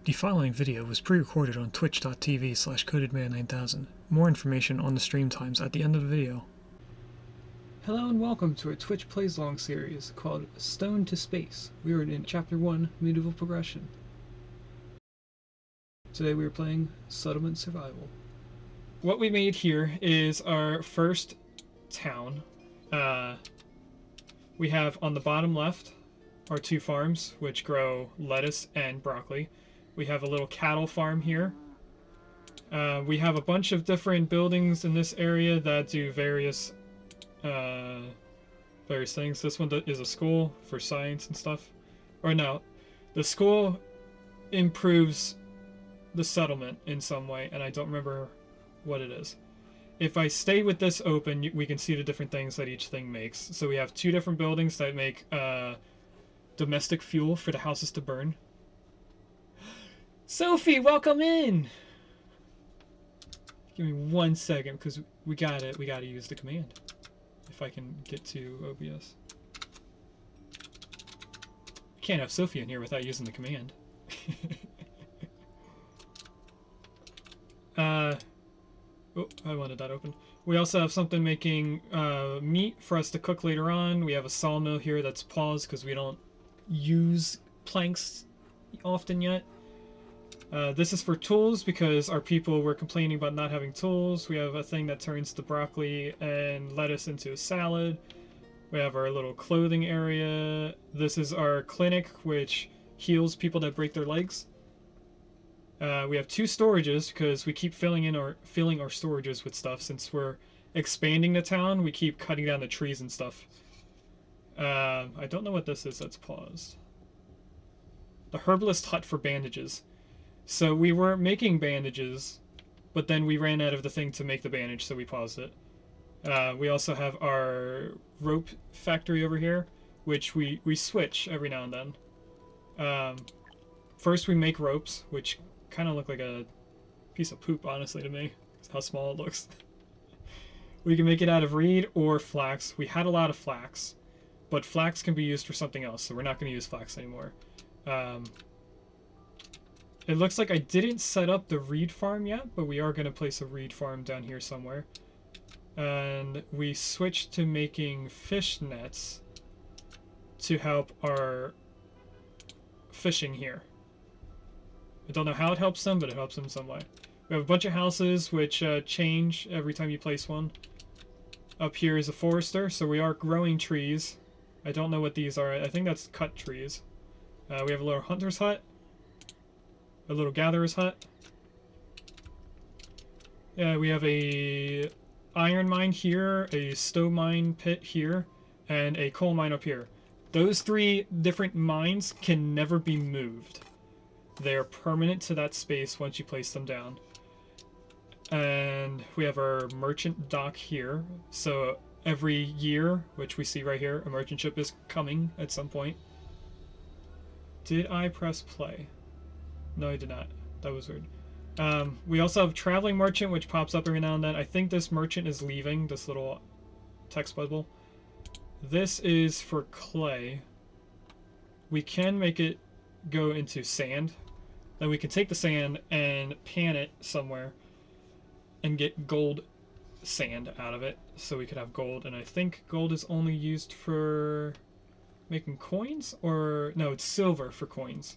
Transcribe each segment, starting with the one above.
The following video was pre-recorded on twitch.tv/codedman9000. More information on the stream times at the end of the video. Hello and welcome to a Twitch Plays Long series called Stone to Space. We are in Chapter 1, Medieval Progression. Today we are playing Settlement Survival. What we made here is our first town. We have on the bottom left our two farms, which grow lettuce and broccoli. We have a little cattle farm here. We have a bunch of different buildings in this area that do various things. This one is a school for science and stuff. Or no, the school improves the settlement in some way, and I don't remember what it is. If I stay with this open, we can see the different things that each thing makes. So we have two different buildings that make domestic fuel for the houses to burn. Sophie, welcome in! Give me 1 second, because we gotta use the command. If I can get to OBS. Can't have Sophie in here without using the command. Oh, I wanted that open. We also have something making meat for us to cook later on. We have a sawmill here that's paused because we don't use planks often yet. This is for tools because our people were complaining about not having tools. We have a thing that turns the broccoli and lettuce into a salad. We have our little clothing area. This is our clinic, which heals people that break their legs. We have two storages because we keep filling our storages with stuff. Since we're expanding the town, we keep cutting down the trees and stuff. I don't know what this is that's paused. The herbalist hut for bandages. So we were making bandages, but then we ran out of the thing to make the bandage, so we paused it. We also have our rope factory over here, which we switch every now and then. First we make ropes, which kind of look like a piece of poop, honestly, to me. That's how small it looks. We can make it out of reed or flax. We had a lot of flax, but flax can be used for something else, so we're not going to use flax anymore. It looks like I didn't set up the reed farm yet, but we are going to place a reed farm down here somewhere. And we switched to making fish nets to help our fishing here. I don't know how it helps them, but it helps them some way. We have a bunch of houses which change every time you place one. Up here is a forester, so we are growing trees. I don't know what these are. I think that's cut trees. We have a little hunter's hut. A little gatherer's hut. Yeah, we have a iron mine here, a stone mine pit here, and a coal mine up here. Those three different mines can never be moved. They are permanent to that space once you place them down. And we have our merchant dock here. So every year, which we see right here, a merchant ship is coming at some point. Did I press play? No, I did not. That was weird. We also have Traveling Merchant, which pops up every now and then. I think this merchant is leaving, this little text bubble. This is for clay. We can make it go into sand. Then we can take the sand and pan it somewhere and get gold sand out of it. So we could have gold. And I think gold is only used for making coins? Or no, it's silver for coins.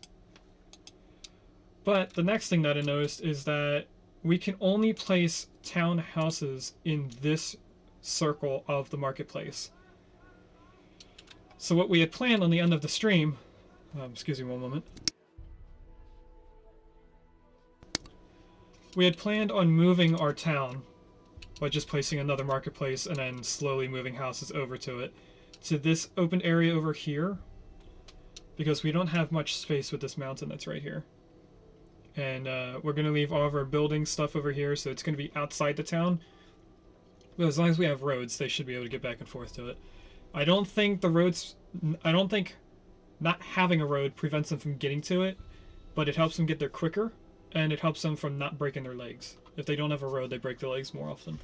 But the next thing that I noticed is that we can only place townhouses in this circle of the marketplace. So what we had planned on the end of the stream, excuse me 1 moment. We had planned on moving our town by just placing another marketplace and then slowly moving houses over to it, to this open area over here, because we don't have much space with this mountain that's right here. And we're going to leave all of our building stuff over here, so it's going to be outside the town. But as long as we have roads, they should be able to get back and forth to it. I don't think not having a road prevents them from getting to it, but it helps them get there quicker, and it helps them from not breaking their legs. If they don't have a road, they break their legs more often.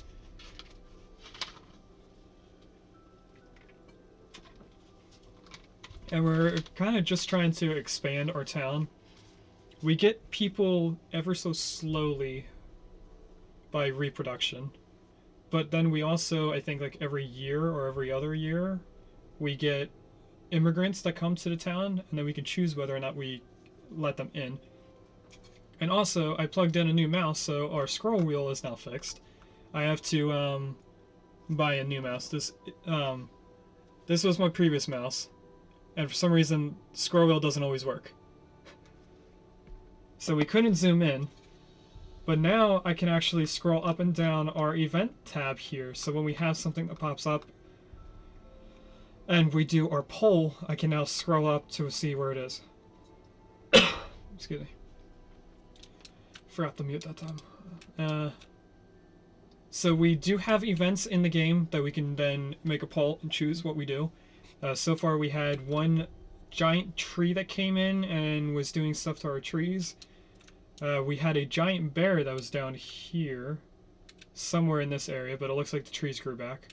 And we're kind of just trying to expand our town. We get people ever so slowly by reproduction. But then we also, I think, like every year or every other year, we get immigrants that come to the town, and then we can choose whether or not we let them in. And also, I plugged in a new mouse, so our scroll wheel is now fixed. I have to buy a new mouse. This was my previous mouse, and for some reason, scroll wheel doesn't always work. So we couldn't zoom in, but now I can actually scroll up and down our event tab here. So when we have something that pops up and we do our poll, I can now scroll up to see where it is. Excuse me. Forgot to mute that time. So we do have events in the game that we can then make a poll and choose what we do. So far we had one giant tree that came in and was doing stuff to our trees. We had a giant bear that was down here, somewhere in this area, but it looks like the trees grew back.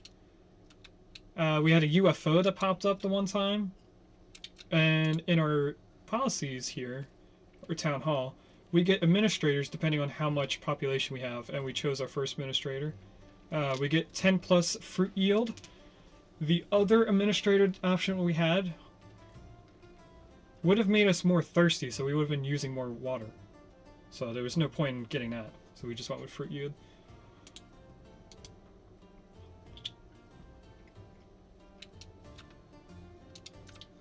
We had a UFO that popped up the one time, and in our policies here, or town hall, we get administrators depending on how much population we have, and we chose our first administrator. We get 10 plus fruit yield. The other administrator option we had would have made us more thirsty, so we would have been using more water. So there was no point in getting that. So we just went with fruit yield.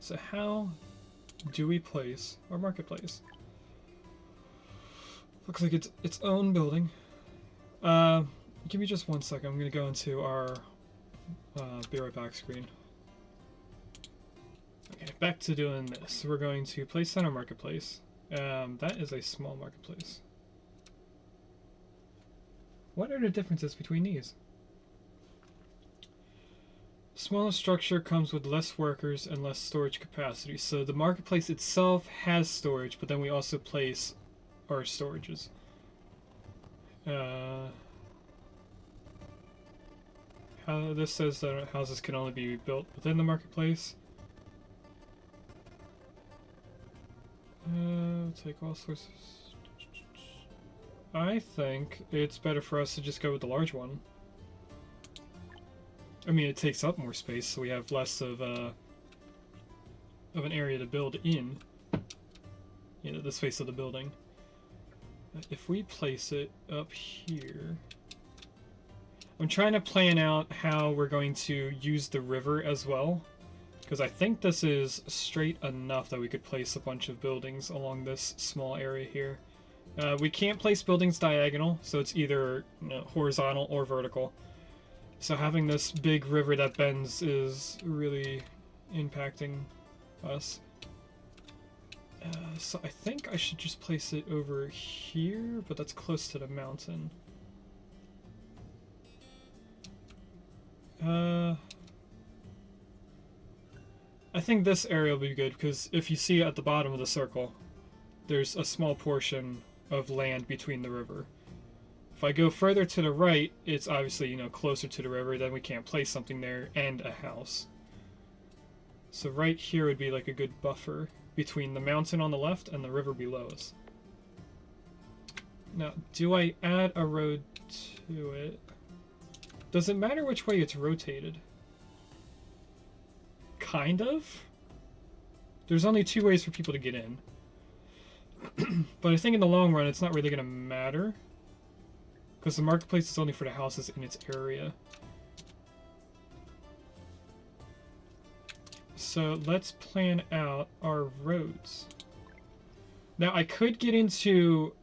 So how do we place our marketplace? Looks like it's its own building. Give me just 1 second. I'm going to go into our be right back screen. Okay, back to doing this. We're going to place on our marketplace. That is a small marketplace. What are the differences between these? Smaller structure comes with less workers and less storage capacity. So the marketplace itself has storage, but then we also place our storages. How this says that houses can only be built within the marketplace. Take all sources. I think it's better for us to just go with the large one. I mean, it takes up more space, so we have less of an area to build in. You know, the space of the building. If we place it up here, I'm trying to plan out how we're going to use the river as well. Because I think this is straight enough that we could place a bunch of buildings along this small area here. We can't place buildings diagonal, so it's either horizontal or vertical. So having this big river that bends is really impacting us. So I think I should just place it over here, but that's close to the mountain. I think this area will be good, because if you see at the bottom of the circle, there's a small portion of land between the river. If I go further to the right, it's obviously, closer to the river, then we can't place something there and a house. So right here would be like a good buffer between the mountain on the left and the river below us. Now, do I add a road to it? Does it matter which way it's rotated? Kind of. There's only 2 ways for people to get in. But I think in the long run, it's not really going to matter. Because the marketplace is only for the houses in its area. So let's plan out our roads. Now, I could get into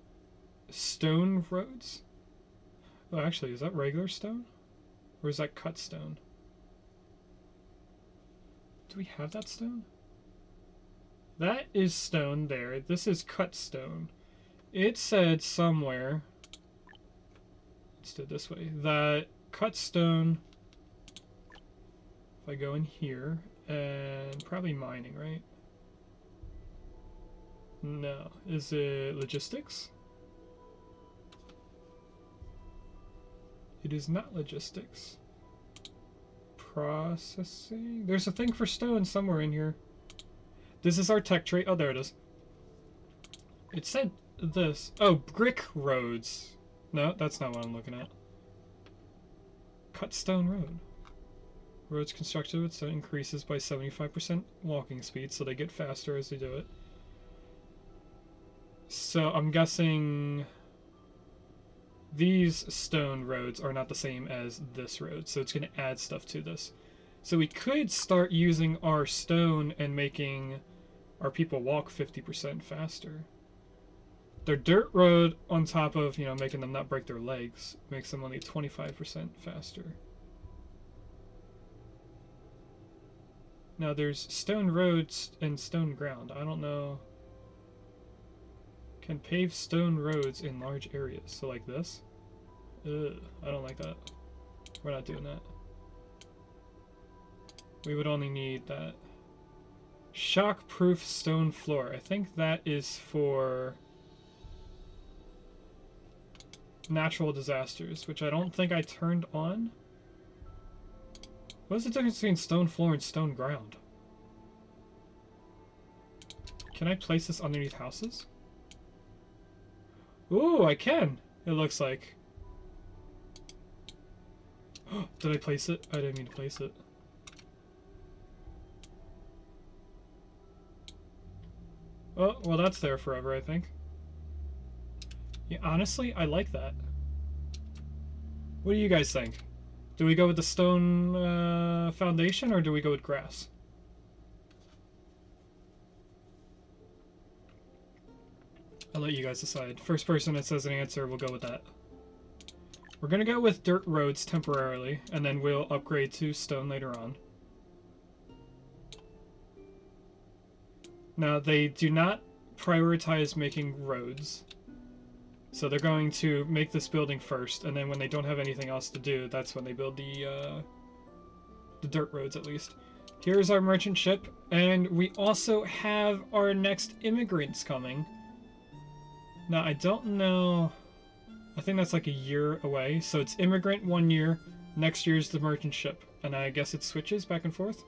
stone roads. Oh, actually, is that regular stone? Or is that cut stone? Do we have that stone? That is stone there. This is cut stone. It said somewhere, let's do it this way, that cut stone, if I go in here, and probably mining, right? No. Is it logistics? It is not logistics. Processing? There's a thing for stone somewhere in here. This is our tech trait. Oh, there it is. It said this. Oh, brick roads. No, that's not what I'm looking at. Cut stone road. Roads constructed with stone increases by 75% walking speed, so they get faster as they do it. So I'm guessing these stone roads are not the same as this road, so it's going to add stuff to this. So we could start using our stone and making our people walk 50% faster. Their dirt road on top of, you know, making them not break their legs makes them only 25% faster. Now there's stone roads and stone ground. I don't know. Can pave stone roads in large areas. So like this. Ugh, I don't like that. We're not doing that. We would only need that. Shock-proof stone floor. I think that is for natural disasters, which I don't think I turned on. What's the difference between stone floor and stone ground? Can I place this underneath houses? Ooh, I can! It looks like. Did I place it? I didn't mean to place it. Oh, well that's there forever, I think. Yeah, honestly, I like that. What do you guys think? Do we go with the stone foundation, or do we go with grass? I'll let you guys decide. First person that says an answer, we'll go with that. We're gonna go with dirt roads temporarily, and then we'll upgrade to stone later on. Now, they do not prioritize making roads. So they're going to make this building first, and then when they don't have anything else to do, that's when they build the dirt roads, at least. Here's our merchant ship, and we also have our next immigrants coming. Now, I don't know... I think that's like a year away, so it's immigrant 1 year, next year's the merchant ship, and I guess it switches back and forth.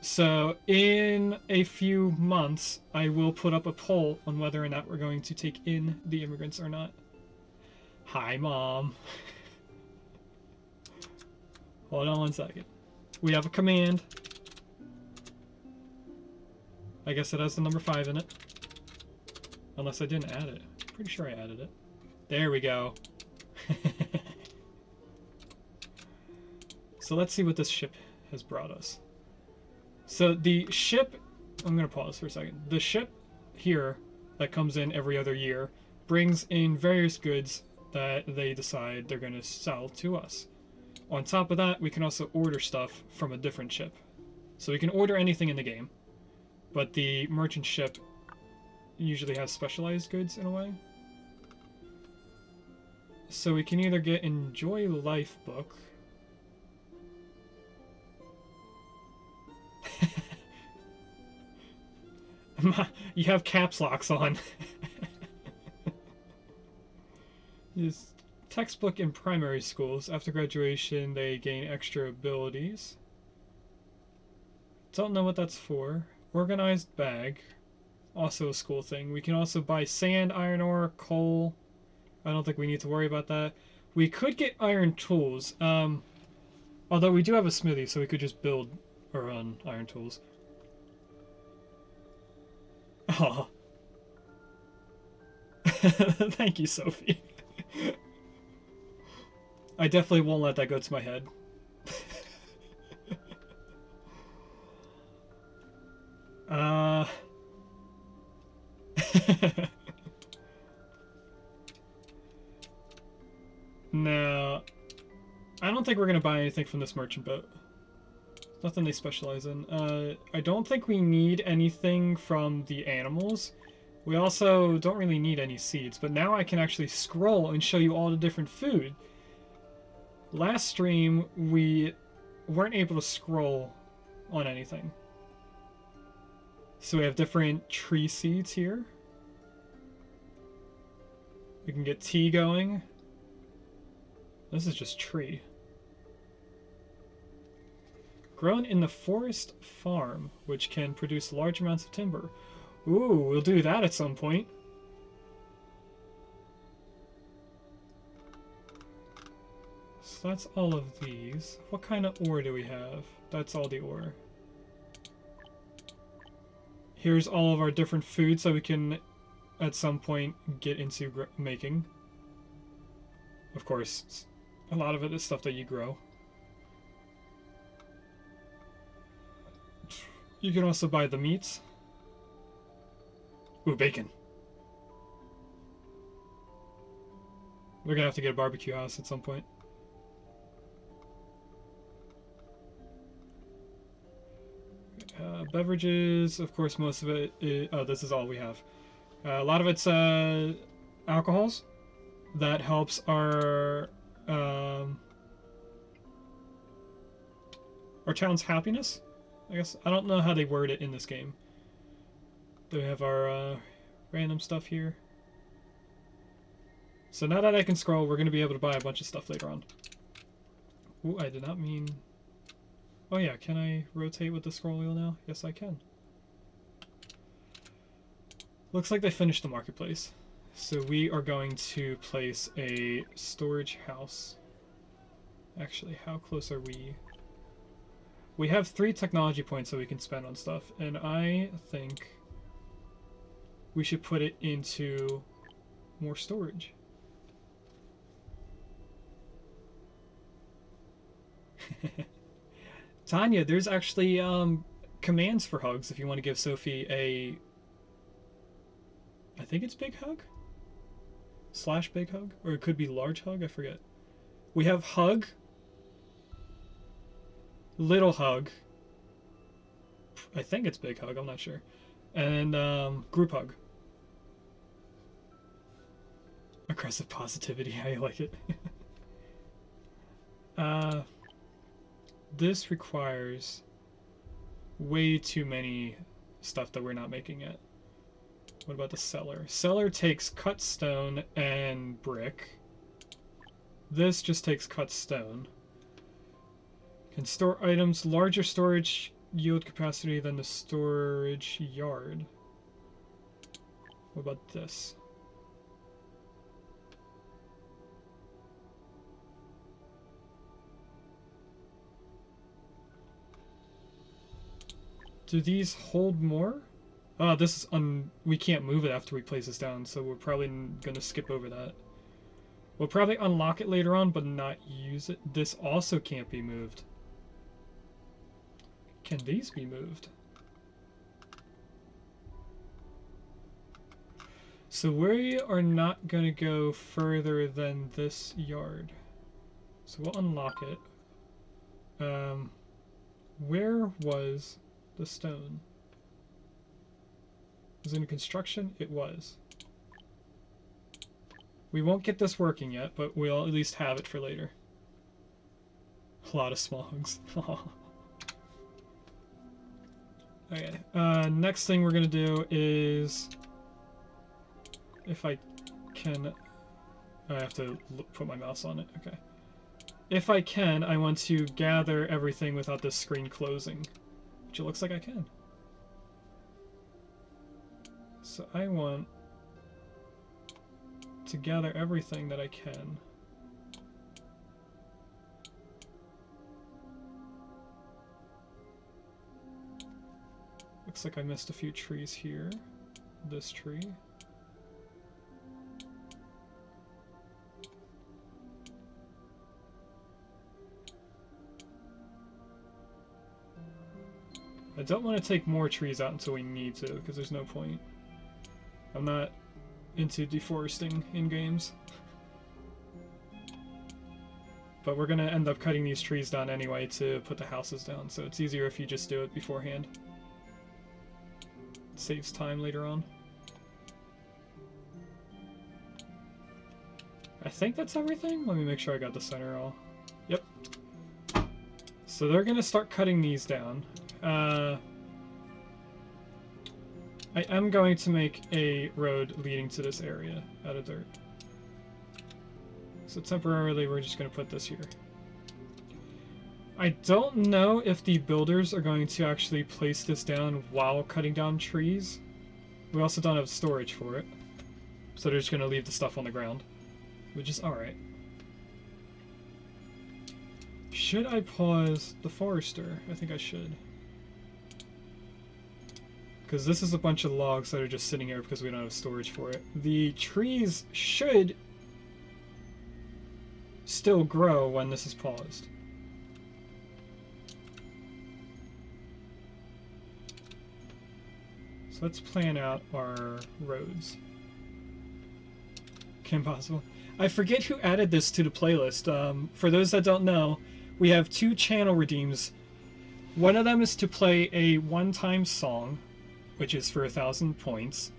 So, in a few months, I will put up a poll on whether or not we're going to take in the immigrants or not. Hi, Mom. Hold on one second. We have a command. I guess it has the number 5 in it. Unless I didn't add it. Pretty sure I added it. There we go. So let's see what this ship has brought us. So the ship, I'm going to pause for a second. The ship here that comes in every other year brings in various goods that they decide they're going to sell to us. On top of that, we can also order stuff from a different ship. So we can order anything in the game, but the merchant ship usually has specialized goods in a way. So we can either get Enjoy Life book. You have caps locks on. Is textbook in primary schools. After graduation, they gain extra abilities. Don't know what that's for. Organized bag. Also a school thing. We can also buy sand, iron ore, coal. I don't think we need to worry about that. We could get iron tools. Although we do have a smithy, so we could just build our own iron tools. Oh. Thank you, Sophie. I definitely won't let that go to my head. No. I don't think we're going to buy anything from this merchant boat. Nothing they specialize in. I don't think we need anything from the animals. We also don't really need any seeds, but now I can actually scroll and show you all the different food. Last stream, we weren't able to scroll on anything. So we have different tree seeds here. We can get tea going. This is just tree. Grown in the forest farm, which can produce large amounts of timber. Ooh, we'll do that at some point. So that's all of these. What kind of ore do we have? That's all the ore. Here's all of our different foods that we can, at some point, get into making. Of course, a lot of it is stuff that you grow. You can also buy the meats. Ooh, bacon. We're gonna have to get a barbecue house at some point. Beverages, of course, most of it is, oh, this is all we have. A lot of it's alcohols. That helps our town's happiness, I guess. I don't know how they word it in this game. Do we have our random stuff here? So now that I can scroll, we're going to be able to buy a bunch of stuff later on. Ooh, I did not mean... Oh yeah, can I rotate with the scroll wheel now? Yes, I can. Looks like they finished the marketplace. So we are going to place a storage house. Actually, how close are we? We have 3 technology points that we can spend on stuff, and I think we should put it into more storage. Tanya, there's actually commands for hugs if you want to give Sophie a... I think it's big hug? / big hug? Or it could be large hug, I forget. We have hug, little hug, I think it's big hug, I'm not sure, and group hug. Aggressive positivity, I like it. This requires way too many stuff that we're not making yet. What about the cellar? Cellar takes cut stone and brick. This just takes cut stone. Can store items. Larger storage yield capacity than the storage yard. What about this? Do these hold more? This is we can't move it after we place this down, so we're probably gonna skip over that. We'll probably unlock it later on, but not use it. This also can't be moved. Can these be moved? So we are not gonna go further than this yard. So we'll unlock it. Where was the stone? Was it in construction? It was. We won't get this working yet, but we'll at least have it for later. A lot of small hugs. Okay, next thing we're gonna do is... If I can... I have to put my mouse on it, okay. If I can, I want to gather everything without this screen closing. Which it looks like I can. So I want to gather everything that I can. Looks like I missed a few trees here. This tree. I don't want to take more trees out until we need to, because there's no point. I'm not into deforesting in games. But we're going to end up cutting these trees down anyway to put the houses down, so it's easier if you just do it beforehand. It saves time later on. I think that's everything. Let me make sure I got the center all. Yep. So they're going to start cutting these down. I am going to make a road leading to this area out of dirt. So temporarily we're just going to put this here. I don't know if the builders are going to actually place this down while cutting down trees. We also don't have storage for it. So they're just going to leave the stuff on the ground. Which is alright. Should I pause the forester? I think I should. Because this is a bunch of logs that are just sitting here because we don't have storage for it. The trees should still grow when this is paused. So let's plan out our roads. Kim Possible. I forget who added this to the playlist. For those that don't know, we have 2 channel redeems. One of them is to play a one-time song, which is for 1,000 points.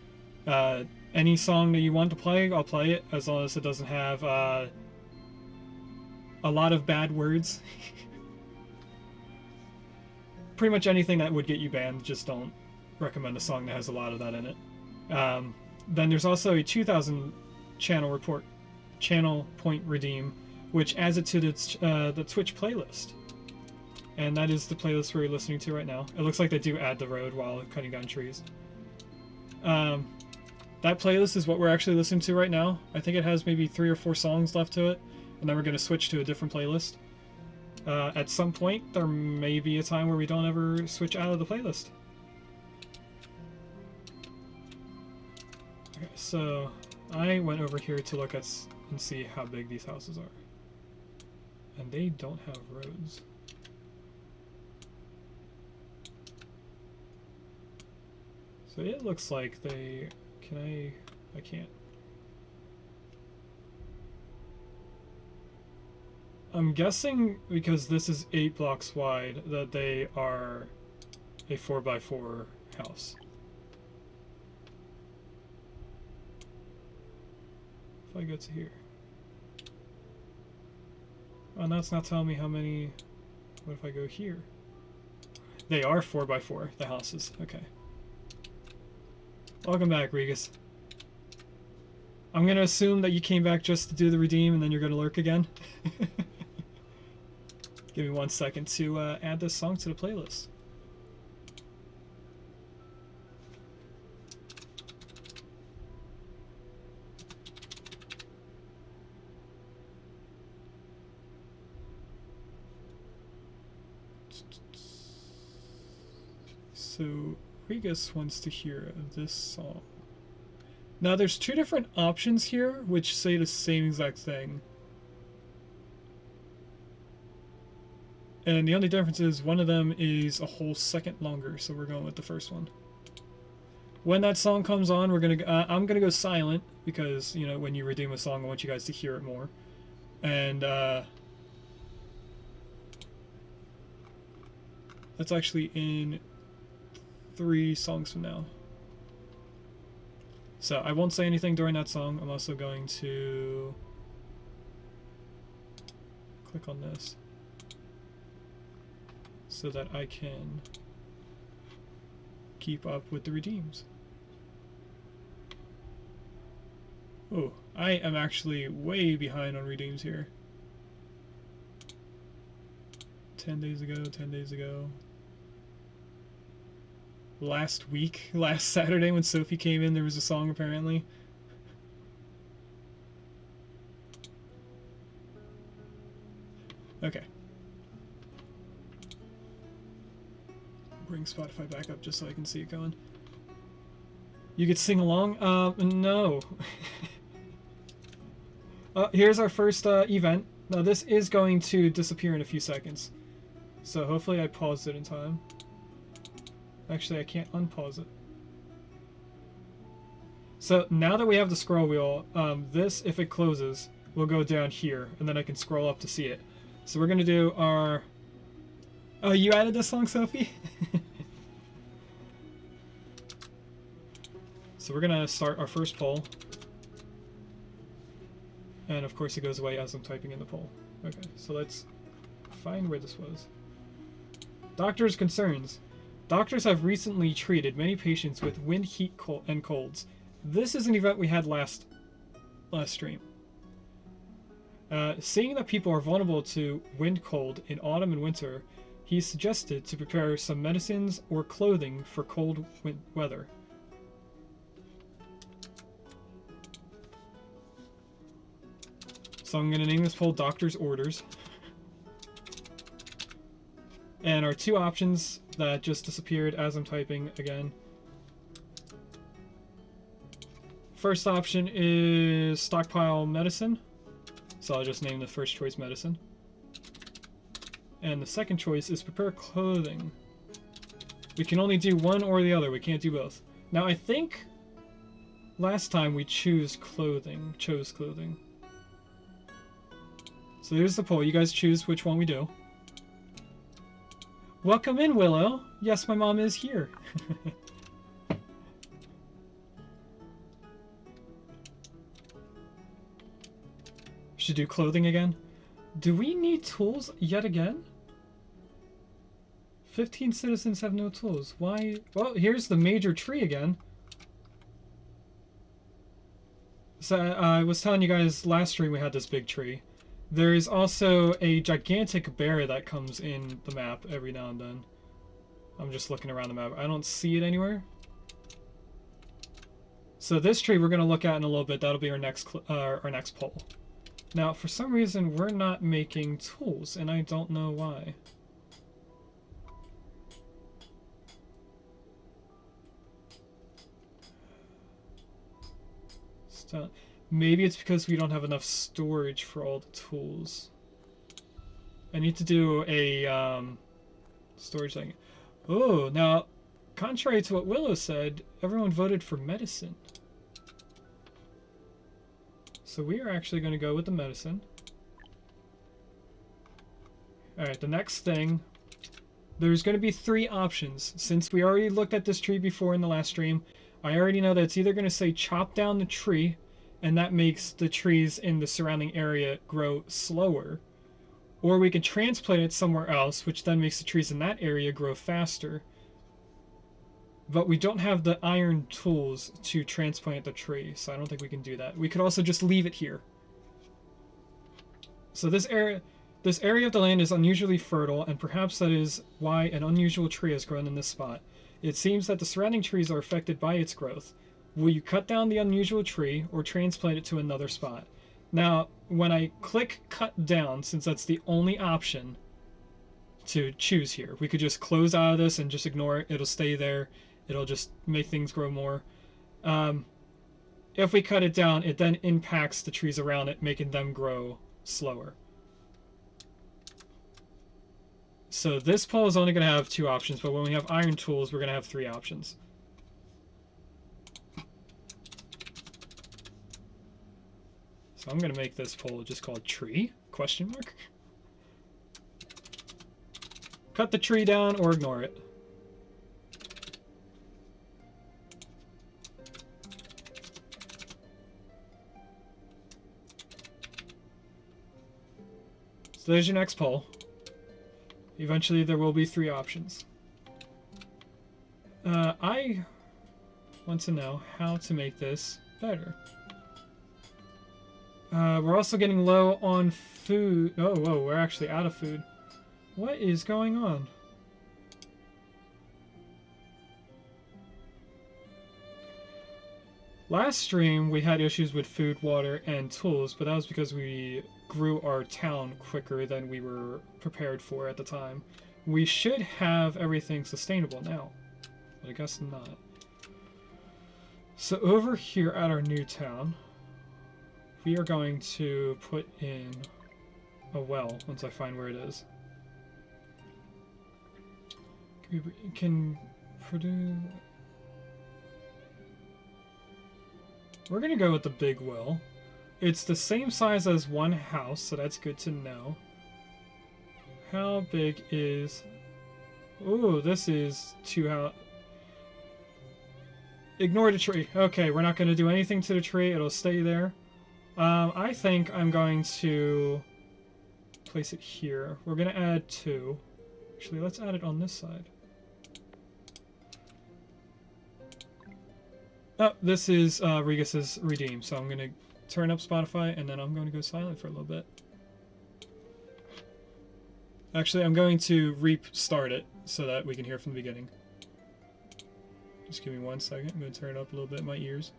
Any song that you want to play, I'll play it, as long as it doesn't have a lot of bad words. Pretty much anything that would get you banned, just don't recommend a song that has a lot of that in it. Then there's also a 2,000 channel point redeem, which adds it to the Twitch playlist. And that is the playlist we're listening to right now. It looks like they do add the road while cutting down trees. That playlist is what we're actually listening to right now. I think it has maybe 3 or 4 songs left to it, and then we're going to switch to a different playlist. At some point, there may be a time where we don't ever switch out of the playlist. Okay, so I went over here to look at and see how big these houses are. And they don't have roads. So it looks like they... I can't. I'm guessing because this is 8 blocks wide that they are a 4x4 house. If I go to here. Oh, now it's not telling me how many... What if I go here? They are 4x4, the houses. Okay. Welcome back, Regus. I'm going to assume that you came back just to do the redeem and then you're going to lurk again. Give me 1 second to add this song to the playlist. So, Regus wants to hear this song. Now, there's 2 different options here which say the same exact thing. And the only difference is one of them is a whole second longer, so we're going with the first one. When that song comes on, we're gonna I'm gonna go silent because, you know, when you redeem a song, I want you guys to hear it more. And that's actually in 3 songs from now. So I won't say anything during that song. I'm also going to click on this so that I can keep up with the redeems. Oh, I am actually way behind on redeems here. 10 days ago, 10 days ago. Last week, last Saturday when Sophie came in, there was a song apparently. Okay. Bring Spotify back up just so I can see it going. You could sing along? No. Here's our first event. Now this is going to disappear in a few seconds. So hopefully I paused it in time. Actually, I can't unpause it. So now that we have the scroll wheel, this, if it closes, will go down here, and then I can scroll up to see it. So we're going to do our... Oh, you added this song, Sophie? So we're going to start our first poll. And of course it goes away as I'm typing in the poll. Okay, so let's find where this was. Doctor's concerns. Doctors have recently treated many patients with wind, heat, and colds. This is an event we had last stream. Seeing that people are vulnerable to wind cold in autumn and winter, he suggested to prepare some medicines or clothing for cold weather. So I'm going to name this poll Doctor's Orders. And our two options that just disappeared as I'm typing again. First option is stockpile medicine. So I'll just name the first choice medicine. And the second choice is prepare clothing. We can only do one or the other. We can't do both. Now I think last time we chose clothing. So there's the poll. You guys choose which one we do. Welcome in, Willow. Yes, my mom is here. Should do clothing again. Do we need tools yet again? 15 citizens have no tools. Why? Well, here's the major tree again. So I was telling you guys last stream we had this big tree. There is also a gigantic bear that comes in the map every now and then. I'm just looking around the map. I don't see it anywhere. So this tree we're going to look at in a little bit. That'll be our next poll. Now, for some reason, we're not making tools, and I don't know why. Maybe it's because we don't have enough storage for all the tools. I need to do a storage thing. Oh, now, contrary to what Willow said, everyone voted for medicine. So we are actually going to go with the medicine. Alright, the next thing. There's going to be 3 options. Since we already looked at this tree before in the last stream, I already know that it's either going to say chop down the tree, and that makes the trees in the surrounding area grow slower. Or we can transplant it somewhere else, which then makes the trees in that area grow faster. But we don't have the iron tools to transplant the tree, so I don't think we can do that. We could also just leave it here. So this area of the land is unusually fertile, and perhaps that is why an unusual tree has grown in this spot. It seems that the surrounding trees are affected by its growth. Will you cut down the unusual tree or transplant it to another spot? Now, when I click cut down, since that's the only option to choose here, we could just close out of this and just ignore it. It'll stay there. It'll just make things grow more. If we cut it down, it then impacts the trees around it, making them grow slower. So this poll is only going to have 2 options, but when we have iron tools, we're going to have 3 options. So I'm going to make this poll just called tree, ? Cut the tree down or ignore it. So there's your next poll. Eventually there will be 3 options. I want to know how to make this better. We're also getting low on food. Oh, whoa, we're actually out of food. What is going on? Last stream, we had issues with food, water, and tools, but that was because we grew our town quicker than we were prepared for at the time. We should have everything sustainable now, but I guess not. So over here at our new town, we are going to put in a well once I find where it is. Can produce... We're gonna go with the big well. It's the same size as one house, so that's good to know. How big is... Ooh, this is 2 house... Ignore the tree. Okay, we're not gonna do anything to the tree. It'll stay there. I think I'm going to place it here. We're gonna add 2. Actually, let's add it on this side. Oh, this is Regis's Redeem, so I'm going to turn up Spotify, and then I'm going to go silent for a little bit. Actually, I'm going to restart it so that we can hear from the beginning. Just give me 1 second. I'm going to turn it up a little bit in my ears.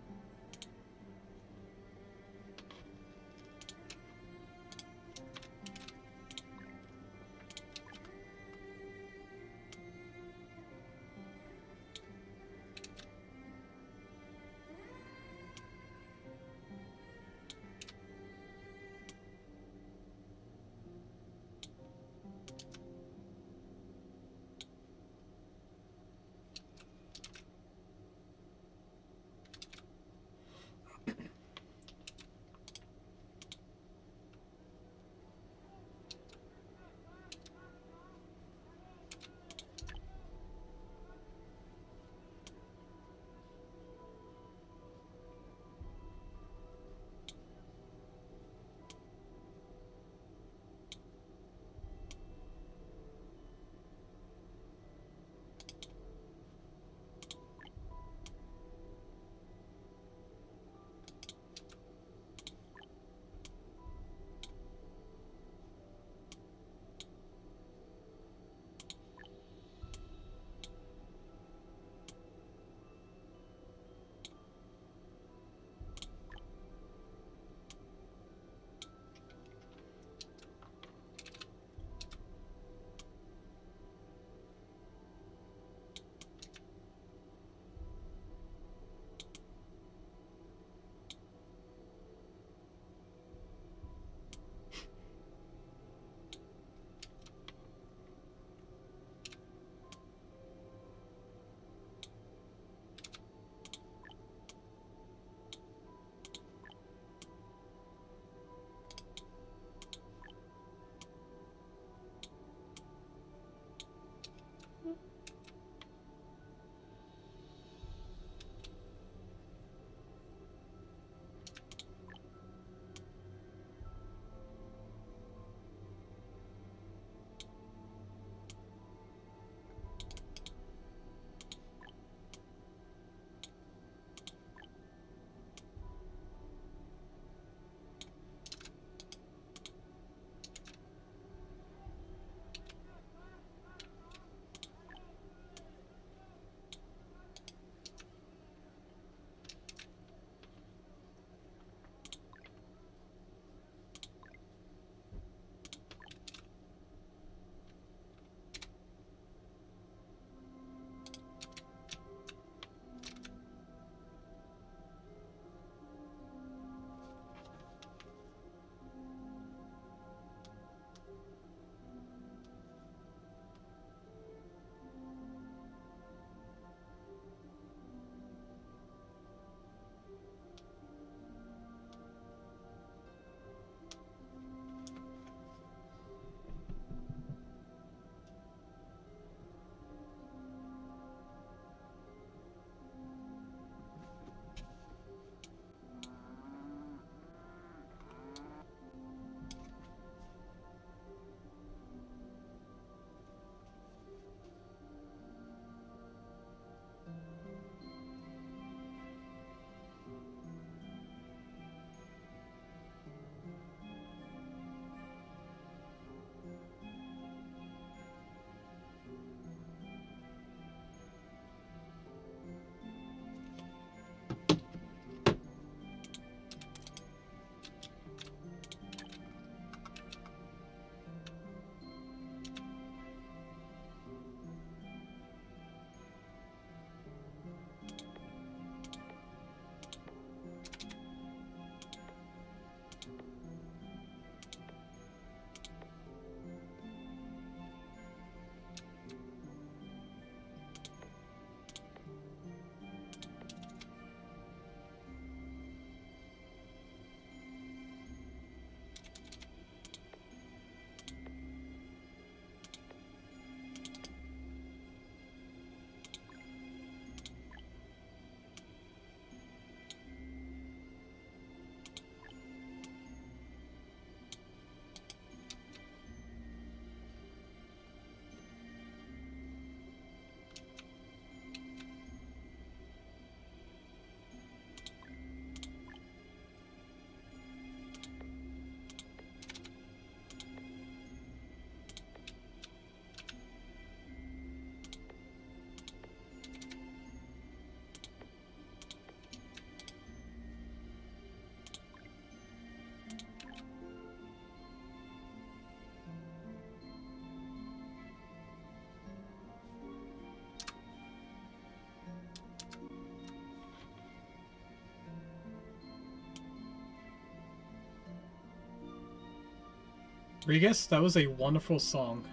Regis, that was a wonderful song.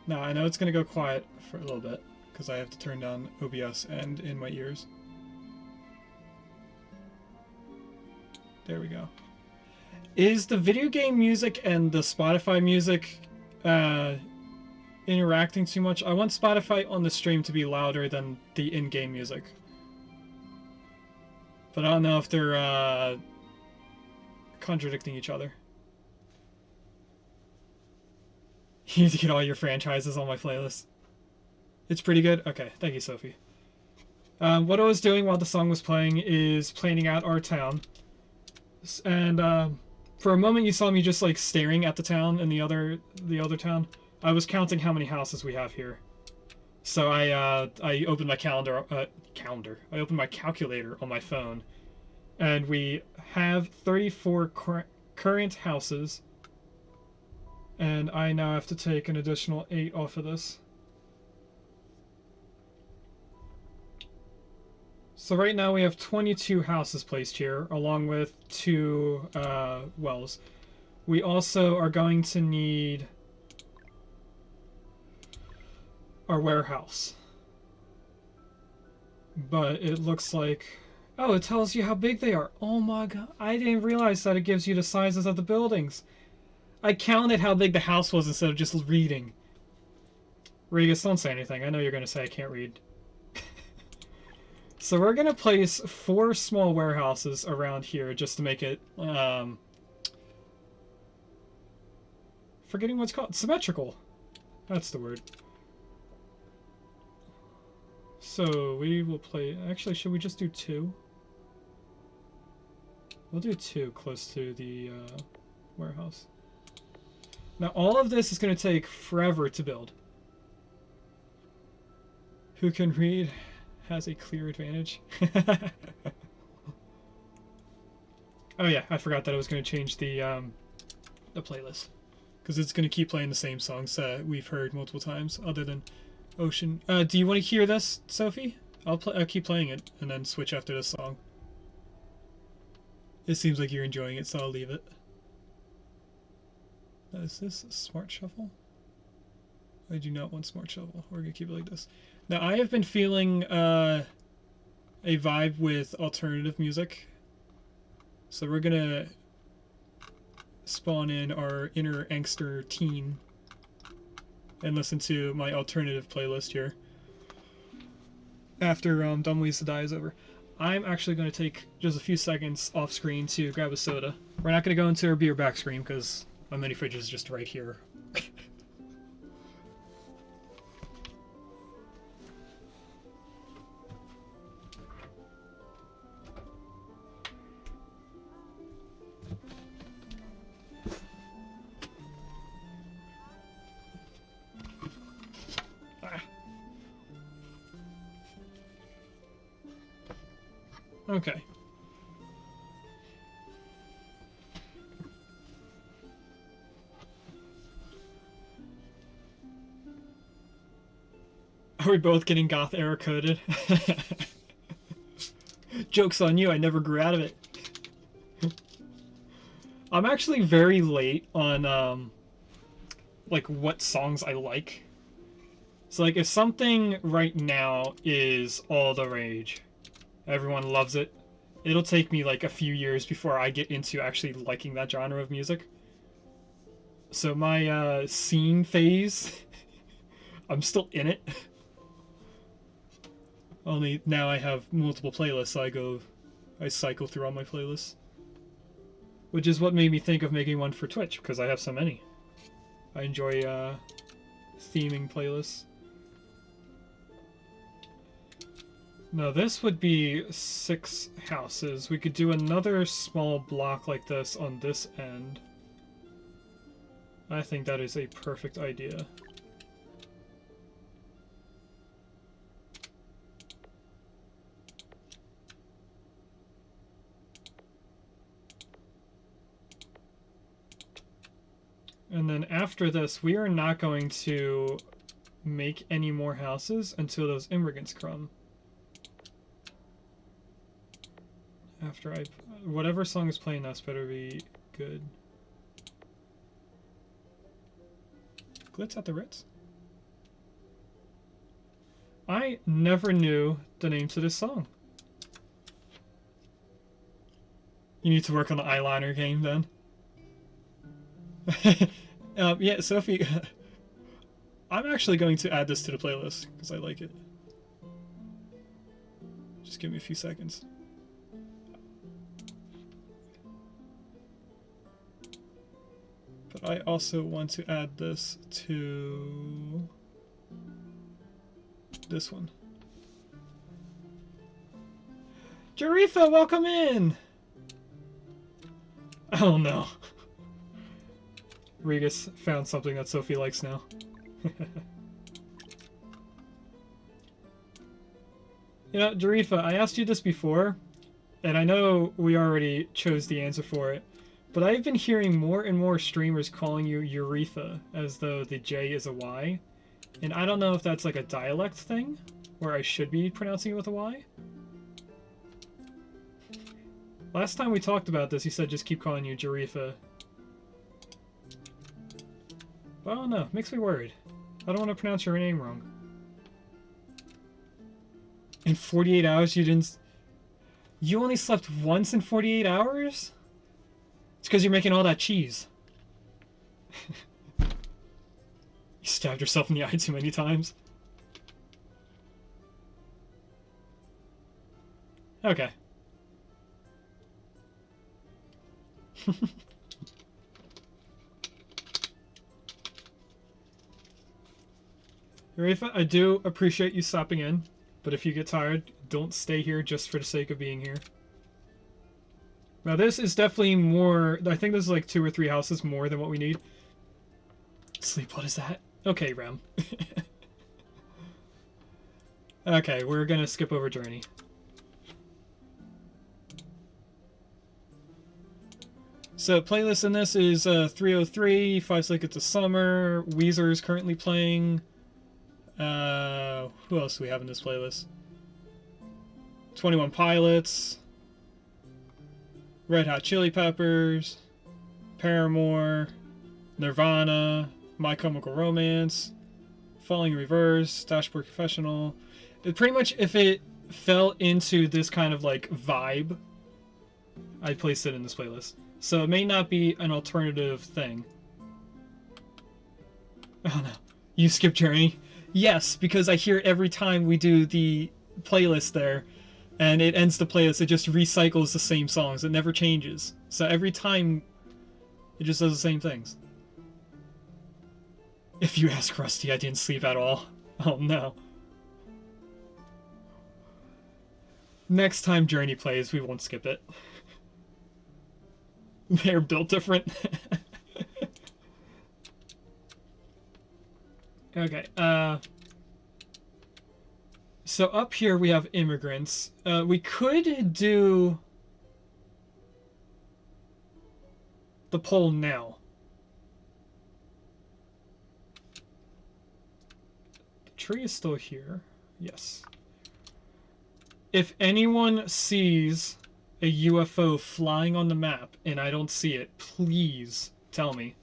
Now, I know it's going to go quiet for a little bit, because I have to turn down OBS and in my ears. There we go. Is the video game music and the Spotify music interacting too much? I want Spotify on the stream to be louder than the in-game music. But I don't know if they're contradicting each other. You need to get all your franchises on my playlist. It's pretty good? Okay, thank you, Sophie. What I was doing while the song was playing is planning out our town. And for a moment you saw me just like staring at the town and the other town. I was counting how many houses we have here. So I opened my I opened my calculator on my phone, and we have 34 current houses. And I now have to take an additional 8 off of this. So right now we have 22 houses placed here, along with 2 wells. We also are going to need our warehouse. But it looks like... Oh, it tells you how big they are. Oh my god, I didn't realize that it gives you the sizes of the buildings. I counted how big the house was instead of just reading. Regis, don't say anything. I know you're going to say I can't read. So we're going to place 4 small warehouses around here just to make it, forgetting what's called, symmetrical. That's the word. So we will play, actually, should we just do 2? We'll do 2 close to the warehouse. Now all of this is going to take forever to build. Who can read has a clear advantage. Oh yeah, I forgot that I was going to change the playlist, because it's going to keep playing the same songs that we've heard multiple times, other than Ocean. Do you want to hear this, Sophie? I'll keep playing it and then switch after this song. It seems like you're enjoying it, so I'll leave it. Is this a smart shuffle? I do not want smart shuffle. We're gonna keep it like this. Now I have been feeling a vibe with alternative music, so we're gonna spawn in our inner angster teen and listen to my alternative playlist here after Dumb Ways to Die is over. I'm actually going to take just a few seconds off screen to grab a soda. We're not going to go into our beer back screen because my mini fridge is just right here. Okay. Are we both getting goth era coded? Joke's on you, I never grew out of it. I'm actually very late on like what songs I like. So like if something right now is all the rage, everyone loves it, it'll take me like a few years before I get into actually liking that genre of music. So my scene phase, I'm still in it. Only now I have multiple playlists, so I cycle through all my playlists. Which is what made me think of making one for Twitch, because I have so many. I enjoy theming playlists. Now this would be 6 houses. We could do another small block like this on this end. I think that is a perfect idea. And then after this, we are not going to make any more houses until those immigrants come. after I... Whatever song is playing, that's better be good. Glitz at the Ritz? I never knew the name to this song. You need to work on the eyeliner game then. Yeah, Sophie, I'm actually going to add this to the playlist because I like it. Just give me a few seconds. But I also want to add this to this one. Jarifa, welcome in! Oh no. Regis found something that Sophie likes now. You know, Jarifa, I asked you this before, and I know we already chose the answer for it, but I've been hearing more and more streamers calling you Euretha, as though the J is a Y. And I don't know if that's like a dialect thing, where I should be pronouncing it with a Y. Last time we talked about this, you said just keep calling you Jarifa. But I don't know, makes me worried. I don't want to pronounce your name wrong. In 48 hours you didn't... You only slept once in 48 hours? It's because you're making all that cheese. You stabbed yourself in the eye too many times. Okay. Rafa, I do appreciate you stopping in, but if you get tired, don't stay here just for the sake of being here. Now this is definitely more, I think this is like 2 or 3 houses more than what we need. Sleep, what is that? Okay, Rem. Okay, we're gonna skip over Journey. So playlist in this is 303, 5 Seconds of Summer, Weezer is currently playing. Who else do we have in this playlist? 21 Pilots, Red Hot Chili Peppers, Paramore, Nirvana, My Chemical Romance, Falling in Reverse, Dashboard Confessional. It pretty much, if it fell into this kind of like vibe, I'd place it in this playlist. So it may not be an alternative thing. Oh no. You skip Journey? Yes, because I hear it every time we do the playlist there, and it ends the playlist, it just recycles the same songs. It never changes. So every time, it just does the same things. If you ask Rusty, I didn't sleep at all. Oh no. Next time Journey plays, we won't skip it. They're built different. Okay, so up here we have Immigrants. We could do the poll now. The tree is still here. Yes. If anyone sees a UFO flying on the map and I don't see it, please tell me.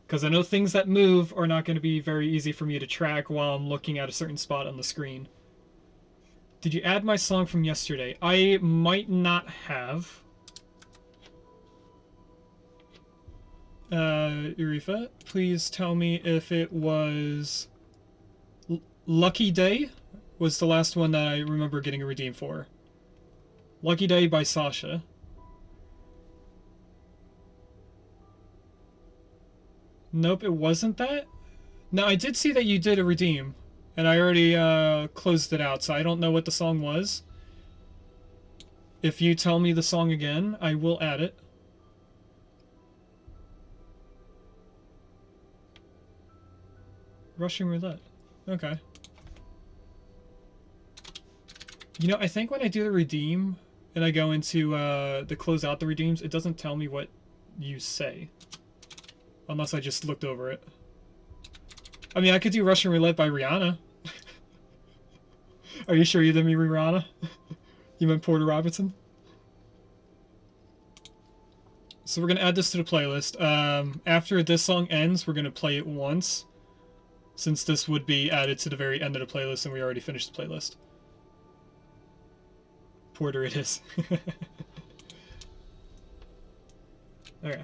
Because I know things that move are not going to be very easy for me to track while I'm looking at a certain spot on the screen. Did you add my song from yesterday? I might not have. Urifa, please tell me if it was... Lucky Day was the last one that I remember getting a redeem for. Lucky Day by Sasha. Nope, it wasn't that. Now, I did see that you did a redeem, and I already closed it out, so I don't know what the song was. If you tell me the song again, I will add it. Russian Roulette. Okay. You know, I think when I do the redeem, and I go into the close out the redeems, it doesn't tell me what you say. Unless I just looked over it. I mean, I could do Russian Roulette by Rihanna. Are you sure you didn't mean Rihanna? You meant Porter Robinson? So we're going to add this to the playlist. After this song ends, we're going to play it once, since this would be added to the very end of the playlist and we already finished the playlist. Porter it is. Okay.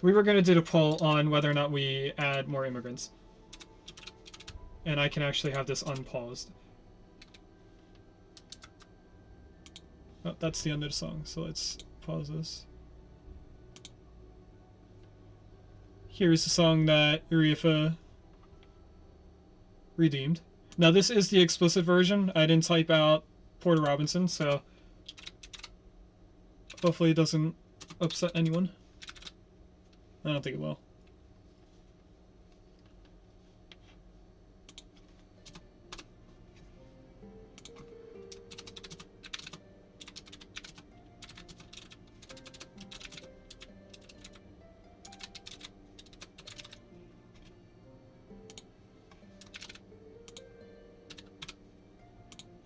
We were going to do the poll on whether or not we add more immigrants. And I can actually have this unpaused. Oh, that's the end of the song, so let's pause this. Here's the song that Urifa redeemed. Now this is the explicit version. I didn't type out Porter Robinson, so hopefully it doesn't upset anyone. I don't think it will.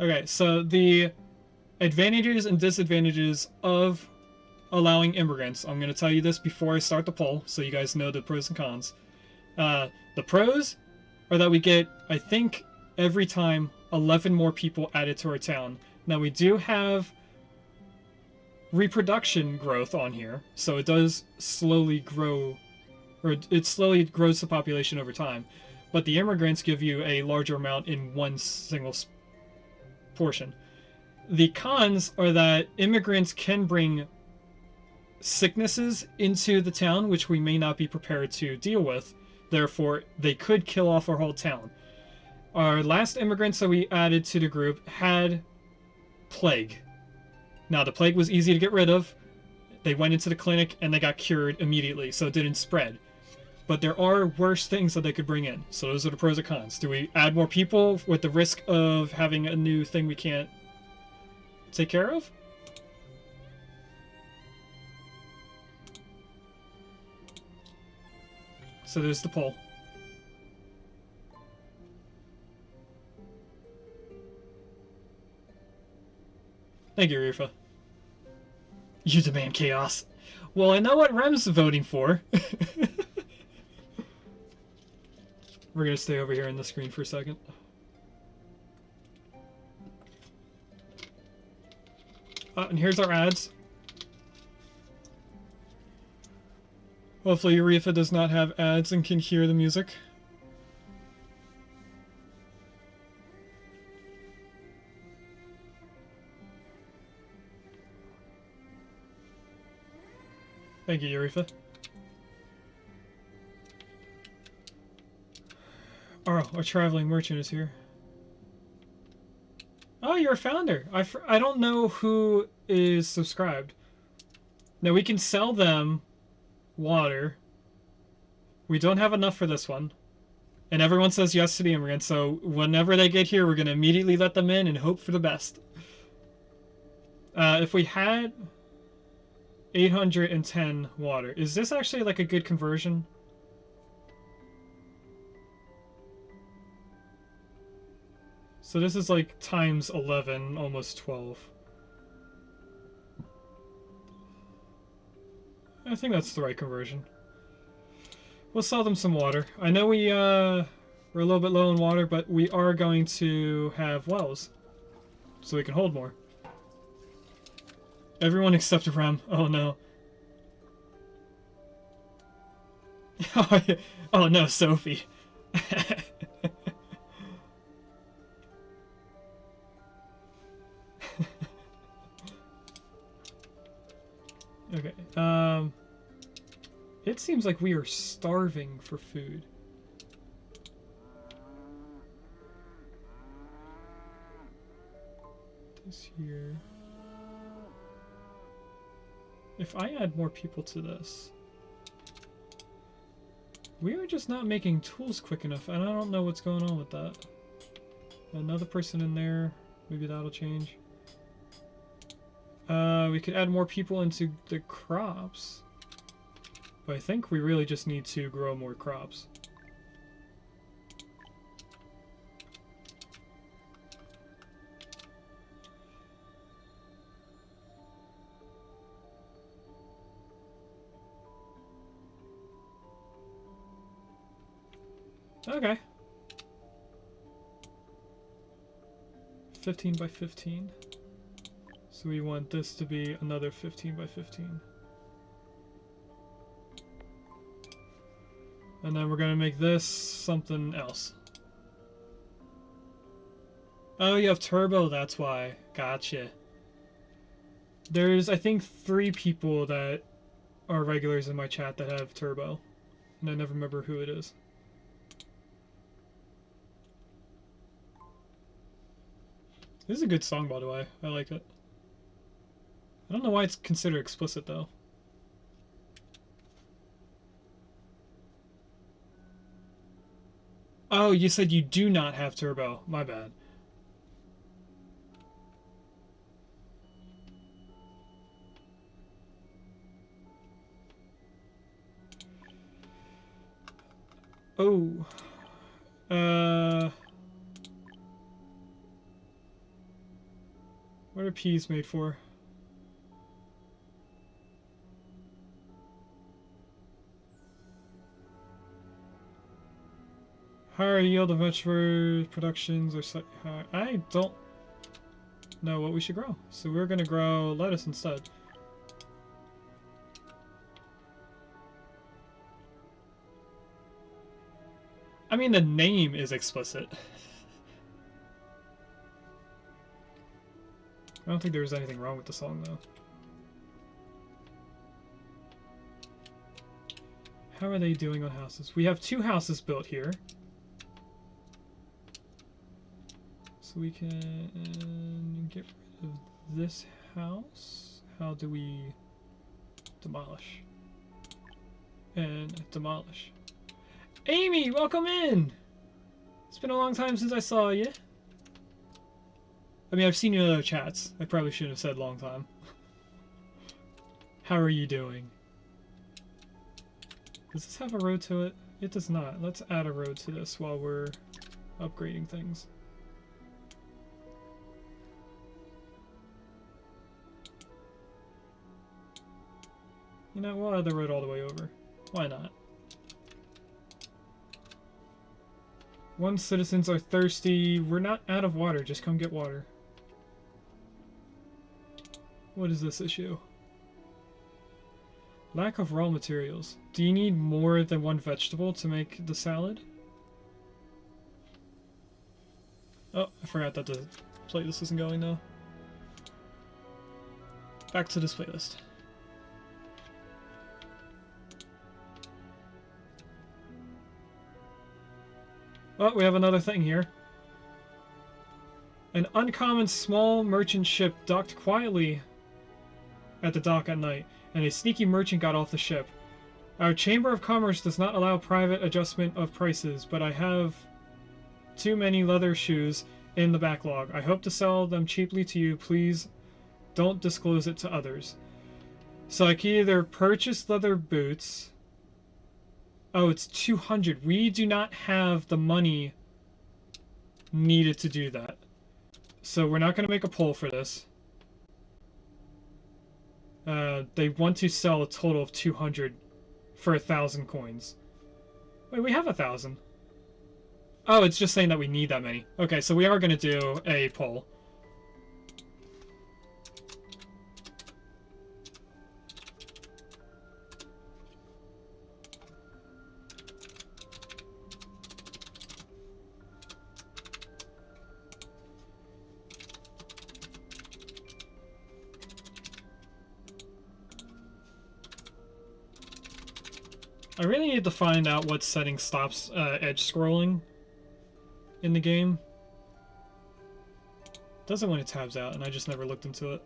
Okay, so the advantages and disadvantages of allowing immigrants. I'm going to tell you this before I start the poll, so you guys know the pros and cons. The pros are that we get, I think, every time 11 more people added to our town. Now, we do have reproduction growth on here, so it does slowly grow, or it slowly grows the population over time. But the immigrants give you a larger amount in one single portion. The cons are that immigrants can bring sicknesses into the town, which we may not be prepared to deal with. Therefore, they could kill off our whole town. Our last immigrants that we added to the group had plague. Now, the plague was easy to get rid of. They went into the clinic and they got cured immediately, so it didn't spread. But there are worse things that they could bring in. So those are the pros and cons. Do we add more people with the risk of having a new thing we can't take care of? So there's the poll. Thank you, Rifa. You demand chaos. Well, I know what Rem's voting for. We're gonna stay over here on the screen for a second. And here's our ads. Hopefully Urifa does not have ads and can hear the music. Thank you, Urifa. Oh, a traveling merchant is here. Oh, you're a founder. I don't know who is subscribed. Now, we can sell them water. We don't have enough for this one. And everyone says yes to the immigrants, so whenever they get here, we're going to immediately let them in and hope for the best. If we had 810 water, is this actually like a good conversion? So this is like times 11, almost 12. I think that's the right conversion. We'll sell them some water. I know we're a little bit low on water, but we are going to have wells, so we can hold more. Everyone except Rem. Oh no. Oh no, Sophie. Okay, it seems like we are starving for food. This here. If I add more people to this, we are just not making tools quick enough, and I don't know what's going on with that. Another person in there, maybe that'll change. We could add more people into the crops. But I think we really just need to grow more crops. Okay. 15 by 15. So we want this to be another 15 by 15. And then we're gonna make this something else. Oh, you have turbo, that's why. Gotcha. There's, I think, 3 people that are regulars in my chat that have turbo. And I never remember who it is. This is a good song, by the way. I like it. I don't know why it's considered explicit, though. Oh, you said you do not have turbo. My bad. Oh. What are peas made for? Higher yield of vegetable productions or slightly higher. I don't know what we should grow. So we're gonna grow lettuce instead. I mean, the name is explicit. I don't think there's anything wrong with the song, though. How are they doing on houses? We have 2 houses built here. So we can get rid of this house. How do we demolish? And demolish. Amy, welcome in! It's been a long time since I saw you. I mean, I've seen you in other chats. I probably shouldn't have said long time. How are you doing? Does this have a road to it? It does not. Let's add a road to this while we're upgrading things. You know, we'll add the road all the way over. Why not? 1 citizens are thirsty. We're not out of water. Just come get water. What is this issue? Lack of raw materials. Do you need more than 1 vegetable to make the salad? Oh, I forgot that the playlist isn't going now. Back to this playlist. Oh, we have another thing here. An uncommon small merchant ship docked quietly at the dock at night, and a sneaky merchant got off the ship. Our Chamber of Commerce does not allow private adjustment of prices, but I have too many leather shoes in the backlog. I hope to sell them cheaply to you. Please don't disclose it to others. So I can either purchase leather boots. Oh, it's 200. We do not have the money needed to do that. So we're not going to make a poll for this. They want to sell a total of 200 for 1,000 coins. Wait, we have 1,000. Oh, it's just saying that we need that many. Okay, so we are going to do a poll. I really need to find out what setting stops edge scrolling in the game. It doesn't when it tabs out, and I just never looked into it.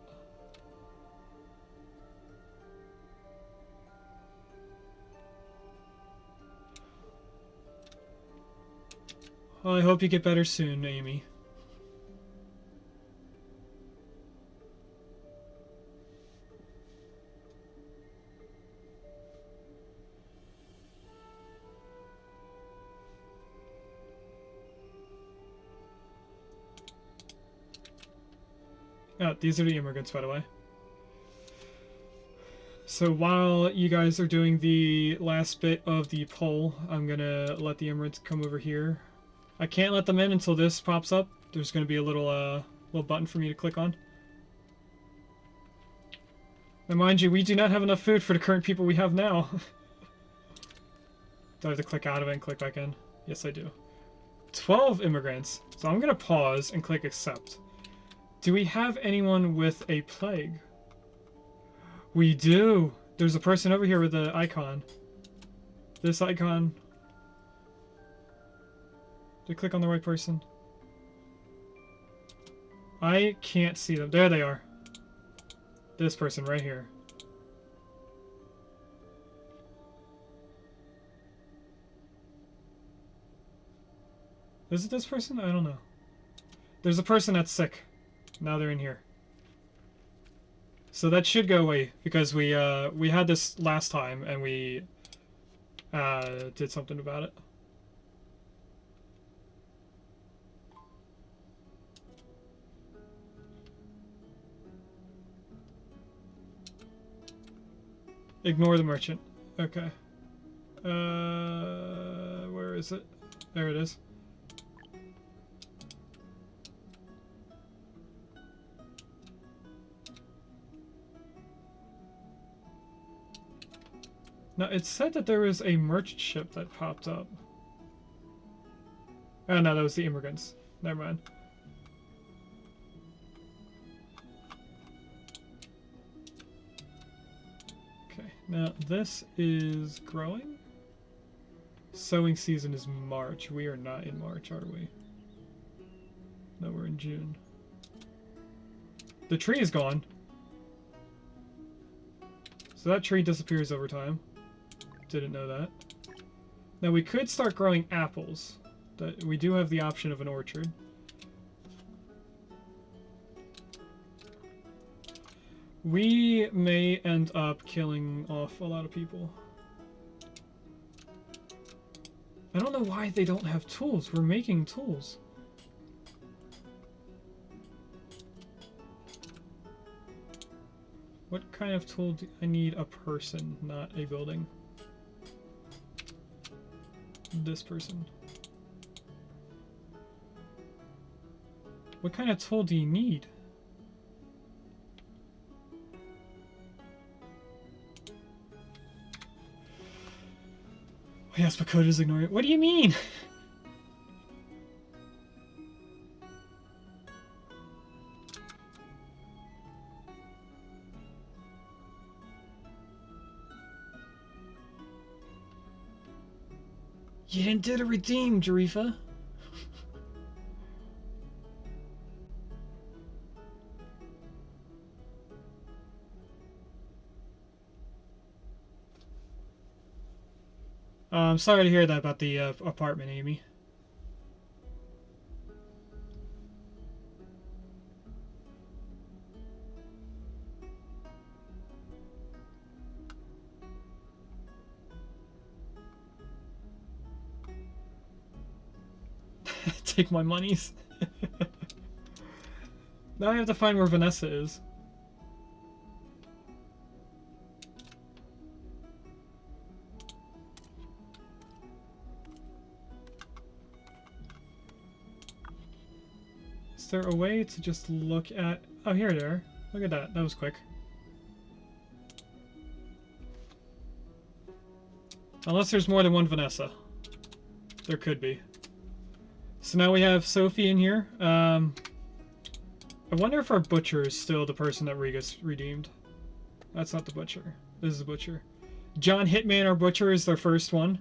Well, I hope you get better soon, Amy. Oh, these are the immigrants, by the way. So while you guys are doing the last bit of the poll, I'm gonna let the immigrants come over here. I can't let them in until this pops up. There's gonna be a little button for me to click on. And mind you, we do not have enough food for the current people we have now. Do I have to click out of it and click back in? Yes, I do. 12 immigrants. So I'm gonna pause and click accept. Do we have anyone with a plague? We do! There's a person over here with the icon. This icon. Did I click on the right person? I can't see them. There they are. This person right here. Is it this person? I don't know. There's a person that's sick. Now they're in here. So that should go away because we had this last time and we did something about it. Ignore the merchant. Okay. Where is it? There it is. Now, it said that there was a merchant ship that popped up. Oh, no, that was the immigrants. Never mind. Okay, now this is growing. Sowing season is March. We are not in March, are we? No, we're in June. The tree is gone. So that tree disappears over time. Didn't know that. Now we could start growing apples. That we do have the option of an orchard. We may end up killing off a lot of people. I don't know why they don't have tools. We're making tools. What kind of tool do I need? A person, not a building. This person. What kind of tool do you need? Oh, yes, but code is ignoring it. What do you mean? You didn't do the redeem, Jarifa. I'm sorry to hear that about the apartment, Amy. Take my monies. Now I have to find where Vanessa is. Is there a way to just look at... Oh, here they are. Look at that. That was quick. Unless there's more than one Vanessa. There could be. So now we have Sophie in here. I wonder if our butcher is still the person that Regus redeemed. That's not the butcher. This is the butcher. John Hitman, our butcher, is their first one.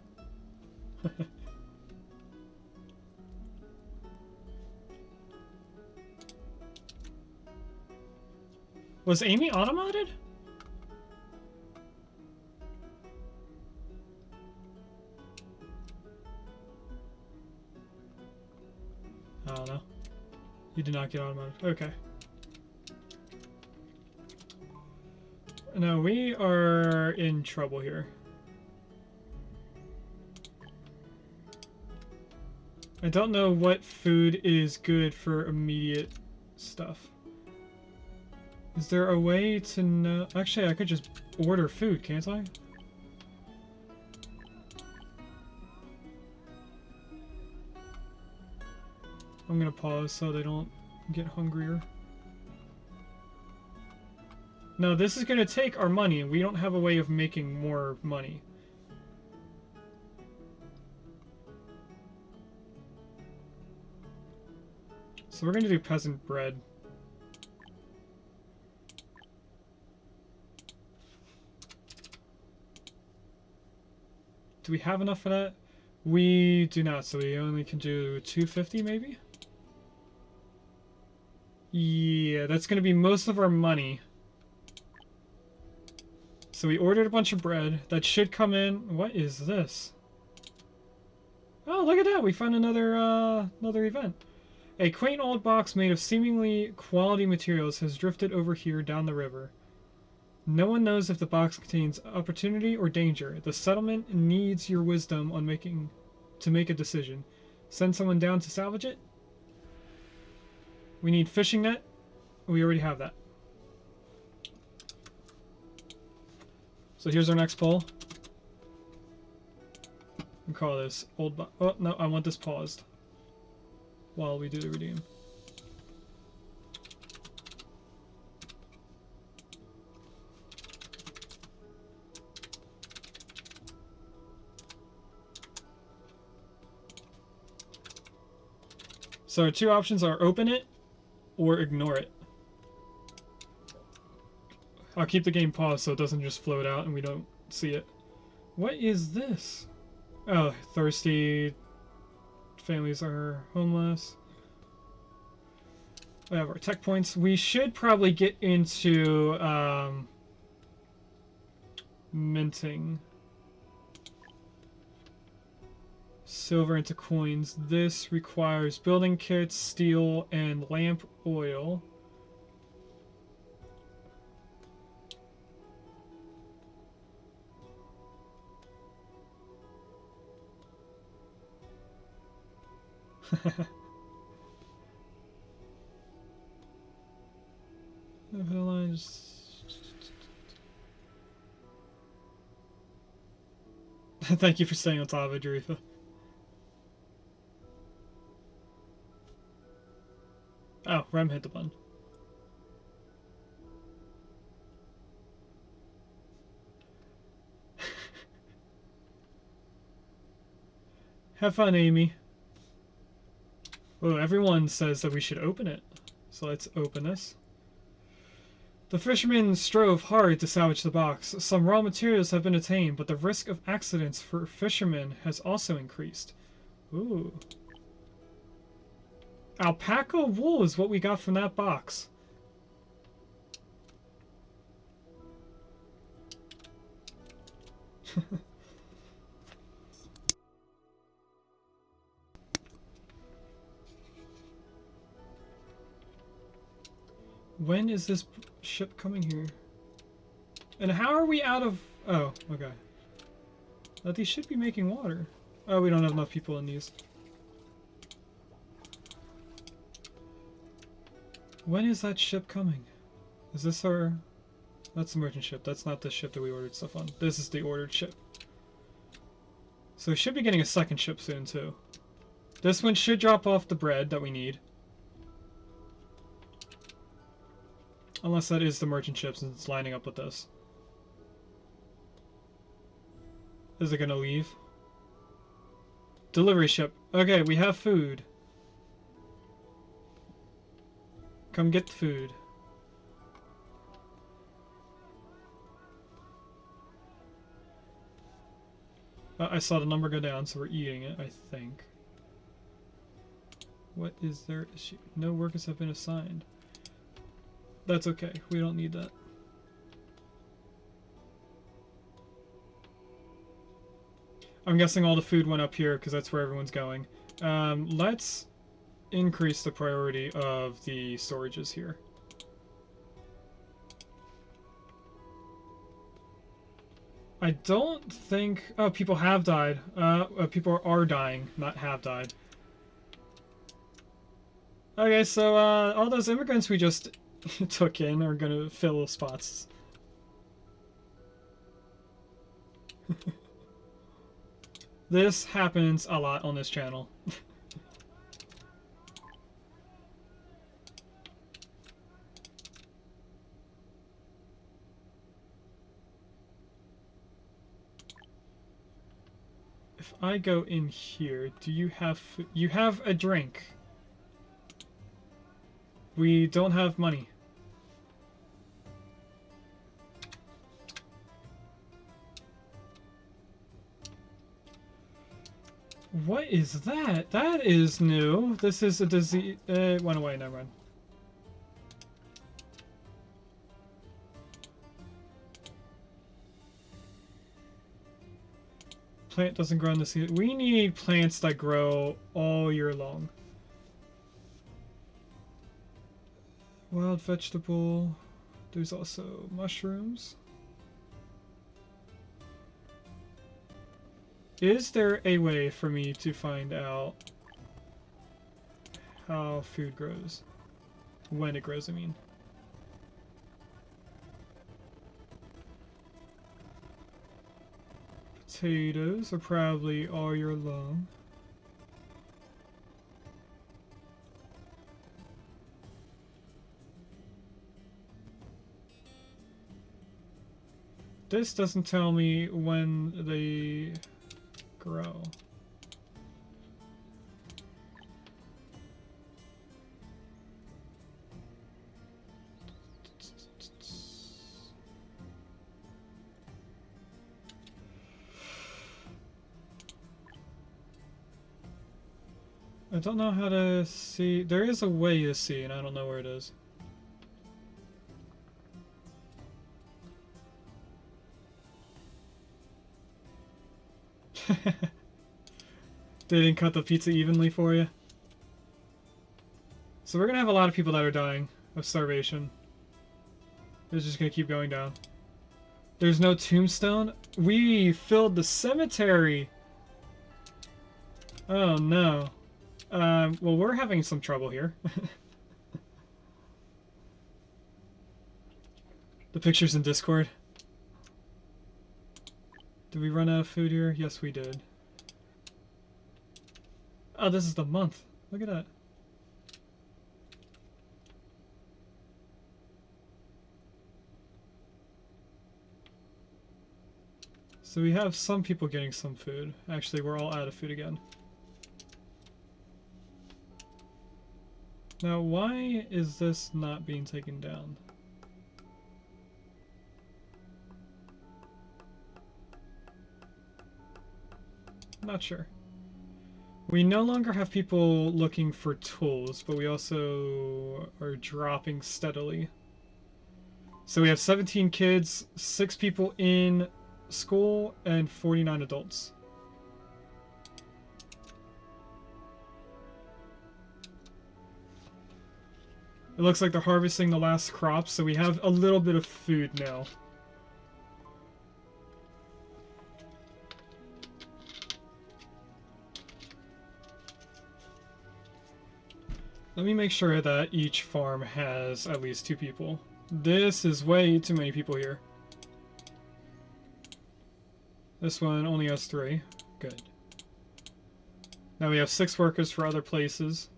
Was Amy automated? I don't know. You did not get automated. Okay. No, we are in trouble here. I don't know what food is good for immediate stuff. Is there a way to know? Actually, I could just order food, can't I? I'm gonna pause so they don't get hungrier. No, this is gonna take our money, and we don't have a way of making more money. So we're gonna do peasant bread. Do we have enough for that? We do not, so we only can do 250 maybe? Yeah, that's gonna be most of our money. So we ordered a bunch of bread. That should come in. What is this? Oh, look at that! We found another event. A quaint old box made of seemingly quality materials has drifted over here down the river. No one knows if the box contains opportunity or danger. The settlement needs your wisdom on to make a decision. Send someone down to salvage it? We need fishing net. We already have that. So here's our next poll. We call this old box. Oh, no, I want this paused while we do the redeem. So our two options are open it or ignore it. I'll keep the game paused so it doesn't just float out and we don't see it. What is this? Oh, thirsty families are homeless. We have our tech points. We should probably get into minting silver into coins. This requires building kits, steel, and lamp oil. Thank you for staying on top of it, Jarifa. Oh, Rem hit the button. Have fun, Amy. Oh, everyone says that we should open it. So let's open this. The fishermen strove hard to salvage the box. Some raw materials have been attained, but the risk of accidents for fishermen has also increased. Ooh. Alpaca wool is what we got from that box. When is this ship coming here? And how are we out of... Oh, okay. These should be making water. Oh, we don't have enough people in these. When is that ship coming? Is this our... That's the merchant ship. That's not the ship that we ordered stuff on. This is the ordered ship. So we should be getting a second ship soon, too. This one should drop off the bread that we need. Unless that is the merchant ship since it's lining up with this. Is it gonna leave? Delivery ship. Okay, we have food. Come get the food. I saw the number go down, so we're eating it, I think. What is their issue? No workers have been assigned. That's okay. We don't need that. I'm guessing all the food went up here because that's where everyone's going. Let's increase the priority of the storages here. I don't think... Oh, people have died. People are dying, not have died. Okay, so all those immigrants we just took in are gonna fill spots. This happens a lot on this channel. If I go in here, do you have... You have a drink. We don't have money. What is that? That is new. This is a disease... it went away, never mind. Plant doesn't grow in the season. We need plants that grow all year long. Wild vegetable. There's also mushrooms. Is there a way for me to find out how food grows? When it grows, I mean. Potatoes are probably all year long. This doesn't tell me when they grow. I don't know how to see. There is a way to see, and I don't know where it is. They didn't cut the pizza evenly for you. So we're gonna have a lot of people that are dying of starvation. It's just gonna keep going down. There's no tombstone? We filled the cemetery! Oh no. Well, we're having some trouble here. The picture's in Discord. Did we run out of food here? Yes, we did. Oh, this is the month. Look at that. So we have some people getting some food. Actually, we're all out of food again. Now, why is this not being taken down? Not sure. We no longer have people looking for tools, but we also are dropping steadily. So we have 17 kids, 6 people in school, and 49 adults. It looks like they're harvesting the last crops, so we have a little bit of food now. Let me make sure that each farm has at least 2 people. This is way too many people here. This one only has 3. Good. Now we have 6 workers for other places.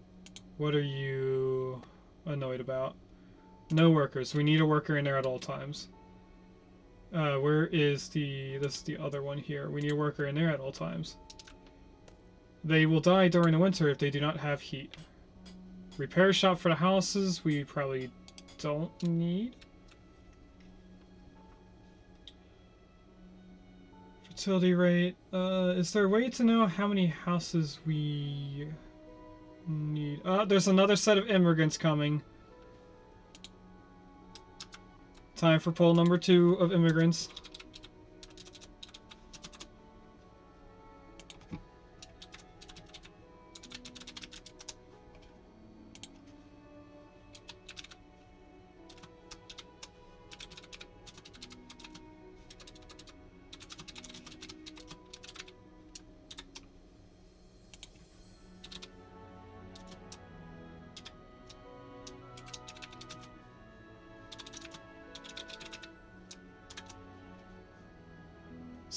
What are you annoyed about? No workers. We need a worker in there at all times. Where is this is the other one here. We need a worker in there at all times. They will die during the winter if they do not have heat. Repair shop for the houses we probably don't need. Fertility rate. Is there a way to know how many houses we need? There's another set of immigrants coming. Time for poll number 2 of immigrants.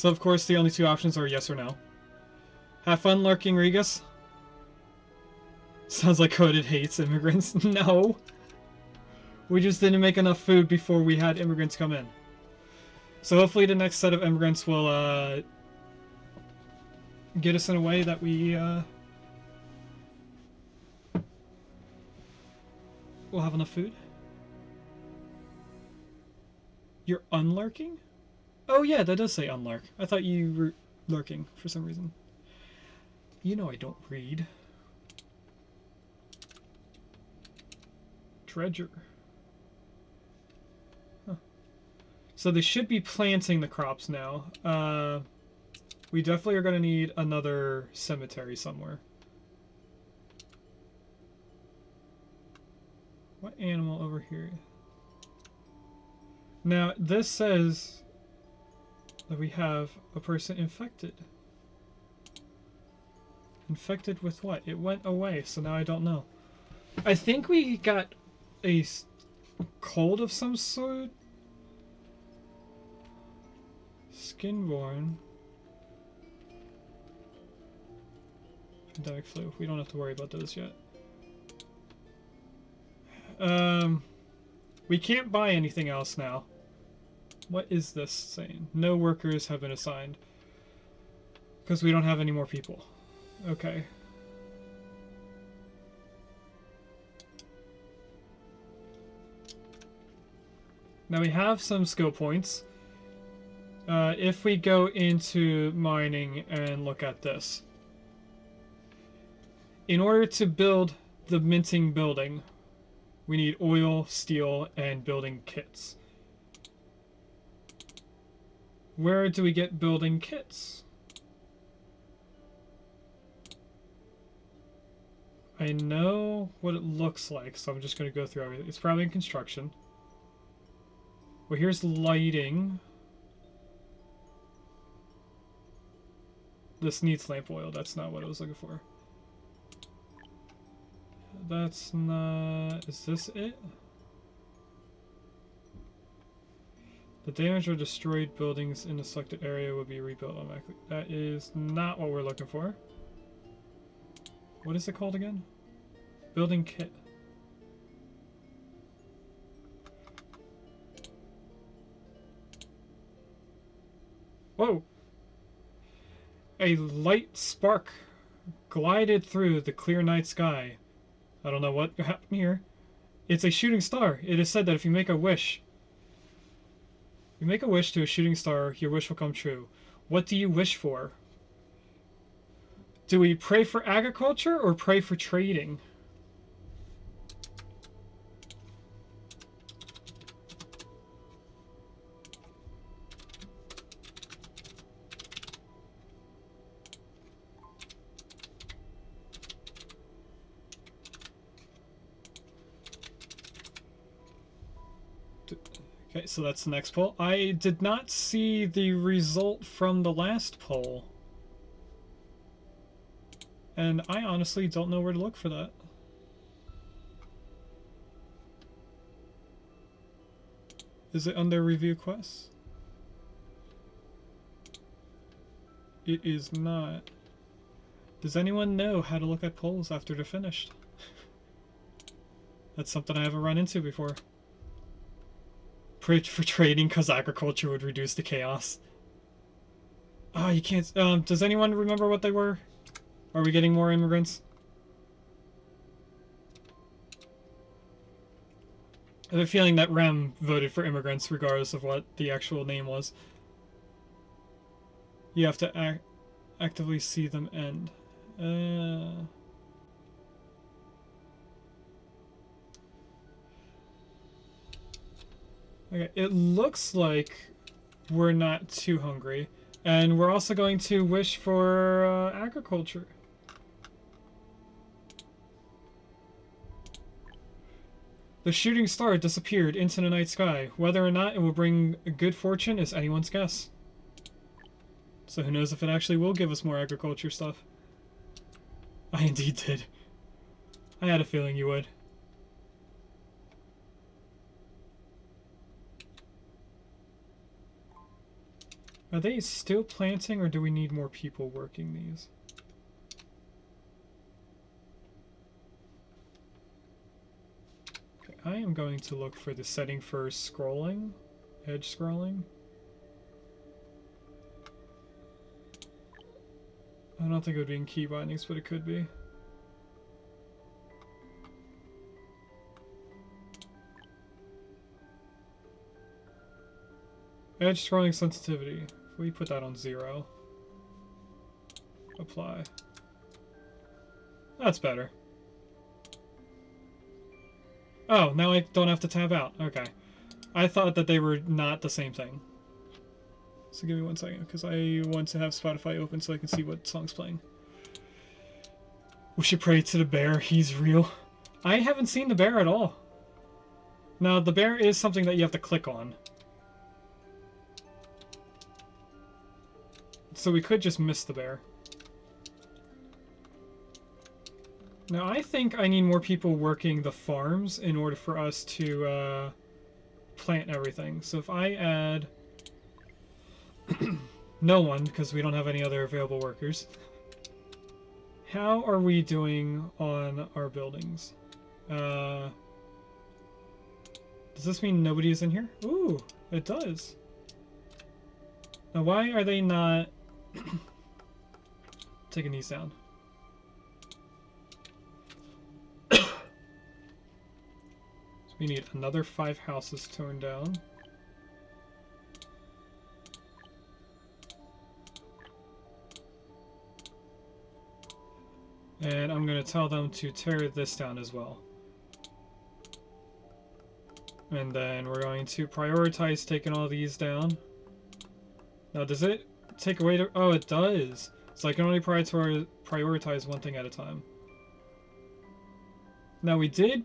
So of course the only two options are yes or no. Have fun lurking, Regus. Sounds like Coded hates immigrants. No! We just didn't make enough food before we had immigrants come in. So hopefully the next set of immigrants will get us in a way that we will have enough food. You're unlurking? Oh yeah, that does say unlurk. I thought you were lurking for some reason. You know I don't read. Dredger. Huh. So they should be planting the crops now. We definitely are going to need another cemetery somewhere. What animal over here? Now, this says that we have a person infected. Infected with what? It went away, so now I don't know. I think we got a cold of some sort. Skinborne. Pandemic flu. We don't have to worry about those yet. We can't buy anything else now. What is this saying? No workers have been assigned. Because we don't have any more people. Okay. Now we have some skill points. If we go into mining and look at this. In order to build the minting building, we need oil, steel, and building kits. Where do we get building kits? I know what it looks like, so I'm just going to go through everything. It's probably in construction. Well, here's lighting. This needs lamp oil. That's not what I was looking for. That's not... Is this it? The damaged or destroyed buildings in the selected area will be rebuilt automatically. That is not what we're looking for. What is it called again? Building kit. Whoa! A light spark glided through the clear night sky. I don't know what happened here. It's a shooting star. It is said that if you make a wish, to a shooting star, your wish will come true. What do you wish for? Do we pray for agriculture or pray for trading? Okay, so that's the next poll. I did not see the result from the last poll. And I honestly don't know where to look for that. Is it under review quests? It is not. Does anyone know how to look at polls after they're finished? That's something I haven't run into before. Pray for trading because agriculture would reduce the chaos. Ah, you can't... does anyone remember what they were? Are we getting more immigrants? I have a feeling that Rem voted for immigrants regardless of what the actual name was. You have to actively see them end. Okay, it looks like we're not too hungry. And we're also going to wish for agriculture. The shooting star disappeared into the night sky. Whether or not it will bring good fortune is anyone's guess. So who knows if it actually will give us more agriculture stuff. I indeed did. I had a feeling you would. Are they still planting, or do we need more people working these? Okay, I am going to look for the setting for scrolling, edge scrolling. I don't think it would be in key bindings, but it could be. Edge scrolling sensitivity. If we put that on 0. Apply. That's better. Oh, now I don't have to tab out. Okay. I thought that they were not the same thing. So give me 1 second, because I want to have Spotify open so I can see what song's playing. We should pray to the bear. He's real. I haven't seen the bear at all. Now, the bear is something that you have to click on. So we could just miss the bear. Now, I think I need more people working the farms in order for us to plant everything. So if I add no one, because we don't have any other available workers. How are we doing on our buildings? Does this mean nobody is in here? Ooh, it does. Now, why are they not taking these down? So we need another 5 houses torn down. And I'm going to tell them to tear this down as well. And then we're going to prioritize taking all these down. Now, does it take away the... Oh, it does. So I can only prioritize one thing at a time. Now, we did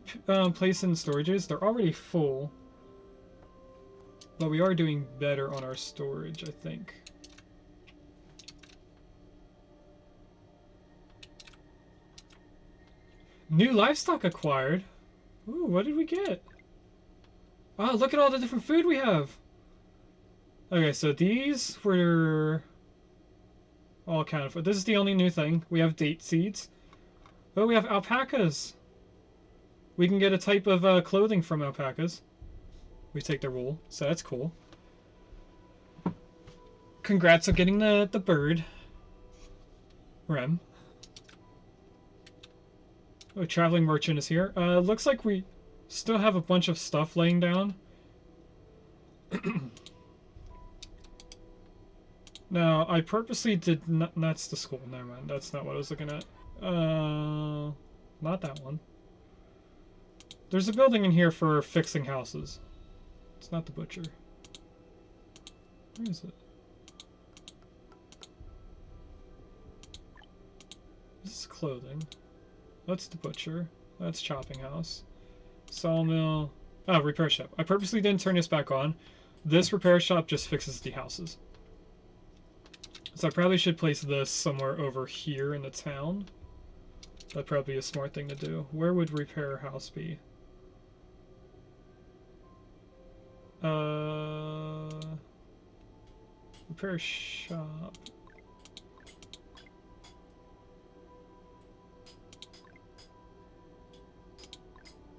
place in storages. They're already full. But we are doing better on our storage, I think. New livestock acquired. Ooh, what did we get? Oh, look at all the different food we have. Okay, so these were all accounted for. This is the only new thing. We have date seeds. Oh, we have alpacas. We can get a type of clothing from alpacas. We take their wool, so that's cool. Congrats on getting the bird. Rem. Oh, traveling merchant is here. Looks like we still have a bunch of stuff laying down. Now, I purposely did not... That's the school. Never mind. That's not what I was looking at. Not that one. There's a building in here for fixing houses. It's not the butcher. Where is it? This is clothing. That's the butcher. That's chopping house. Sawmill. Oh, repair shop. I purposely didn't turn this back on. This repair shop just fixes the houses. So I probably should place this somewhere over here in the town. That'd probably be a smart thing to do. Where would repair house be? Repair shop.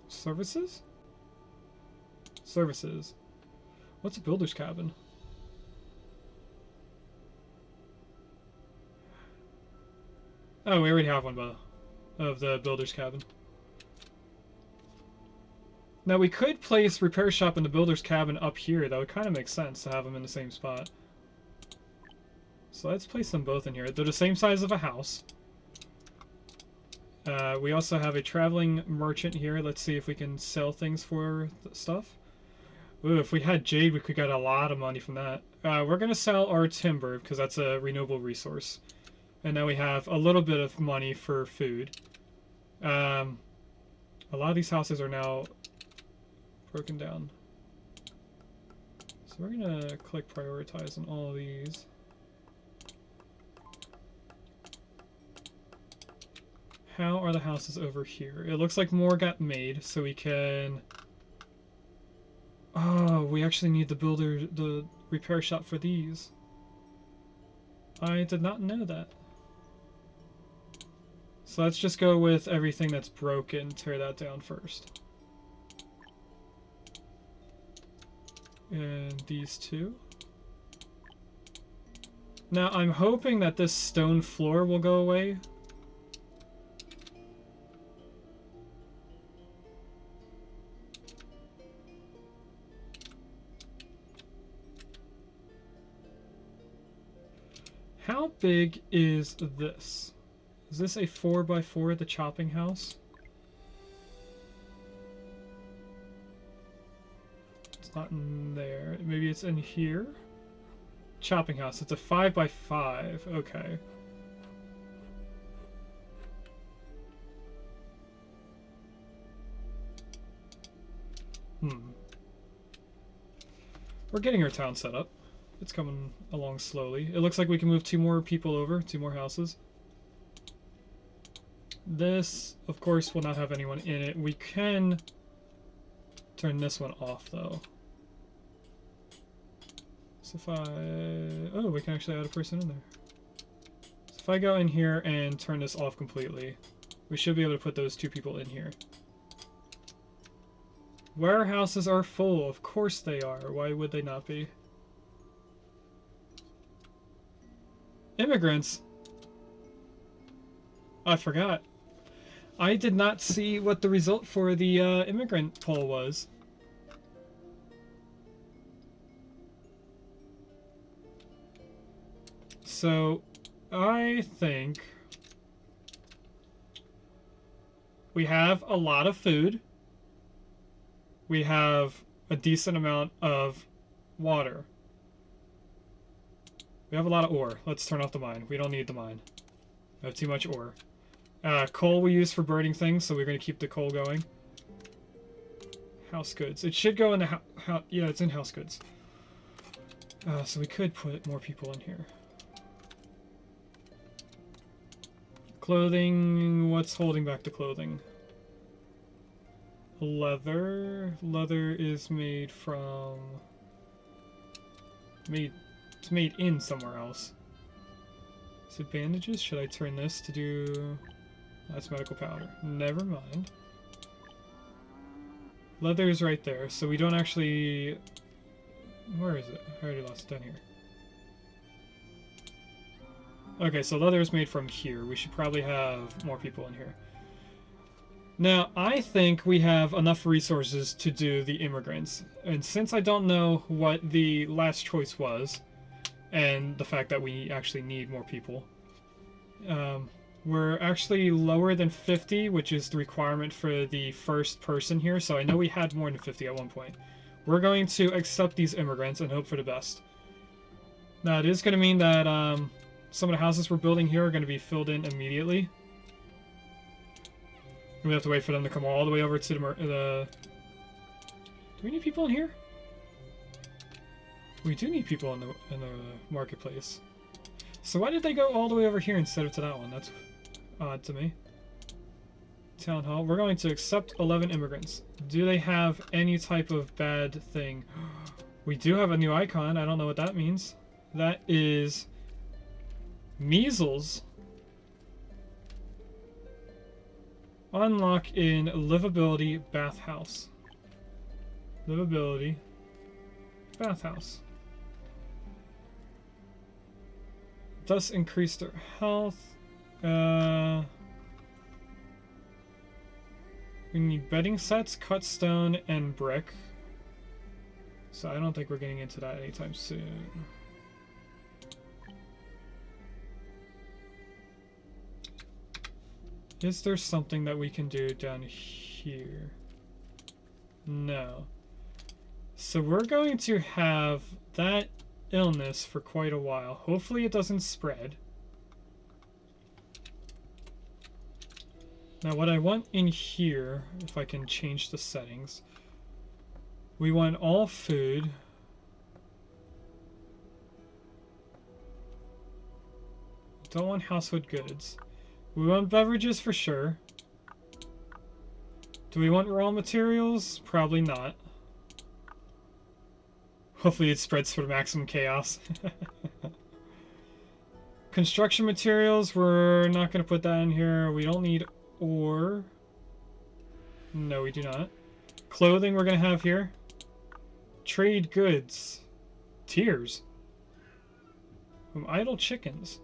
Services? Services. What's a builder's cabin? Oh, we already have one of the builder's cabin. Now we could place repair shop and the builder's cabin up here. That would kind of make sense to have them in the same spot. So let's place them both in here. They're the same size of a house. We also have a traveling merchant here. Let's see if we can sell things for stuff. Ooh, if we had jade, we could get a lot of money from that. We're going to sell our timber because that's a renewable resource. And now we have a little bit of money for food. A lot of these houses are now broken down. So we're going to click prioritize on all of these. How are the houses over here? It looks like more got made, so we can... Oh, we actually need the repair shop for these. I did not know that. So let's just go with everything that's broken, tear that down first. And these two. Now I'm hoping that this stone floor will go away. How big is this? Is this a 4x4, the chopping house? It's not in there. Maybe it's in here? Chopping house. It's a 5x5. Okay. We're getting our town set up. It's coming along slowly. It looks like we can move 2 more people over, 2 more houses. This, of course, will not have anyone in it. We can turn this one off, though. So if I... Oh, we can actually add a person in there. So if I go in here and turn this off completely, we should be able to put those 2 people in here. Warehouses are full. Of course they are. Why would they not be? Immigrants. I forgot. I did not see what the result for the immigrant poll was. So, I think we have a lot of food. We have a decent amount of water. We have a lot of ore. Let's turn off the mine. We don't need the mine. We have too much ore. Coal we use for burning things, so we're going to keep the coal going. House goods. It should go in the yeah, it's in house goods. So we could put more people in here. Clothing. What's holding back the clothing? Leather. Leather is made from... It's made in somewhere else. Is it bandages? Should I turn this to do... That's medical powder. Never mind. Leather is right there, so we don't actually... Where is it? I already lost it down here. Okay, so leather is made from here. We should probably have more people in here. Now, I think we have enough resources to do the immigrants. And since I don't know what the last choice was, and the fact that we actually need more people, we're actually lower than 50, which is the requirement for the first person here. So I know we had more than 50 at one point. We're going to accept these immigrants and hope for the best. Now, it is going to mean that some of the houses we're building here are going to be filled in immediately. We have to wait for them to come all the way over to the... Do we need people in here? We do need people in the marketplace. So why did they go all the way over here instead of to that one? That's odd to me. Town hall. We're going to accept 11 immigrants. Do they have any type of bad thing? We do have a new icon. I don't know what that means. That is... measles. Unlock in livability bathhouse. Livability bathhouse. Does increase their health. We need bedding sets, cut stone, and brick. So I don't think we're getting into that anytime soon. Is there something that we can do down here? No. So we're going to have that illness for quite a while. Hopefully it doesn't spread. Now what I want in here, if I can change the settings, we want all food. Don't want household goods. We want beverages for sure. Do we want raw materials? Probably not. Hopefully it spreads for maximum chaos. Construction materials, we're not going to put that in here. We don't need ore. No, we do not. Clothing we're going to have here. Trade goods. Tears. From idle chickens.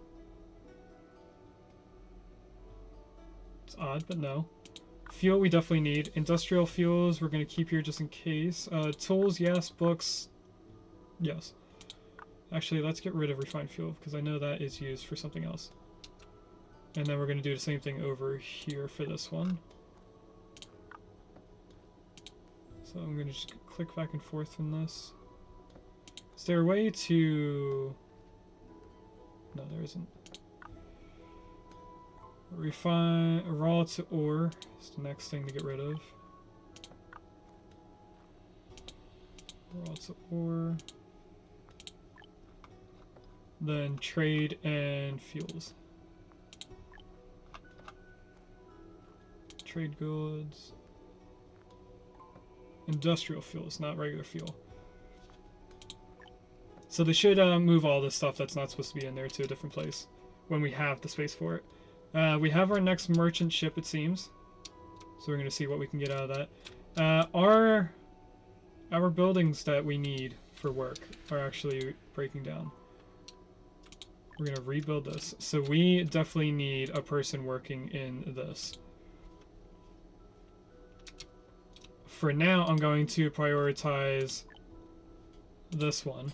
It's odd, but no. Fuel we definitely need. Industrial fuels we're going to keep here just in case. Tools, yes. Books, yes. Actually, let's get rid of refined fuel because I know that is used for something else. And then we're going to do the same thing over here for this one. So I'm going to just click back and forth from this. Is there a way to... No, there isn't. Refine raw to ore is the next thing to get rid of. Raw to ore. Then trade and fuels. Trade goods. Industrial fuels, not regular fuel. So they should move all this stuff that's not supposed to be in there to a different place when we have the space for it. We have our next merchant ship, it seems. So we're going to see what we can get out of that. Our buildings that we need for work are actually breaking down. We're going to rebuild this. So we definitely need a person working in this. For now, I'm going to prioritize this one.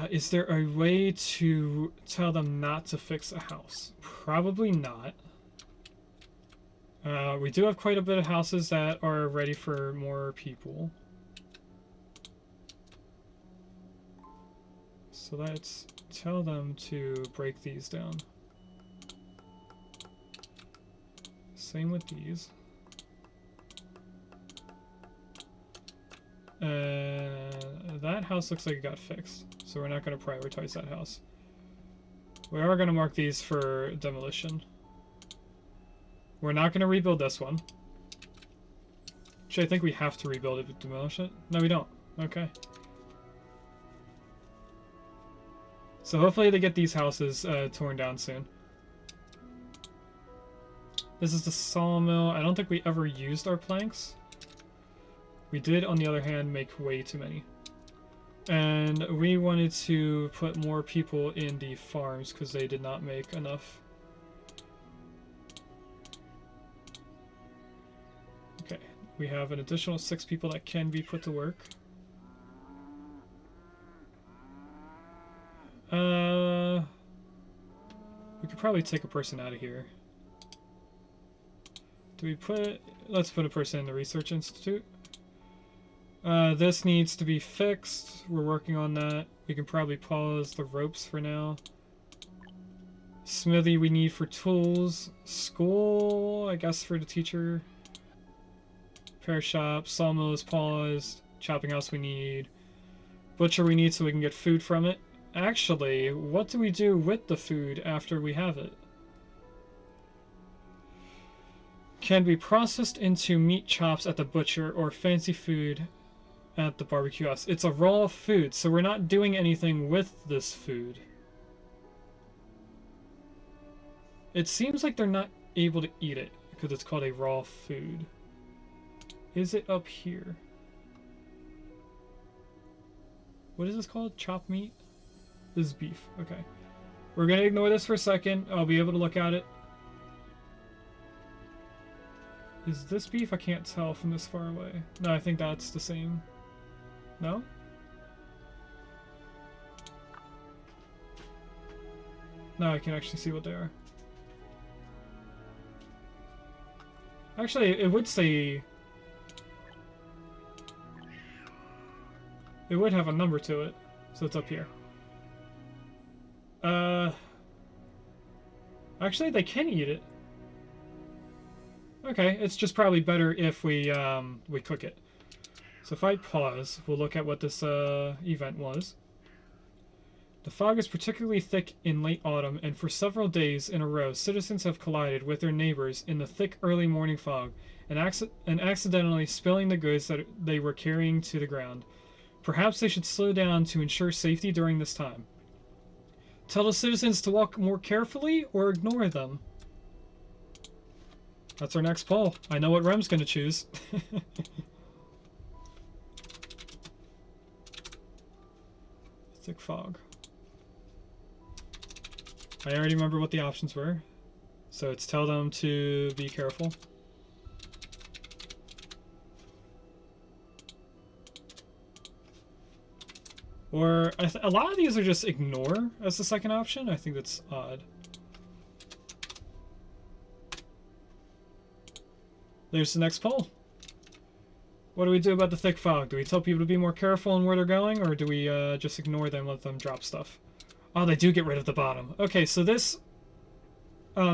Is there a way to tell them not to fix a house? Probably not. We do have quite a bit of houses that are ready for more people. So let's tell them to break these down. Same with these. That house looks like it got fixed, so we're not going to prioritize that house. We are going to mark these for demolition. We're not going to rebuild this one. Actually, I think we have to rebuild it with demolition. No, we don't. Okay. So hopefully they get these houses torn down soon. This is the sawmill. I don't think we ever used our planks. We did, on the other hand, make way too many. And we wanted to put more people in the farms because they did not make enough. Okay, we have an additional 6 people that can be put to work. We could probably take a person out of here. Do we put... Let's put a person in the Research Institute. This needs to be fixed. We're working on that. We can probably pause the ropes for now. Smithy we need for tools. School, I guess, for the teacher. Repair shop. Sawmill is paused. Chopping house we need. Butcher we need so we can get food from it. Actually, what do we do with the food after we have it? Can be processed into meat chops at the butcher or fancy food at the barbecue house. It's a raw food, so we're not doing anything with this food. It seems like they're not able to eat it because it's called a raw food. Is it up here? What is this called? Chopped meat? This is beef. Okay. We're going to ignore this for a second. I'll be able to look at it. Is this beef? I can't tell from this far away. No, I think that's the same. No? No, I can actually see what they are. Actually, it would say... It would have a number to it. So it's up here. Actually, they can eat it. Okay, it's just probably better if we cook it. So if I pause, we'll look at what this event was. The fog is particularly thick in late autumn, and for several days in a row, citizens have collided with their neighbors in the thick early morning fog, and accidentally spilling the goods that they were carrying to the ground. Perhaps they should slow down to ensure safety during this time. Tell the citizens to walk more carefully or ignore them. That's our next poll. I know what Rem's gonna choose. Thick fog. I already remember what the options were. So it's tell them to be careful. Or a lot of these are just ignore as the second option. I think that's odd. There's the next poll. What do we do about the thick fog? Do we tell people to be more careful in where they're going, or do we just ignore them, let them drop stuff? Oh, they do get rid of the bottom. Okay, so this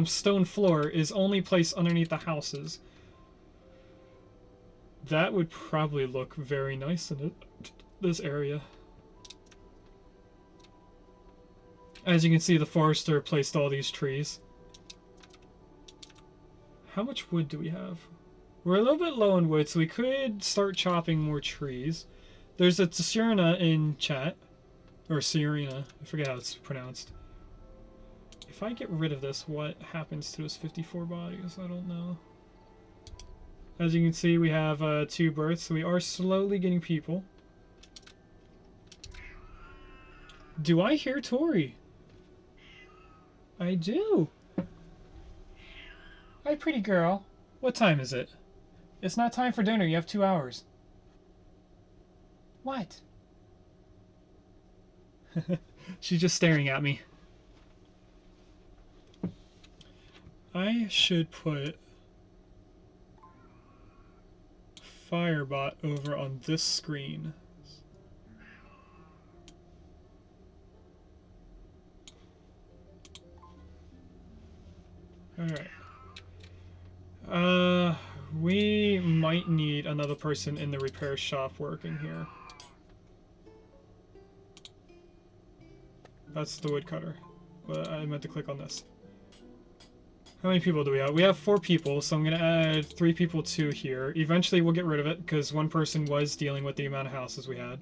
stone floor is only placed underneath the houses. That would probably look very nice in this area. As you can see, the forester placed all these trees. How much wood do we have? We're a little bit low on wood, so we could start chopping more trees. There's a Tsurina in chat. Or Serena. I forget how it's pronounced. If I get rid of this, what happens to those 54 bodies? I don't know. As you can see, we have 2 births, so we are slowly getting people. Do I hear Tori? I do. Hi, pretty girl. What time is it? It's not time for dinner. You have 2 hours. What? She's just staring at me. I should put Firebot over on this screen. Alright. We might need another person in the repair shop working here. That's the woodcutter. But I meant to click on this. How many people do we have? We have 4 people, so I'm going to add 3 people to here. Eventually we'll get rid of it, because one person was dealing with the amount of houses we had.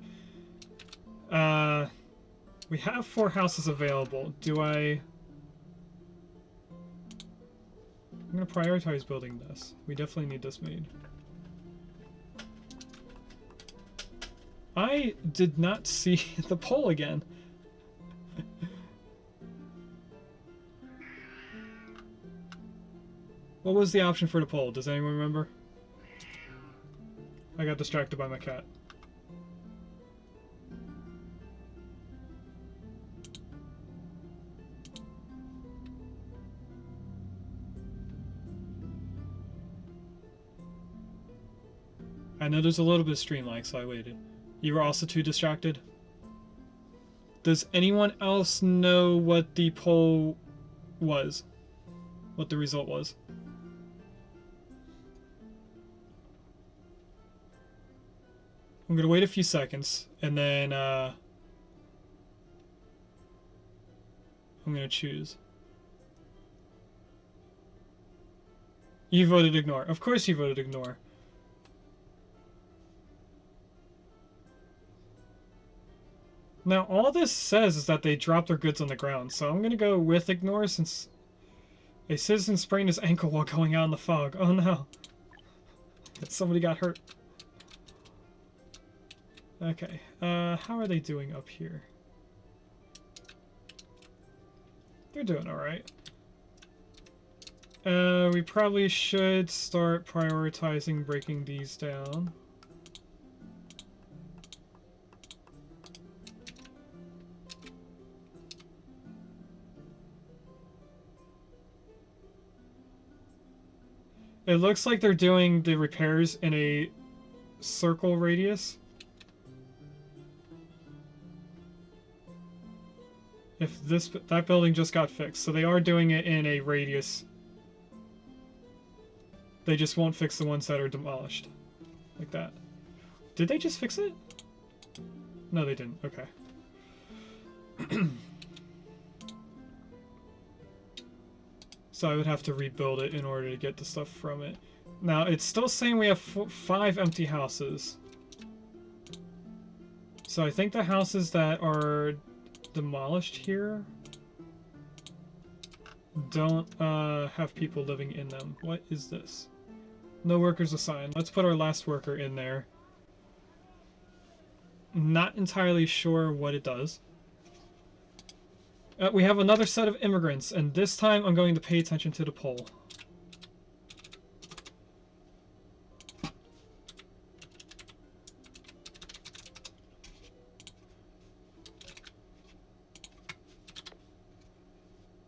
We have 4 houses available. Do I... I'm going to prioritize building this. We definitely need this made. I did not see the poll again. What was the option for the poll? Does anyone remember? I got distracted by my cat. I know there's a little bit of stream lag, so I waited. You were also too distracted? Does anyone else know what the poll was? What the result was? I'm gonna wait a few seconds, and then I'm gonna choose. You voted ignore. Of course you voted ignore. Now, all this says is that they dropped their goods on the ground, so I'm gonna go with ignore since a citizen sprained his ankle while going out in the fog. Oh no. Somebody got hurt. Okay, how are they doing up here? They're doing alright. We probably should start prioritizing breaking these down. It looks like they're doing the repairs in a circle radius. If that building just got fixed, so they are doing it in a radius. They just won't fix the ones that are demolished. Like that. Did they just fix it? No, they didn't. Okay. So I would have to rebuild it in order to get the stuff from it. Now, it's still saying we have 5 empty houses. So I think the houses that are demolished here don't have people living in them. What is this? No workers assigned. Let's put our last worker in there. Not entirely sure what it does. We have another set of immigrants, and this time I'm going to pay attention to the poll.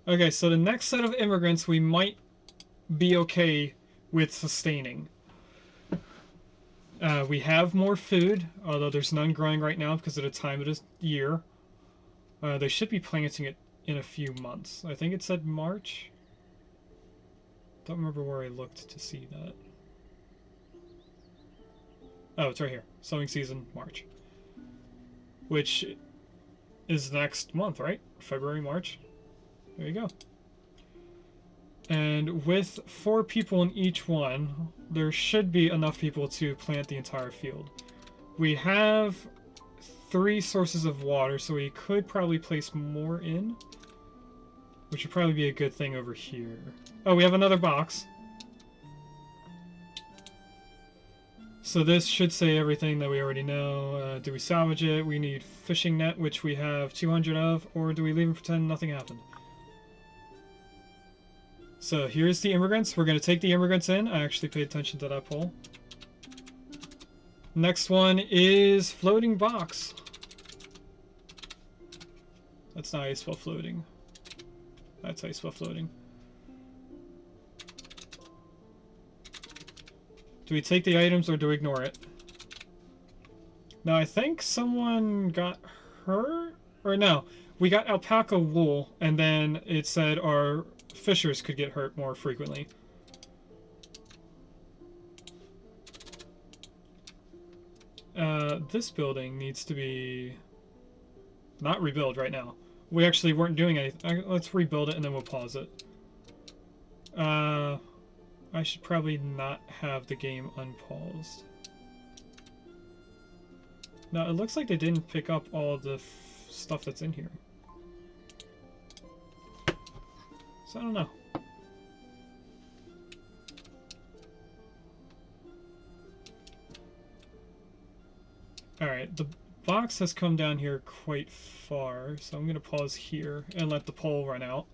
Okay, so the next set of immigrants we might be okay with sustaining. We have more food, although there's none growing right now because of the time of the year. They should be planting it in a few months. I think it said March. Don't remember where I looked to see that. Oh, it's right here. Sowing season, March. Which is next month, right? February, March. There you go. And with 4 people in each one, there should be enough people to plant the entire field. We have 3 sources of water, so we could probably place more in, which would probably be a good thing over here. Oh, we have another box. So this should say everything that we already know. Do we salvage it? We need fishing net, which we have 200 of, or do we leave and pretend nothing happened? So here's the immigrants. We're going to take the immigrants in. I actually paid attention to that poll. Next one is floating box. That's not how you spell floating. That's how you spell floating. Do we take the items or do we ignore it? Now I think someone got hurt? Or no, we got alpaca wool and then it said our fishers could get hurt more frequently. This building needs to be not rebuild right now. We actually weren't doing anything. Let's rebuild it and then we'll pause it. I should probably not have the game unpaused. Now it looks like they didn't pick up all the stuff that's in here. So I don't know. Alright, the box has come down here quite far, so I'm going to pause here and let the poll run out.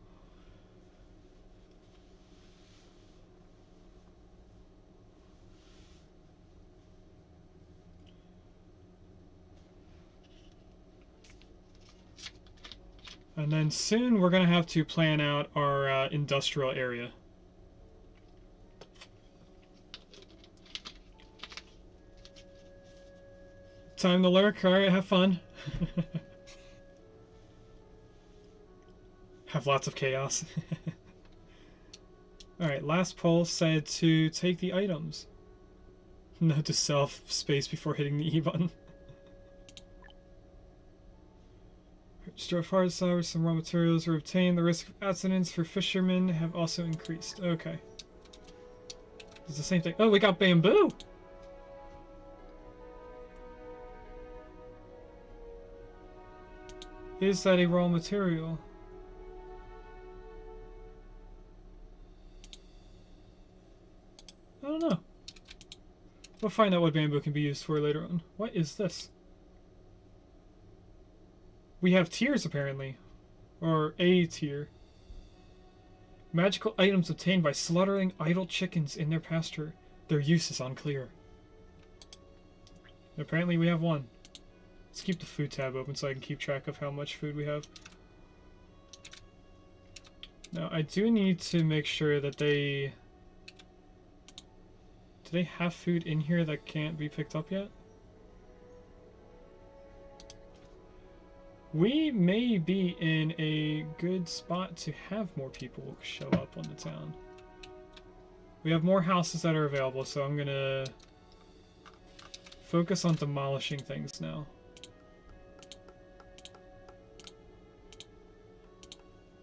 And then soon we're going to have to plan out our industrial area. Time to lurk. Alright, have fun. Have lots of chaos. Alright, last poll said to take the items. No to self-space before hitting the E button. Store forest flowers, some raw materials were obtained. The risk of accidents for fishermen have also increased. Okay. It's the same thing. Oh, we got bamboo! Is that a raw material? I don't know. We'll find out what bamboo can be used for later on. What is this? We have tiers, apparently. Or a tier. Magical items obtained by slaughtering idle chickens in their pasture. Their use is unclear. Apparently we have one. Let's keep the food tab open so I can keep track of how much food we have. Now, I do need to make sure that they... Do they have food in here that can't be picked up yet? We may be in a good spot to have more people show up on the town. We have more houses that are available, so I'm gonna focus on demolishing things now.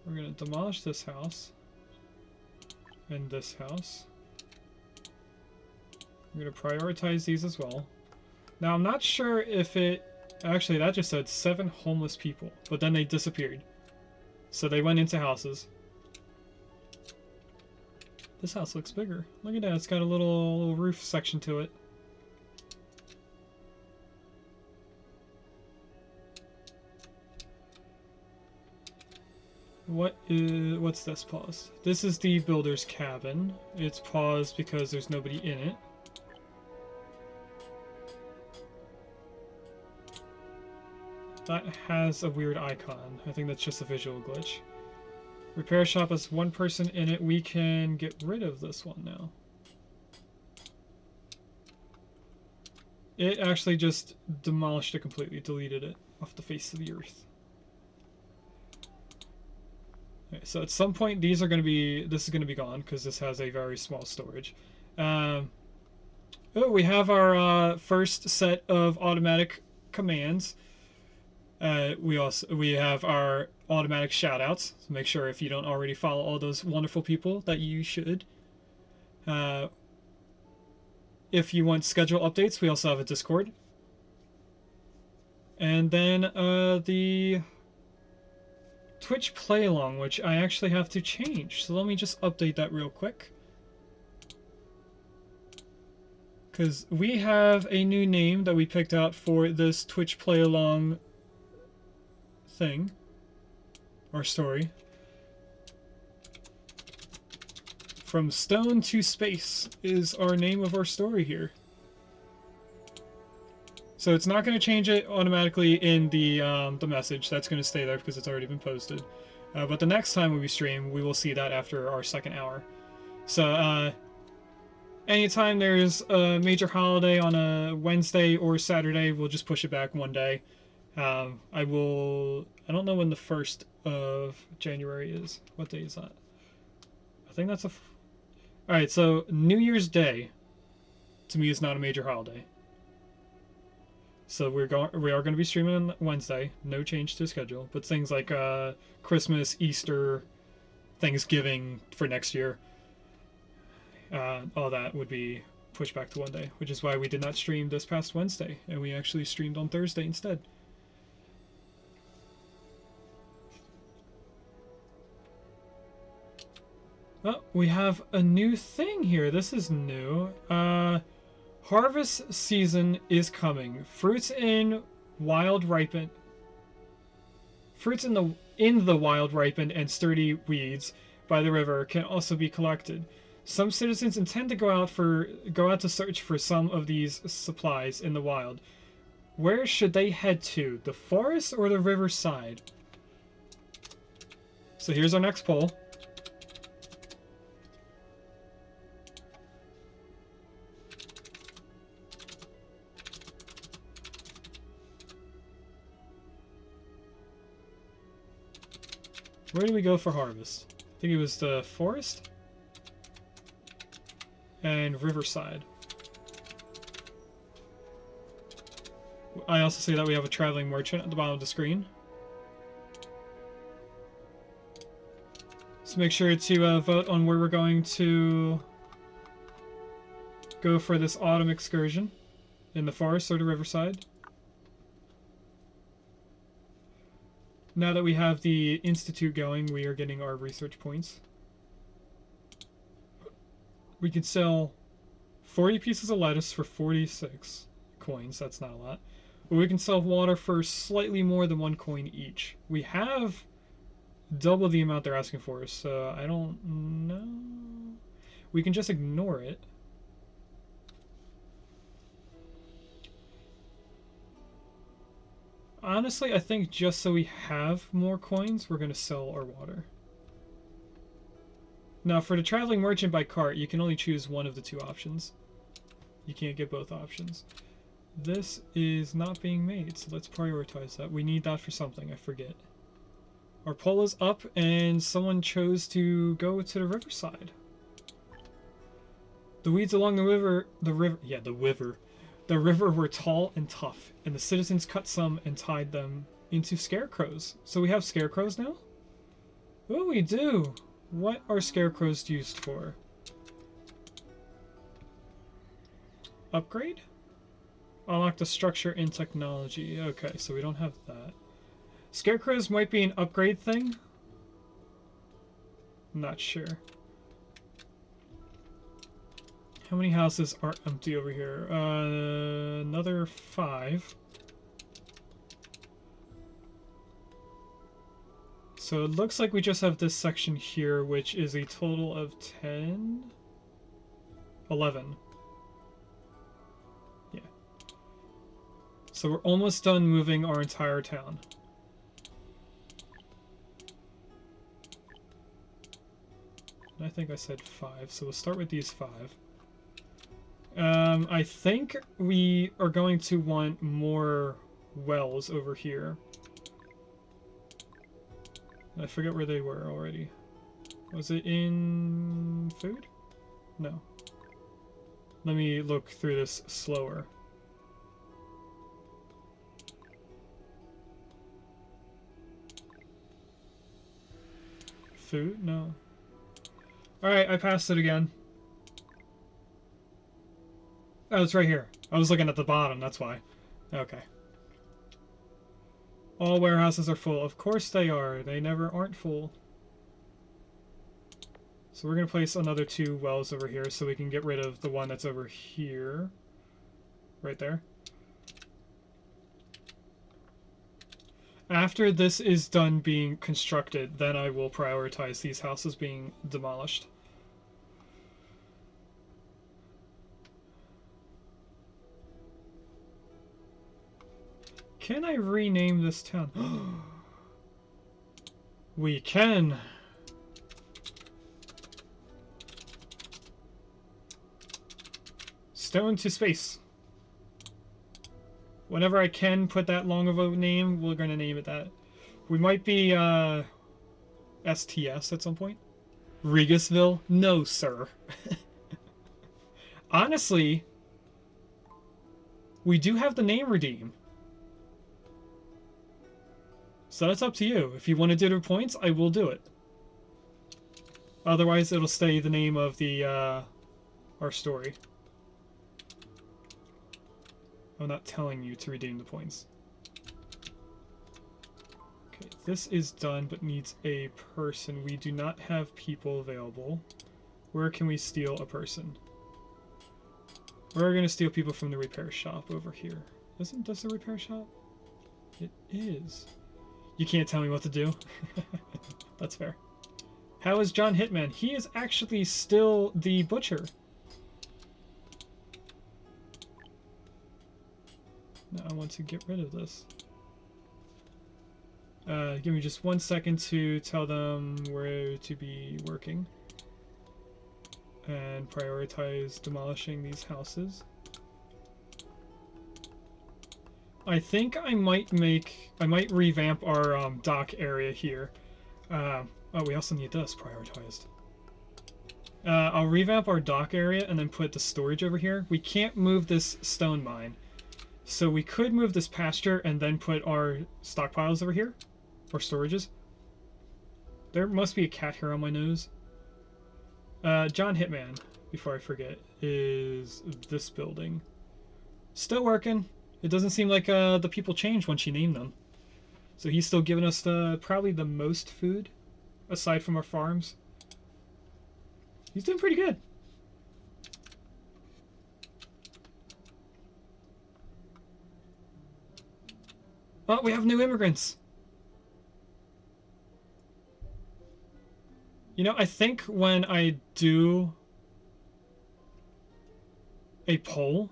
We're gonna demolish this house and this house. I'm gonna prioritize these as well. Now I'm not sure if it Actually, that just said 7 homeless people, but then they disappeared. So they went into houses. This house looks bigger. Look at that, it's got a little roof section to it. What's this paused? This is the builder's cabin. It's paused because there's nobody in it. That has a weird icon. I think that's just a visual glitch. Repair shop has 1 person in it. We can get rid of this one now. It actually just demolished it completely, deleted it off the face of the earth. Okay, so at some point this is going to be gone because this has a very small storage. Oh, we have our first set of automatic commands. We have our automatic shoutouts. So make sure if you don't already follow all those wonderful people that you should. If you want schedule updates, we also have a Discord. And then the Twitch play along, which I actually have to change. So let me just update that real quick. Because we have a new name that we picked out for this Twitch play along thing, or story. From Stone to Space is our name of our story here. So it's not going to change it automatically in the message. That's going to stay there because it's already been posted. But the next time we stream, we will see that after our 2nd hour. So anytime there's a major holiday on a Wednesday or Saturday, we'll just push it back 1 day. I don't know when the 1st of January is. What day is that? I think that's Alright, so New Year's Day, to me, is not a major holiday. So we are going to be streaming on Wednesday. No change to schedule. But things like Christmas, Easter, Thanksgiving for next year, all that would be pushed back to 1 day. Which is why we did not stream this past Wednesday. And we actually streamed on Thursday instead. Oh, we have a new thing here. This is new. Harvest season is coming. Fruits in the wild ripened and sturdy weeds by the river can also be collected. Some citizens intend to go out to search for some of these supplies in the wild. Where should they head to? The forest or the riverside? So here's our next poll. Where do we go for harvest? I think it was the forest and riverside. I also see that we have a traveling merchant at the bottom of the screen. So make sure to vote on where we're going to go for this autumn excursion, in the forest or the riverside. Now that we have the Institute going, we are getting our research points. We could sell 40 pieces of lettuce for 46 coins. That's not a lot. But we can sell water for slightly more than 1 coin each. We have double the amount they're asking for, so I don't know. We can just ignore it. Honestly, I think just so we have more coins, we're going to sell our water. Now, for the traveling merchant by cart, you can only choose one of the 2 options. You can't get both options. This is not being made, so let's prioritize that. We need that for something, I forget. Our poll is up, and someone chose to go to the riverside. The weeds along the river were tall and tough, and the citizens cut some and tied them into scarecrows. So we have scarecrows now? Oh, we do! What are scarecrows used for? Upgrade? Unlock the structure in technology. Okay, so we don't have that. Scarecrows might be an upgrade thing. Not sure. How many houses are empty over here? Another 5. So it looks like we just have this section here, which is a total of 10? 11. Yeah. So we're almost done moving our entire town. I think I said 5, so we'll start with these 5. I think we are going to want more wells over here. I forget where they were already. Was it in food? No. Let me look through this slower. Food? No. Alright, I passed it again. Oh, it's right here. I was looking at the bottom, that's why. Okay. All warehouses are full. Of course they are. They never aren't full. So we're going to place another 2 wells over here so we can get rid of the one that's over here. Right there. After this is done being constructed, then I will prioritize these houses being demolished. Can I rename this town? We can! Stone to space. Whenever I can put that long of a name, we're going to name it that. We might be STS at some point. Regisville? No, sir. Honestly, we do have the name redeem. So that's up to you. If you want to do the points, I will do it. Otherwise, it'll stay the name of the our story. I'm not telling you to redeem the points. Okay, this is done, but needs a person. We do not have people available. Where can we steal a person? We're going to steal people from the repair shop over here. Does the repair shop? It is. You can't tell me what to do. That's fair. How is John Hitman? He is actually still the butcher. Now I want to get rid of this. Give me just 1 second to tell them where to be working. And prioritize demolishing these houses. I think I might revamp our dock area here. Oh, we also need this prioritized. I'll revamp our dock area and then put the storage over here. We can't move this stone mine. So we could move this pasture and then put our stockpiles over here. Or storages. There must be a cat hair on my nose. John Hitman, before I forget, is this building. Still working. It doesn't seem like the people changed once you named them. So he's still giving us probably the most food, aside from our farms. He's doing pretty good. Oh, we have new immigrants. You know, I think when I do a poll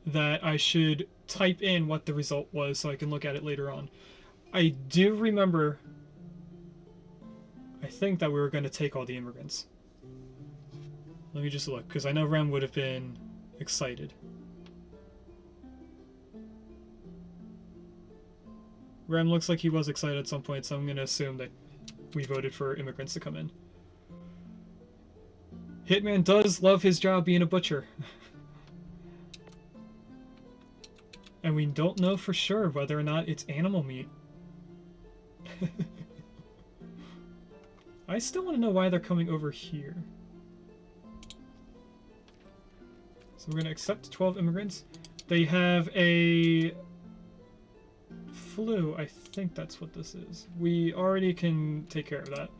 that I should type in what the result was so I can look at it later on. I do remember, I think that we were going to take all the immigrants. Let me just look, because I know Rem would have been excited. Rem looks like he was excited at some point, so I'm going to assume that we voted for immigrants to come in. Hitman does love his job being a butcher. And we don't know for sure whether or not it's animal meat. I still want to know why they're coming over here. So we're going to accept 12 immigrants. They have a flu. I think that's what this is. We already can take care of that.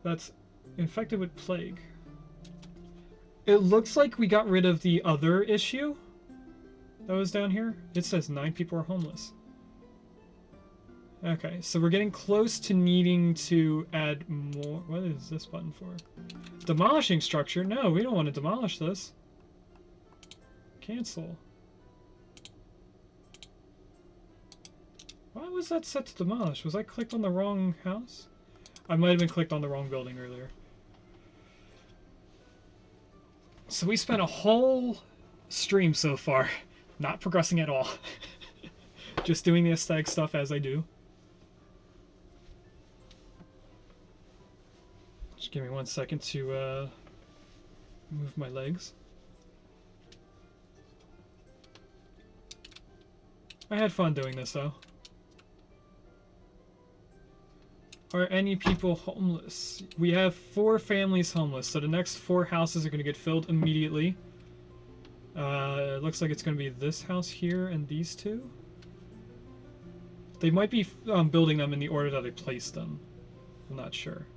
That's infected with plague. It looks like we got rid of the other issue that was down here. It says 9 people are homeless. Okay, so we're getting close to needing to add more. What is this button for? Demolishing structure? No, we don't want to demolish this. Cancel. Why was that set to demolish? Was I clicked on the wrong house? I might have been clicked on the wrong building earlier. So we spent a whole stream so far not progressing at all. Just doing the aesthetic stuff as I do. Just give me 1 second to move my legs. I had fun doing this though. Are any people homeless? We have 4 families homeless, so the next 4 houses are going to get filled immediately. It looks like it's going to be this house here and these 2. They might be building them in the order that I placed them. I'm not sure.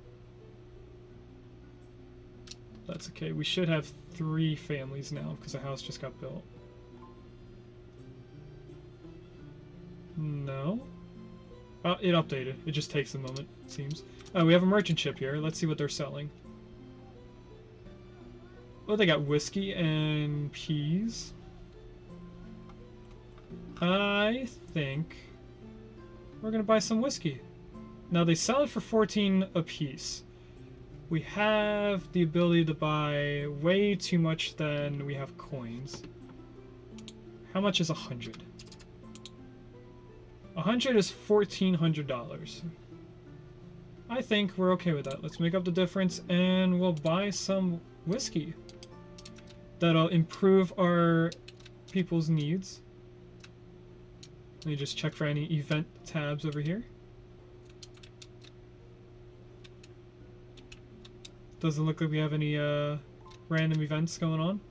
That's okay. We should have 3 families now because the house just got built. No. It updated. It just takes a moment, it seems. We have a merchant ship here. Let's see what they're selling. Oh, they got whiskey and peas. I think we're gonna buy some whiskey. Now they sell it for 14 a piece. We have the ability to buy way too much than we have coins. How much is 100? 100 is $1,400. I think we're okay with that. Let's make up the difference and we'll buy some whiskey. That'll improve our people's needs. Let me just check for any event tabs over here. Doesn't look like we have any random events going on.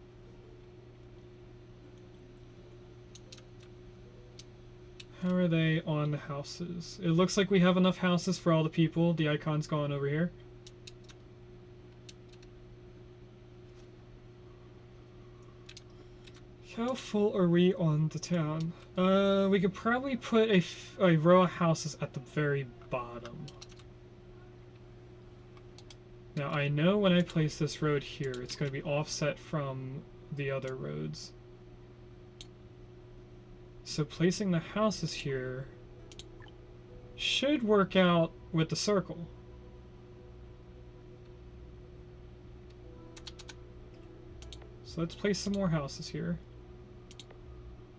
How are they on the houses? It looks like we have enough houses for all the people. The icon's gone over here. How full are we on the town? We could probably put a row of houses at the very bottom. Now I know when I place this road here, it's going to be offset from the other roads. So placing the houses here should work out with the circle. So let's place some more houses here.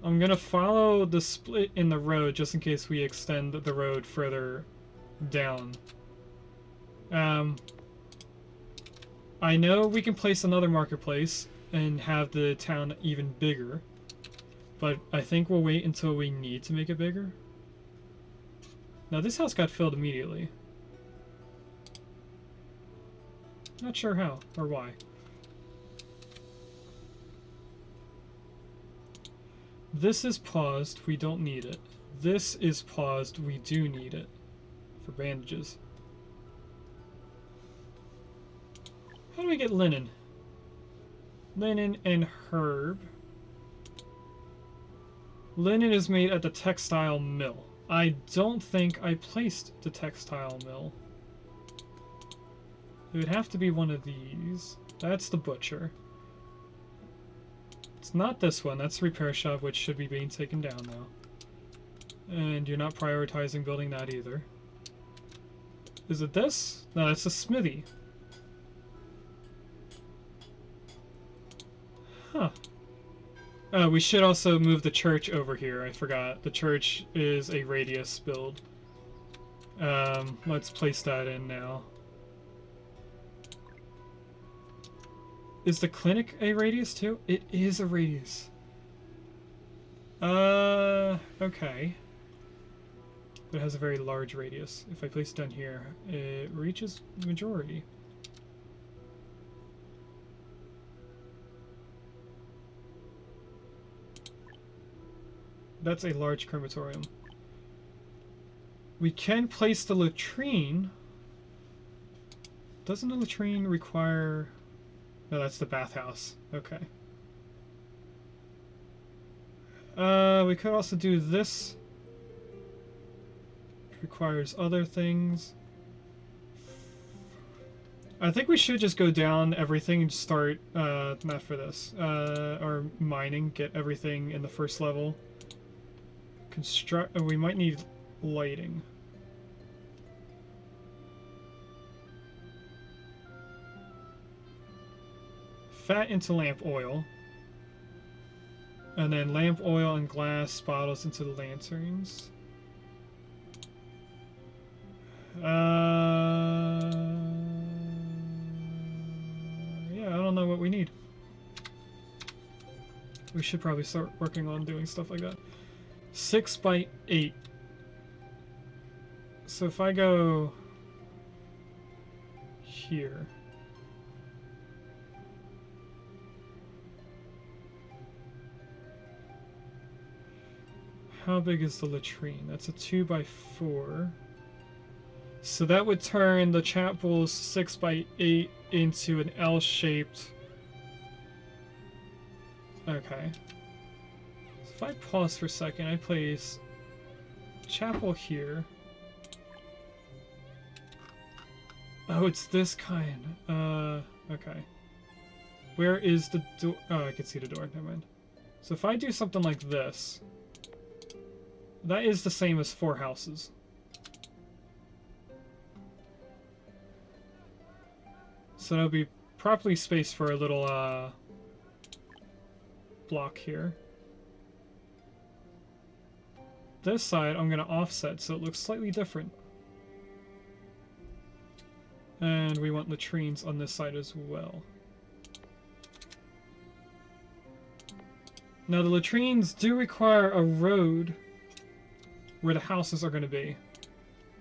I'm gonna follow the split in the road just in case we extend the road further down. I know we can place another marketplace and have the town even bigger. But I think we'll wait until we need to make it bigger. Now this house got filled immediately. Not sure how or why. This is paused, we don't need it. This is paused, we do need it. For bandages. How do we get linen? Linen and herb. Linen is made at the textile mill. I don't think I placed the textile mill. It would have to be one of these. That's the butcher. It's not this one. That's the repair shop, which should be being taken down now. And you're not prioritizing building that either. Is it this? No, that's a smithy. Huh. We should also move the church over here. I forgot. The church is a radius build. Let's place that in now. Is the clinic a radius too? It is a radius. Okay. But it has a very large radius. If I place it down here, it reaches majority. That's a large crematorium. We can place the latrine. Doesn't the latrine require... No, that's the bathhouse. Okay. We could also do this. It requires other things. I think we should just go down everything and start, not for this, or mining, get everything in the first level. Construct, we might need lighting. Fat into lamp oil. And then lamp oil and glass bottles into the lanterns. Yeah, I don't know what we need. We should probably start working on doing stuff like that. 6 by 8. So if I go here. How big is the latrine? That's a 2 by 4. So that would turn the chapel's 6 by 8 into an L-shaped. Okay. So if I pause for a second, I place chapel here. Oh, it's this kind. Okay. Where is the door? Oh, I can see the door. Never mind. So if I do something like this, that is the same as 4 houses. So that'll be properly spaced for a little block here. This side I'm going to offset so it looks slightly different. And we want latrines on this side as well. Now the latrines do require a road where the houses are going to be.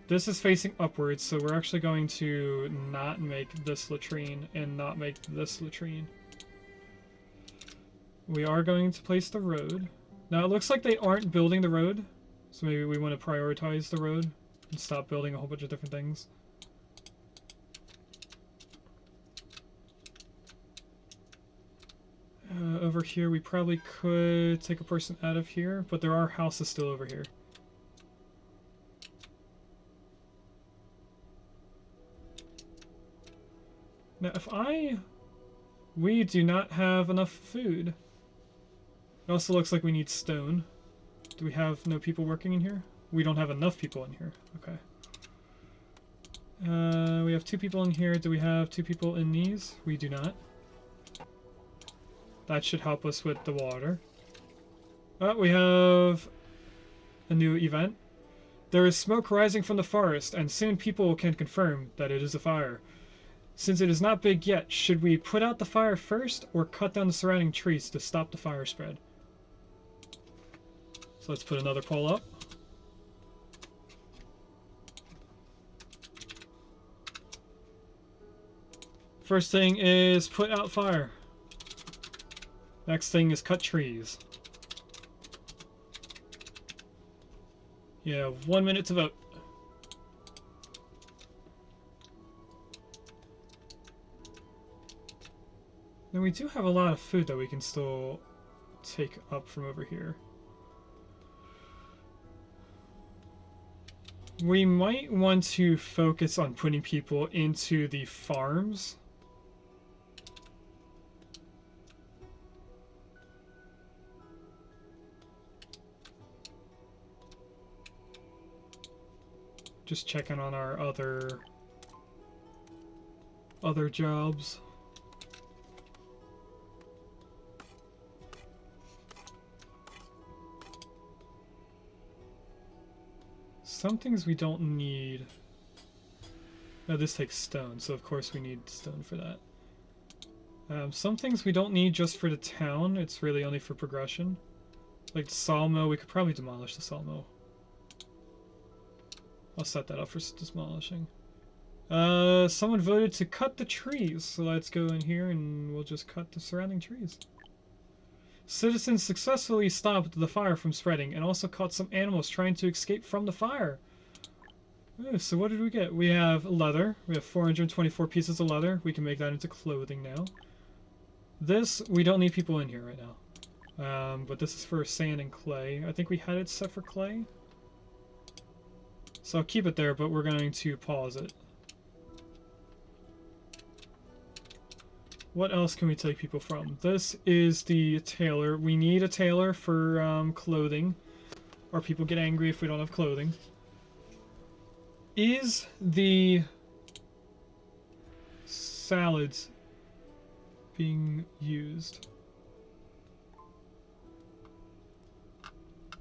This is facing upwards, so we're actually going to not make this latrine and not make this latrine. We are going to place the road. Now it looks like they aren't building the road, so maybe we want to prioritize the road and stop building a whole bunch of different things. Over here we probably could take a person out of here, but there are houses still over here. Now, we do not have enough food. It also looks like we need stone. Do we have no people working in here? We don't have enough people in here. Okay. We have 2 people in here. Do we have 2 people in these? We do not. That should help us with the water. Oh, we have a new event. There is smoke rising from the forest, and soon people can confirm that it is a fire. Since it is not big yet, should we put out the fire first or cut down the surrounding trees to stop the fire spread? So let's put another pole up. First thing is put out fire. Next thing is cut trees. You have 1 minute to vote. Then we do have a lot of food that we can still take up from over here. We might want to focus on putting people into the farms. Just checking on our other jobs. Some things we don't need. No, this takes stone, so of course we need stone for that. Some things we don't need just for the town. It's really only for progression. Like the sawmill, we could probably demolish the sawmill. I'll set that up for demolishing. Someone voted to cut the trees, so let's go in here and we'll just cut the surrounding trees. Citizens successfully stopped the fire from spreading and also caught some animals trying to escape from the fire. Ooh, so what did we get? We have leather. We have 424 pieces of leather. We can make that into clothing now. This, we don't need people in here right now. But this is for sand and clay. I think we had it set for clay. So I'll keep it there, but we're going to pause it. What else can we take people from? This is the tailor. We need a tailor for clothing. Or people get angry if we don't have clothing. Is the salads being used?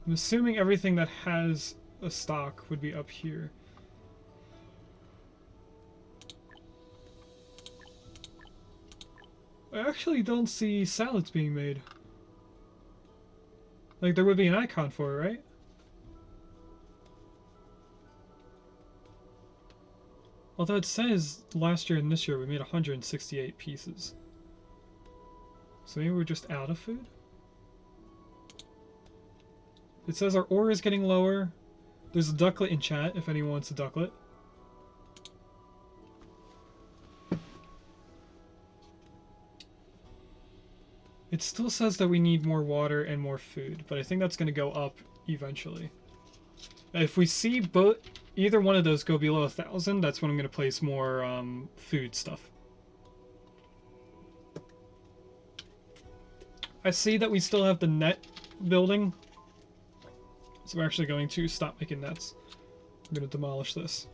I'm assuming everything that has a stock would be up here. I actually don't see salads being made. Like, there would be an icon for it, right? Although it says last year and this year we made 168 pieces. So maybe we're just out of food? It says our ore is getting lower. There's a ducklet in chat if anyone wants a ducklet. It still says that we need more water and more food, but I think that's going to go up eventually. If we see either one of those go below 1,000, that's when I'm going to place more food stuff. I see that we still have the net building, so we're actually going to stop making nets. I'm going to demolish this.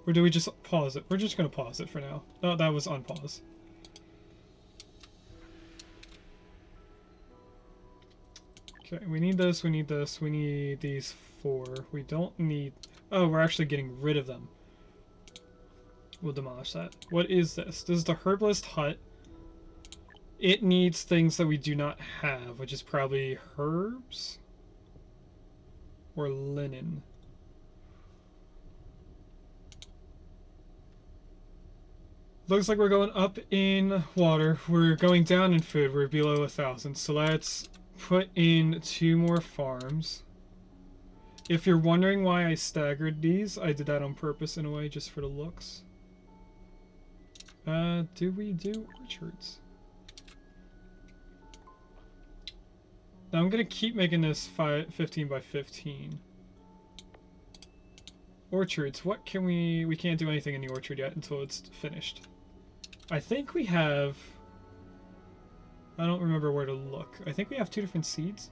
Or do we just pause it? We're just going to pause it for now. Oh, that was on pause. Okay, we need this, we need this, we need these 4. We don't need... Oh, we're actually getting rid of them. We'll demolish that. What is this? This is the herbalist hut. It needs things that we do not have, which is probably herbs? Or linen. Looks like we're going up in water. We're going down in food. We're below 1,000. So let's put in 2 more farms. If you're wondering why I staggered these, I did that on purpose in a way, just for the looks. Do we do orchards? Now I'm gonna keep making this 15 by 15. Orchards, what can we can't do anything in the orchard yet until it's finished. I think we have... I don't remember where to look. I think we have 2 different seeds.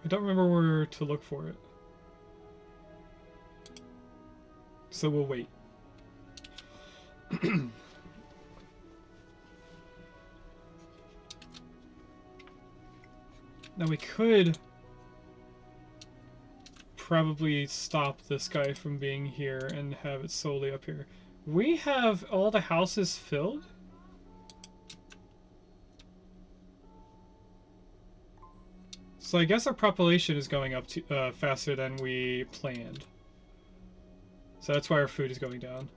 I don't remember where to look for it. So we'll wait. Now we could probably stop this guy from being here and have it solely up here. We have all the houses filled? So I guess our population is going up to, faster than we planned. So that's why our food is going down.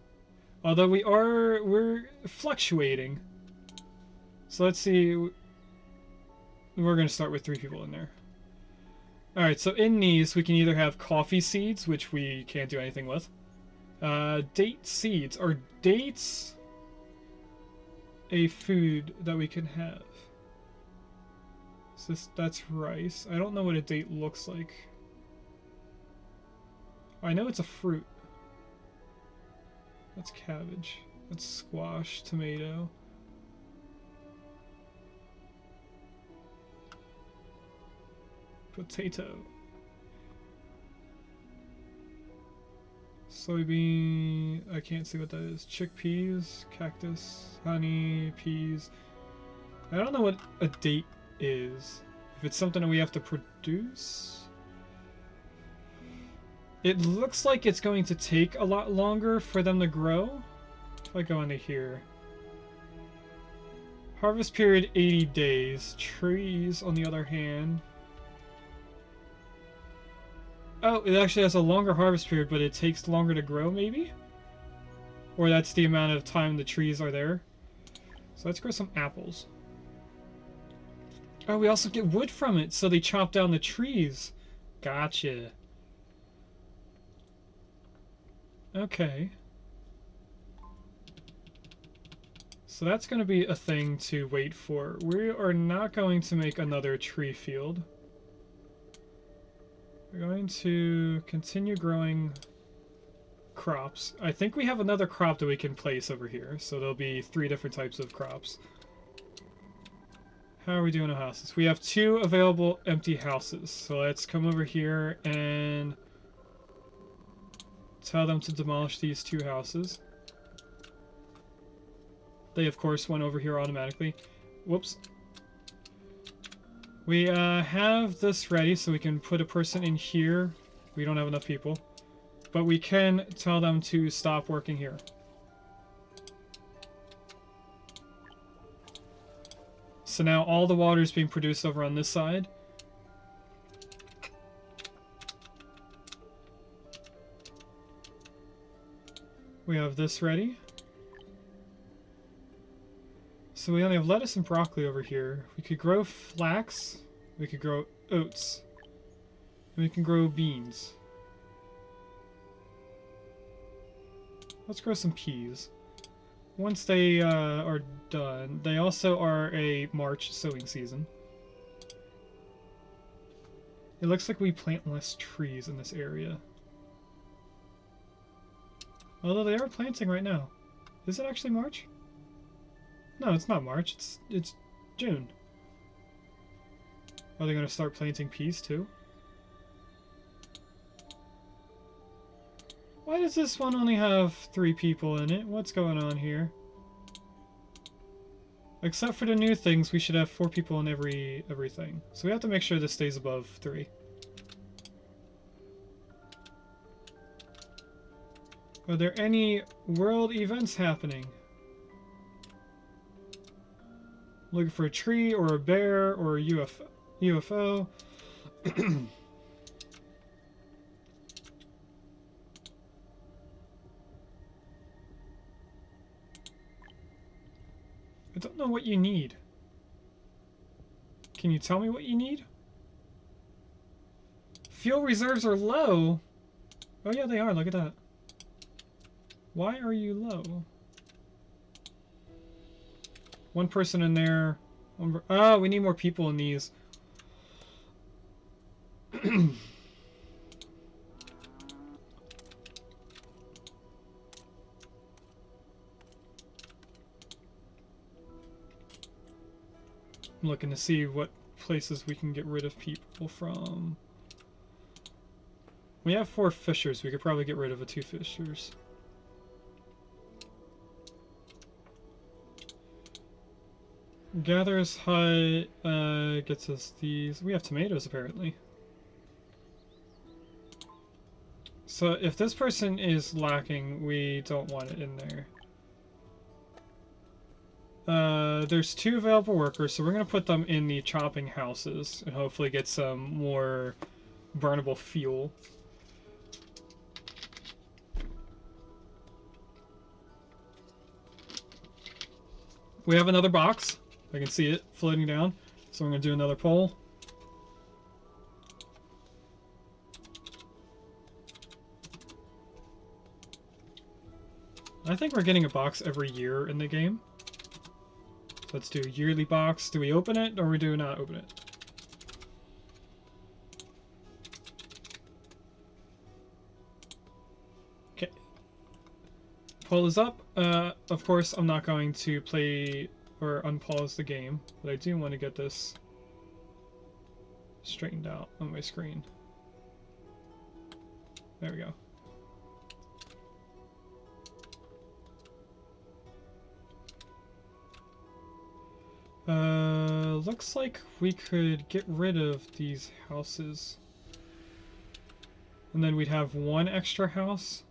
Although we're fluctuating. So let's see. We're going to start with 3 people in there. Alright, so in these, we can either have coffee seeds, which we can't do anything with. Date seeds. Are dates a food that we can have? So that's rice. I don't know what a date looks like. I know it's a fruit. That's cabbage. That's squash, tomato. Potato. Soybean. I can't see what that is. Chickpeas, cactus, honey, peas. I don't know what a date is. If it's something that we have to produce. It looks like it's going to take a lot longer for them to grow. If I go into here. Harvest period 80 days. Trees, on the other hand. Oh, it actually has a longer harvest period, but it takes longer to grow, maybe? Or that's the amount of time the trees are there. So let's grow some apples. Oh, we also get wood from it, so they chop down the trees. Gotcha. Okay. So that's going to be a thing to wait for. We are not going to make another tree field. We're going to continue growing crops. I think we have another crop that we can place over here, so there'll be 3 different types of crops. How are we doing on houses? We have 2 available empty houses, so let's come over here and tell them to demolish these 2 houses. They, of course, went over here automatically. Whoops. We have this ready, so we can put a person in here. We don't have enough people. But we can tell them to stop working here. So now all the water is being produced over on this side. We have this ready. So we only have lettuce and broccoli over here. We could grow flax. We could grow oats. And we can grow beans. Let's grow some peas. Once they are done, they also are a March sowing season. It looks like we plant less trees in this area. Although they are planting right now. Is it actually March? No, it's not March. It's June. Are they going to start planting peas too? Why does this one only have 3 people in it? What's going on here? Except for the new things, we should have 4 people in everything. So we have to make sure this stays above 3. Are there any world events happening? Looking for a tree or a bear or a UFO. I don't know what you need. Can you tell me what you need? Fuel reserves are low. Oh yeah, they are. Look at that. Why are you low? 1 person in there. Oh, we need more people in these. I'm looking to see what places we can get rid of people from. We have 4 fishers. We could probably get rid of 2 fishers. Gatherer's Hut gets us these. We have tomatoes, apparently. So if this person is lacking, we don't want it in there. There's 2 available workers, so we're going to put them in the chopping houses and hopefully get some more burnable fuel. We have another box. I can see it floating down, so I'm going to do another poll. I think we're getting a box every year in the game. So let's do a yearly box. Do we open it or we do not open it? Okay. Poll is up. Of course, I'm not going to play or unpause the game, but I do want to get this straightened out on my screen. There we go. Looks like we could get rid of these houses. And then we'd have 1 extra house.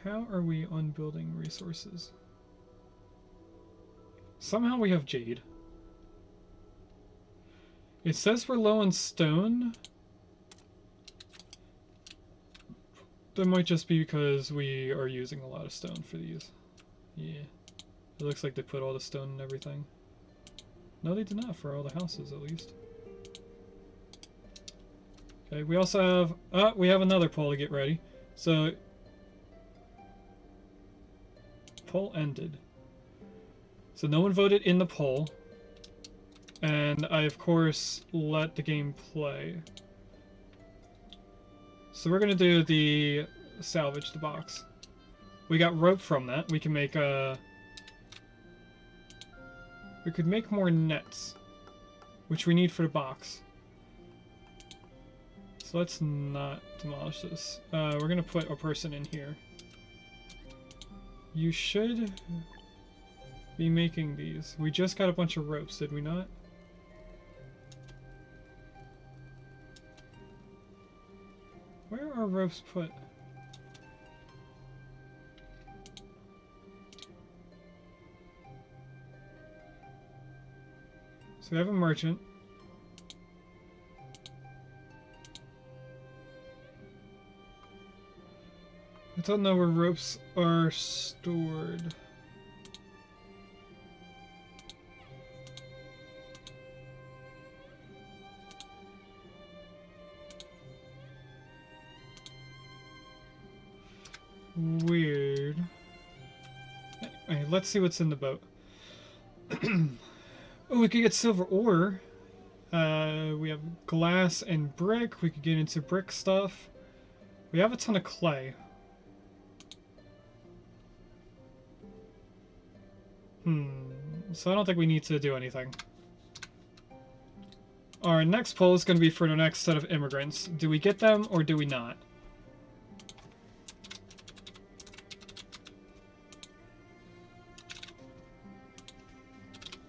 How are we on building resources? Somehow we have jade. It says we're low on stone. That might just be because we are using a lot of stone for these. Yeah. It looks like they put all the stone and everything. No, they did not for all the houses, at least. Okay, we also have... Oh, we have another poll to get ready. So... Poll ended. So no one voted in the poll. And I, of course, let the game play. So we're gonna do the salvage the box. We got rope from that. We can make a... We could make more nets, which we need for the box. So let's not demolish this. We're gonna put a person in here. You should be making these. We just got a bunch of ropes, did we not? Where are ropes put? So we have a merchant. I don't know where ropes are stored. Weird. Anyway, let's see what's in the boat. Oh, we could get silver ore. We have glass and brick. We could get into brick stuff. We have a ton of clay. So I don't think we need to do anything. Our next poll is going to be for the next set of immigrants. Do we get them or do we not?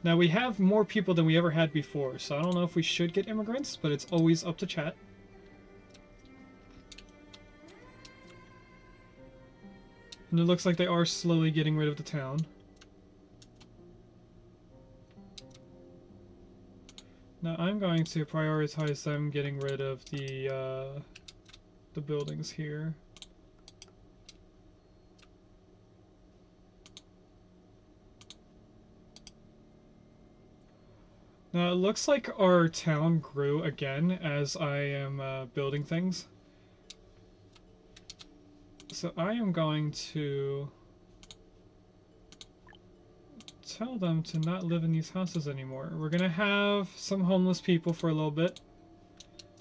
Now we have more people than we ever had before, so I don't know if we should get immigrants, but it's always up to chat. And it looks like they are slowly getting rid of the town. Now I'm going to prioritize them getting rid of the buildings here. Now it looks like our town grew again as I am building things. So I am going to tell them to not live in these houses anymore. We're gonna have some homeless people for a little bit.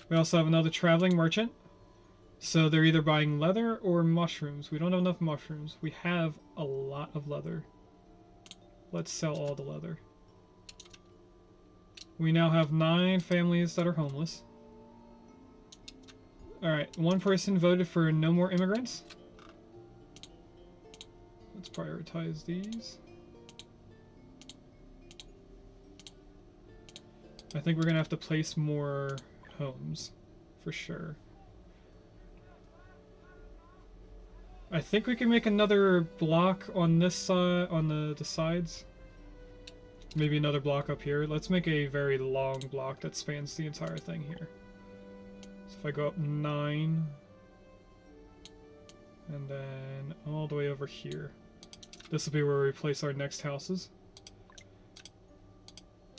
We also have another traveling merchant. So they're either buying leather or mushrooms. We don't have enough mushrooms. We have a lot of leather. Let's sell all the leather. We now have 9 families that are homeless. Alright, one person voted for no more immigrants. Let's prioritize these. I think we're gonna have to place more homes, for sure. I think we can make another block on this side, on the sides. Maybe another block up here. Let's make a very long block that spans the entire thing here. So if I go up 9, and then all the way over here. This will be where we place our next houses.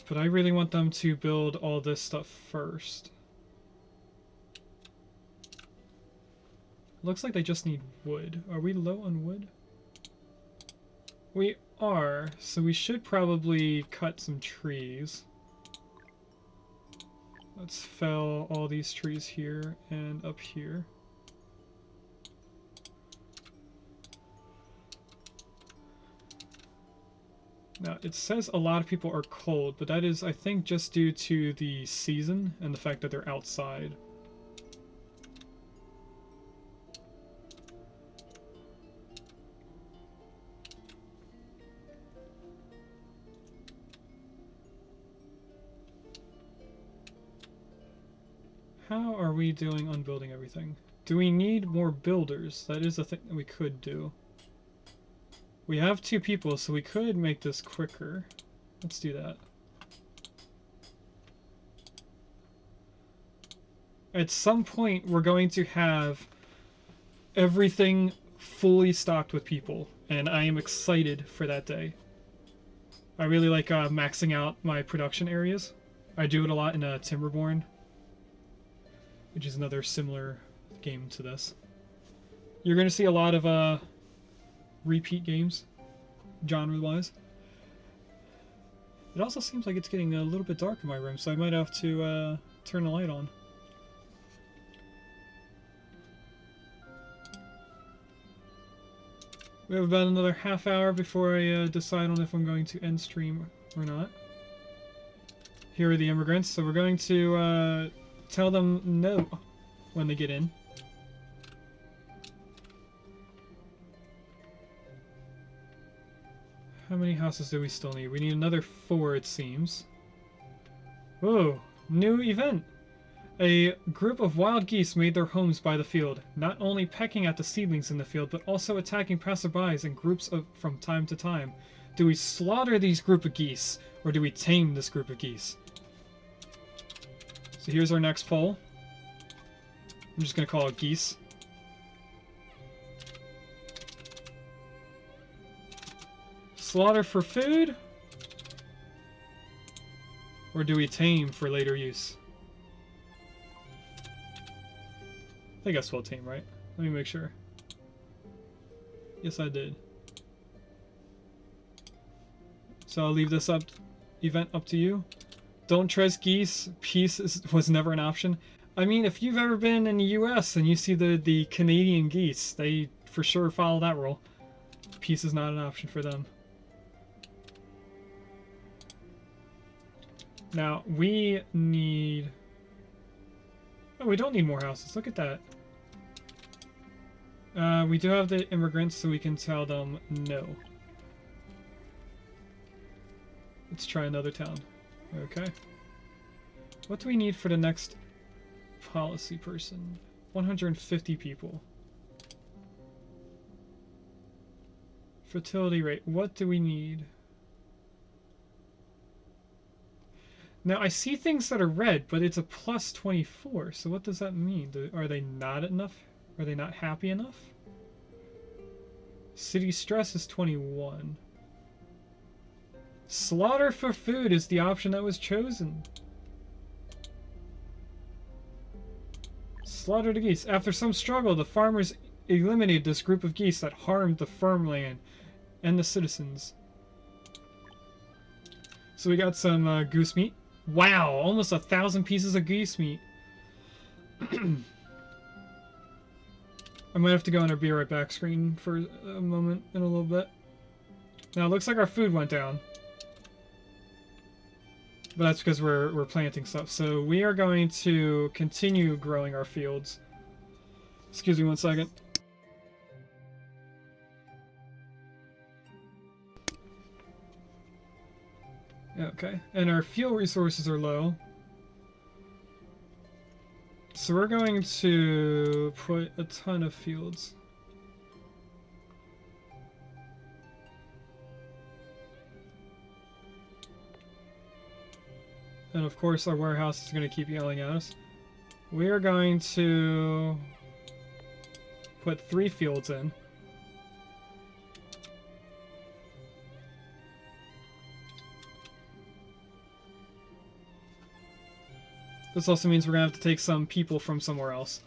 But I really want them to build all this stuff first. Looks like they just need wood. Are we low on wood? We are, so we should probably cut some trees. Let's fell all these trees here and up here. Now, it says a lot of people are cold, but that is, I think, just due to the season and the fact that they're outside. How are we doing on building everything? Do we need more builders? That is a thing that we could do. We have 2 people, so we could make this quicker. Let's do that. At some point, we're going to have everything fully stocked with people, and I am excited for that day. I really like maxing out my production areas. I do it a lot in Timberborn, which is another similar game to this. You're going to see a lot of repeat games, genre-wise. It also seems like it's getting a little bit dark in my room, so I might have to turn the light on. We have about another half hour before I decide on if I'm going to end stream or not. Here are the immigrants, so we're going to tell them no when they get in. How many houses do we still need? We need another 4, it seems. Whoa, new event! A group of wild geese made their homes by the field, not only pecking at the seedlings in the field, but also attacking passerbys in groups from time to time. Do we slaughter these group of geese, or do we tame this group of geese? So here's our next poll. I'm just going to call it geese. Slaughter for food? Or do we tame for later use? I think I spelled tame right. Let me make sure. Yes, I did. So I'll leave this event up to you. Don't trust geese. Peace was never an option. I mean, if you've ever been in the US and you see the Canadian geese, they for sure follow that rule. Peace is not an option for them. Now, we need... Oh, we don't need more houses. Look at that. We do have the immigrants, so we can tell them no. Let's try another town. Okay. What do we need for the next policy person? 150 people. Fertility rate. What do we need? Now, I see things that are red, but it's a plus 24, so what does that mean? Are they not enough? Are they not happy enough? City stress is 21. Slaughter for food is the option that was chosen. Slaughter the geese. After some struggle, the farmers eliminated this group of geese that harmed the farmland and the citizens. So we got some goose meat. Wow, almost 1,000 pieces of geese meat. I might have to go on our be right back screen for a moment in a little bit. Now it looks like our food went down. But that's because we're planting stuff. So we are going to continue growing our fields. Excuse me one second. Okay, and our fuel resources are low. So we're going to put a ton of fields. And of course our warehouse is going to keep yelling at us. We are going to put 3 fields in. This also means we're going to have to take some people from somewhere else.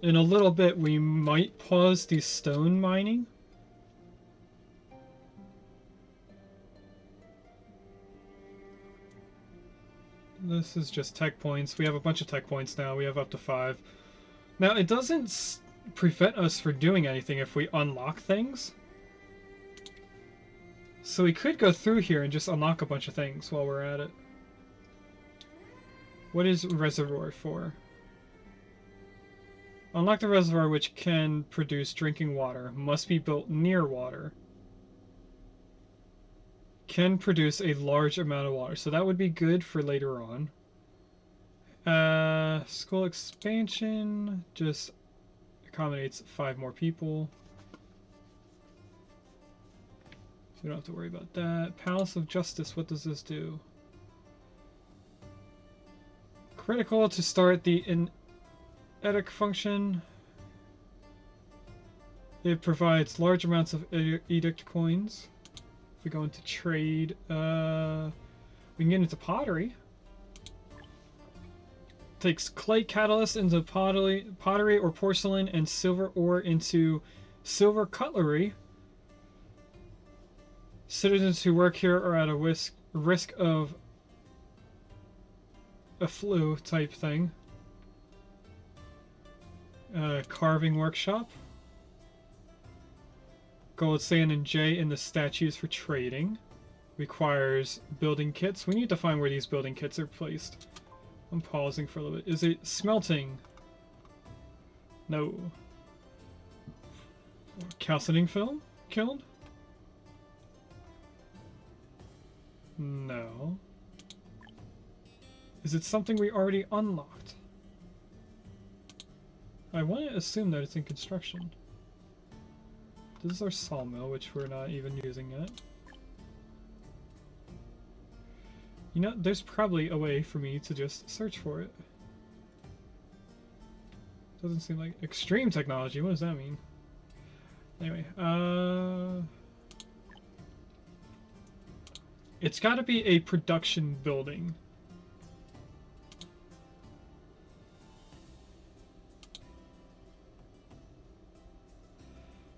In a little bit, we might pause the stone mining. This is just tech points. We have a bunch of tech points now. We have up to 5. Now, it doesn't prevent us from doing anything if we unlock things. So we could go through here and just unlock a bunch of things while we're at it. What is reservoir for? Unlock the reservoir which can produce drinking water. Must be built near water. Can produce a large amount of water. So that would be good for later on. School expansion. Just accommodates 5 more people. So we don't have to worry about that. Palace of Justice, what does this do? Critical to start the edict function. It provides large amounts of edict coins. If we go into trade, we can get into pottery. Takes clay catalyst into pottery or porcelain, and silver ore into silver cutlery. Citizens who work here are at a risk of a flu type thing. Carving workshop. Gold, sand, and J in the statues for trading. Requires building kits. We need to find where these building kits are placed. I'm pausing for a little bit. Is it smelting? No. Calcining film? Kiln? No. Is it something we already unlocked? I want to assume that it's in construction. This is our sawmill, which we're not even using yet. You know, there's probably a way for me to just search for it. Doesn't seem like extreme technology. What does that mean? Anyway, it's got to be a production building.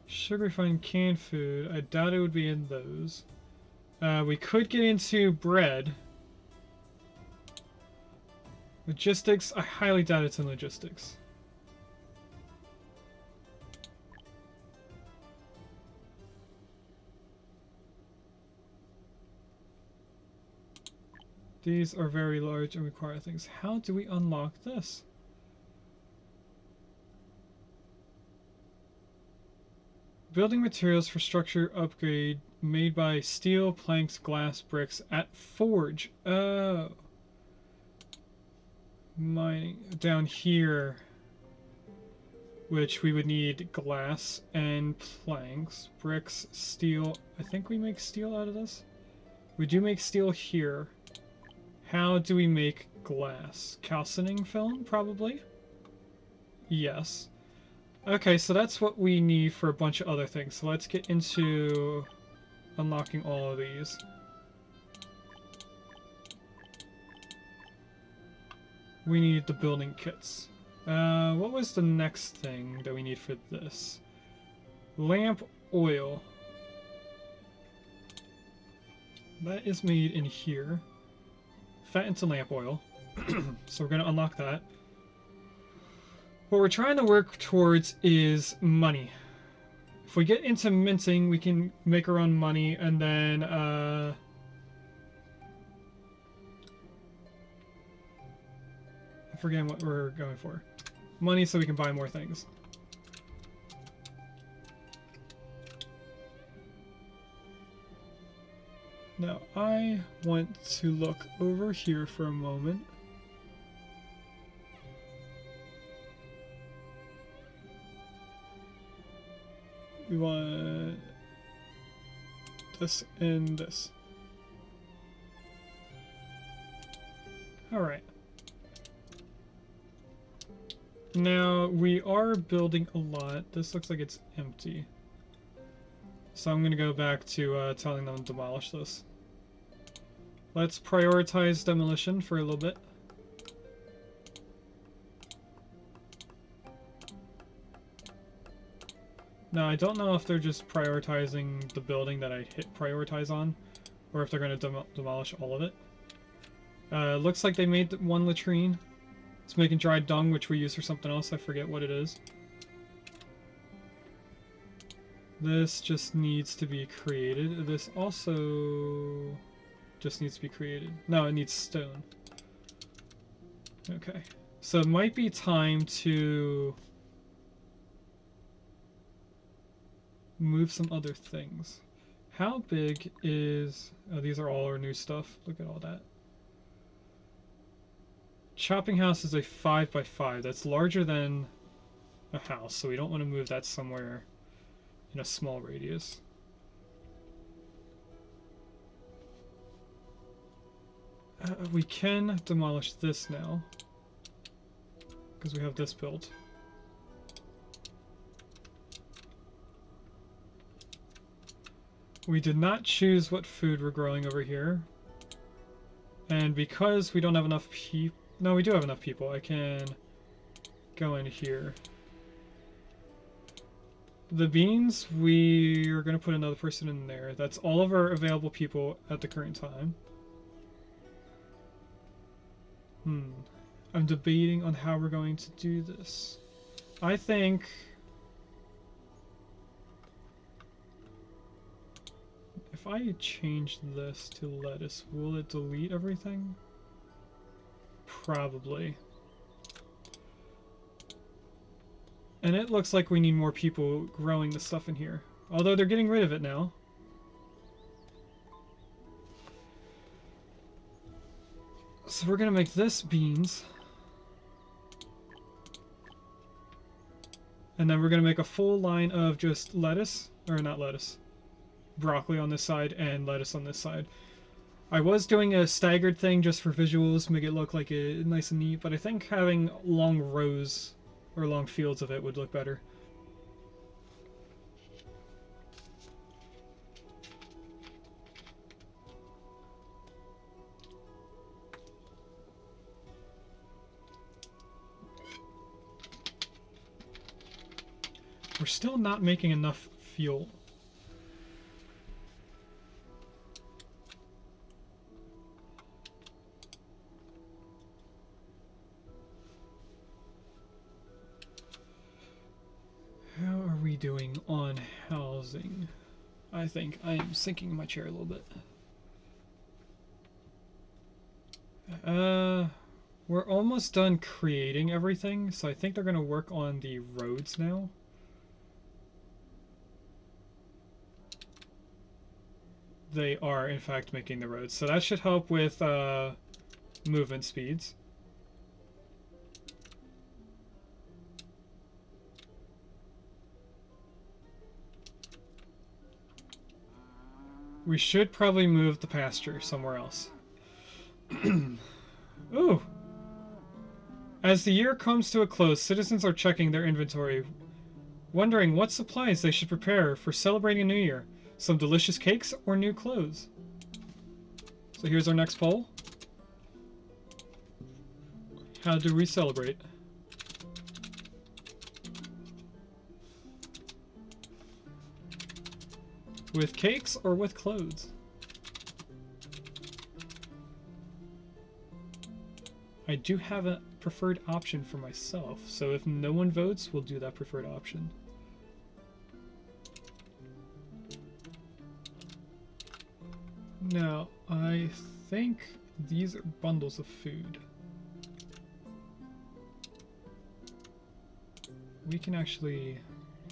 Sugar refined canned food. I doubt it would be in those. We could get into bread. Logistics. I highly doubt it's in logistics. These are very large and require things. How do we unlock this? Building materials for structure upgrade made by steel, planks, glass, bricks at forge. Oh. Mining down here, which we would need glass and planks, bricks, steel. I think we make steel out of this. We do make steel here. How do we make glass? Calcining film, probably? Yes. Okay, so that's what we need for a bunch of other things. So let's get into unlocking all of these. We need the building kits. What was the next thing that we need for this? Lamp oil. That is made in here. Fat into lamp oil. So we're going to unlock that. What we're trying to work towards is money. If we get into minting, we can make our own money, and then I forget what we're going for. Money so we can buy more things. Now I want to look over here for a moment. We want this and this. Alright. Now, we are building a lot. This looks like it's empty. So I'm going to go back to telling them to demolish this. Let's prioritize demolition for a little bit. Now, I don't know if they're just prioritizing the building that I hit prioritize on, or if they're going to demolish all of it. Looks like they made one latrine. It's making dried dung, which we use for something else. I forget what it is. This just needs to be created. This also just needs to be created. No, it needs stone. Okay. So it might be time to move some other things. How big is... Oh, these are all our new stuff. Look at all that. Chopping house is a 5x5. That's larger than a house, so we don't want to move that somewhere in a small radius. We can demolish this now, because we have this built. We did not choose what food we're growing over here. And because we don't have enough people... No, we do have enough people. I can go in here. The beans, we are going to put another person in there. That's all of our available people at the current time. I'm debating on how we're going to do this. I think... if I change this to lettuce, will it delete everything? Probably. And it looks like we need more people growing the stuff in here. Although they're getting rid of it now. So we're gonna make this beans. And then we're gonna make a full line of just lettuce, or not lettuce, broccoli on this side and lettuce on this side. I was doing a staggered thing just for visuals, make it look like it nice and neat, but I think having long rows or long fields of it would look better. We're still not making enough fuel. How are we doing on housing? I think I am sinking in my chair a little bit. We're almost done creating everything, so I think they're going to work on the roads now. They are, in fact, making the roads. So that should help with movement speeds. We should probably move the pasture somewhere else. Ooh! As the year comes to a close, citizens are checking their inventory, wondering what supplies they should prepare for celebrating a new year. Some delicious cakes or new clothes. So here's our next poll. How do we celebrate? With cakes or with clothes? I do have a preferred option for myself, so if no one votes, we'll do that preferred option. Now, I think these are bundles of food. We can actually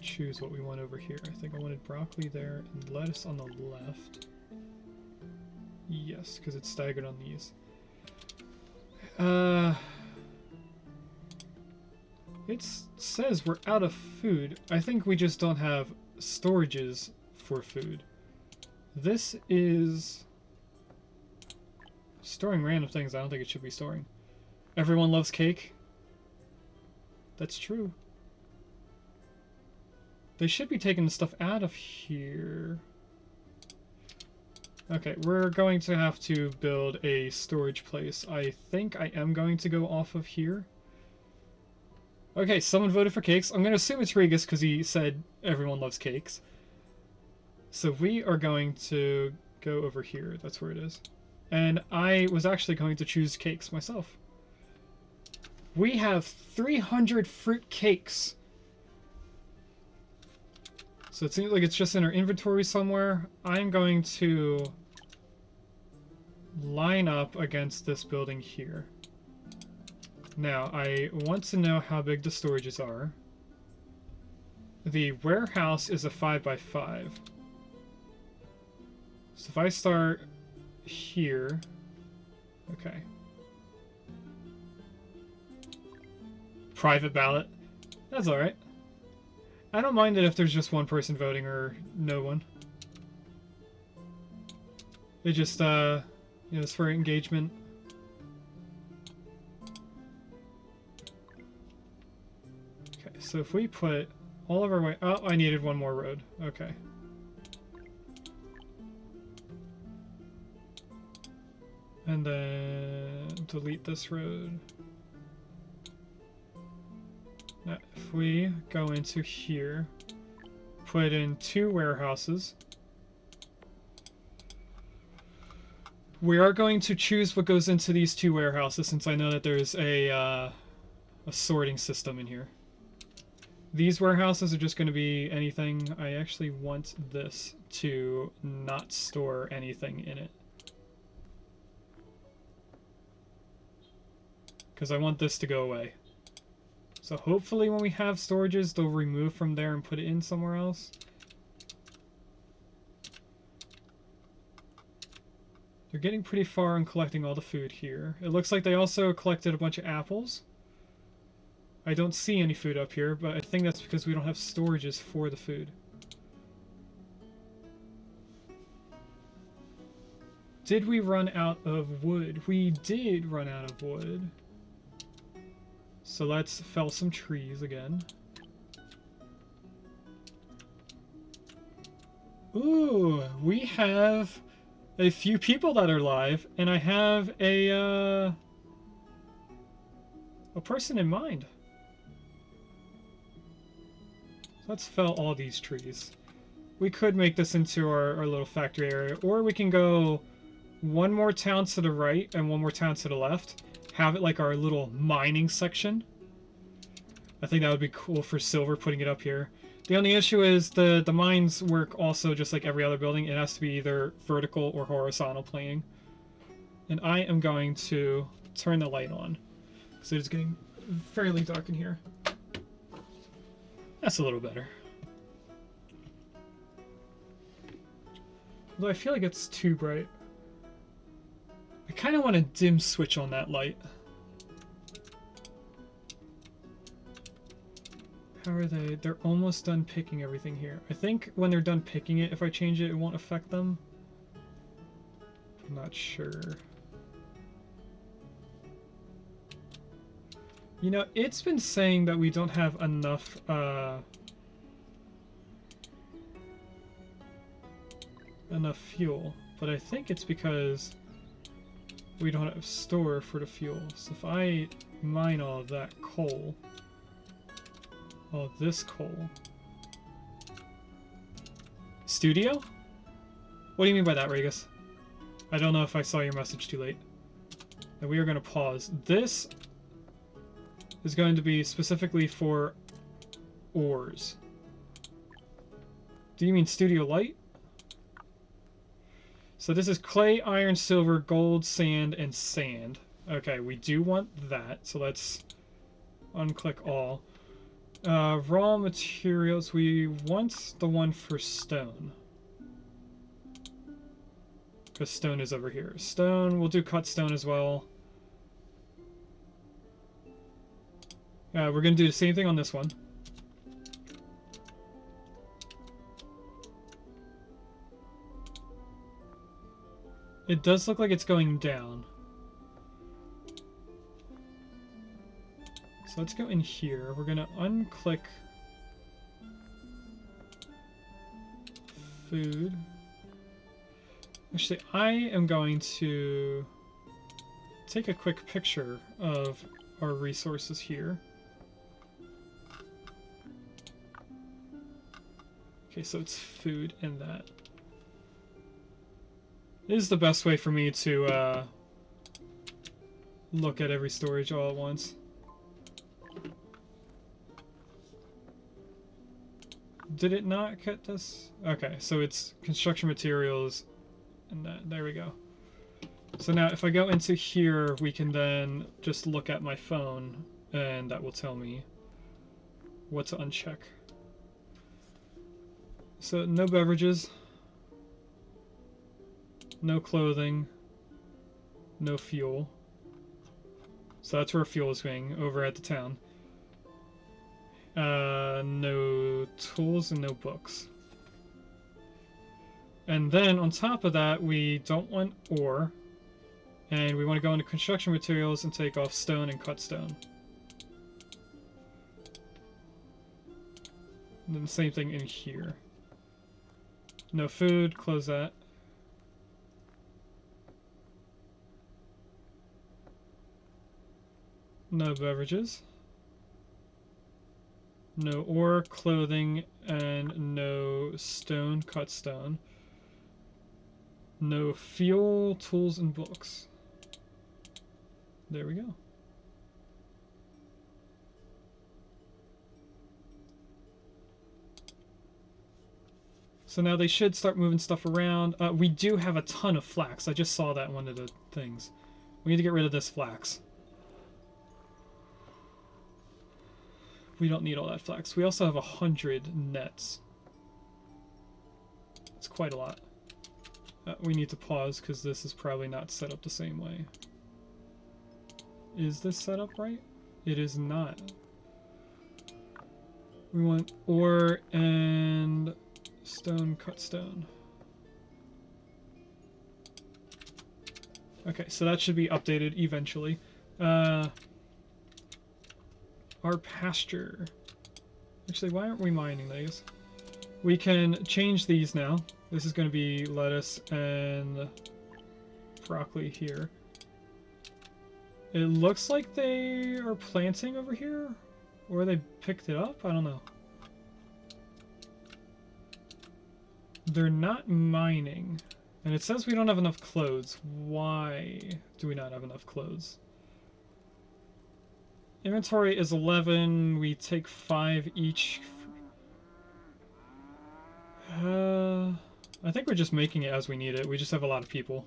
choose what we want over here. I think I wanted broccoli there and lettuce on the left. Yes, because it's staggered on these. It says we're out of food. I think we just don't have storages for food. This is storing random things I don't think it should be storing. Everyone loves cake. That's true. They should be taking the stuff out of here. Okay, we're going to have to build a storage place. I think I am going to go off of here. Okay, someone voted for cakes. I'm going to assume it's Regis because he said everyone loves cakes. So we are going to go over here. That's where it is. And I was actually going to choose cakes myself. We have 300 fruit cakes. So it seems like it's just in our inventory somewhere. I'm going to line up against this building here. Now, I want to know how big the storages are. The warehouse is a 5x5. So if I start here... Okay. Private ballot. That's alright. I don't mind it if there's just one person voting or no one. It just, it's for engagement. Okay, so if we put all of our way... Oh, I needed one more road. Okay. And then delete this road. Now, if we go into here, put in 2 warehouses. We are going to choose what goes into these 2 warehouses since I know that there's a sorting system in here. These warehouses are just going to be anything. I actually want this to not store anything in it. Because I want this to go away. So hopefully when we have storages, they'll remove from there and put it in somewhere else. They're getting pretty far in collecting all the food here. It looks like they also collected a bunch of apples. I don't see any food up here, but I think that's because we don't have storages for the food. Did we run out of wood? We did run out of wood. So let's fell some trees again. Ooh, we have a few people that are live, and I have a person in mind. So let's fell all these trees. We could make this into our little factory area, or we can go one more town to the right and one more town to the left. Have it like our little mining section. I think that would be cool for silver, putting it up here. The only issue is the mines work also just like every other building. It has to be either vertical or horizontal planing. And I am going to turn the light on, because it's getting fairly dark in here. That's a little better. Although I feel like it's too bright. I kind of want a dim switch on that light. How are they? They're almost done picking everything here. I think when they're done picking it, if I change it, it won't affect them. I'm not sure. You know, it's been saying that we don't have enough, enough fuel, but I think it's because we don't have store for the fuel. So if I mine all of that coal, all of this coal. Studio? What do you mean by that, Regus? I don't know if I saw your message too late. And we are going to pause. This is going to be specifically for ores. Do you mean studio light? So this is clay, iron, silver, gold, sand, and sand. Okay, we do want that, so let's unclick all. Raw materials, we want the one for stone. Because stone is over here. Stone, we'll do cut stone as well. We're going to do the same thing on this one. It does look like it's going down. So let's go in here. We're going to unclick food. Actually, I am going to take a quick picture of our resources here. Okay, so it's food and that. This is the best way for me to look at every storage all at once. Did it not cut this? Okay, so it's construction materials and that. There we go. So now if I go into here, we can then just look at my phone and that will tell me what to uncheck. So no beverages. No clothing, no fuel. So that's where fuel is going, over at the town. No tools and no books. And then on top of that, we don't want ore. And we want to go into construction materials and take off stone and cut stone. And then the same thing in here. No food, close that. No beverages. No ore, clothing, and no stone, cut stone. No fuel, tools, and books. There we go. So now they should start moving stuff around. We do have a ton of flax. I just saw that in one of the things. We need to get rid of this flax. We don't need all that flax. We also have 100 nets. It's quite a lot. We need to pause because this is probably not set up the same way. Is this set up right? It is not. We want ore and stone, cut stone. Okay, so that should be updated eventually. Our pasture. Actually, why aren't we mining these? We can change these now. This is going to be lettuce and broccoli here. It looks like they are planting over here. Or they picked it up? I don't know. They're not mining. And it says we don't have enough clothes. Why do we not have enough clothes? Inventory is 11. We take 5 each. I think we're just making it as we need it. We just have a lot of people.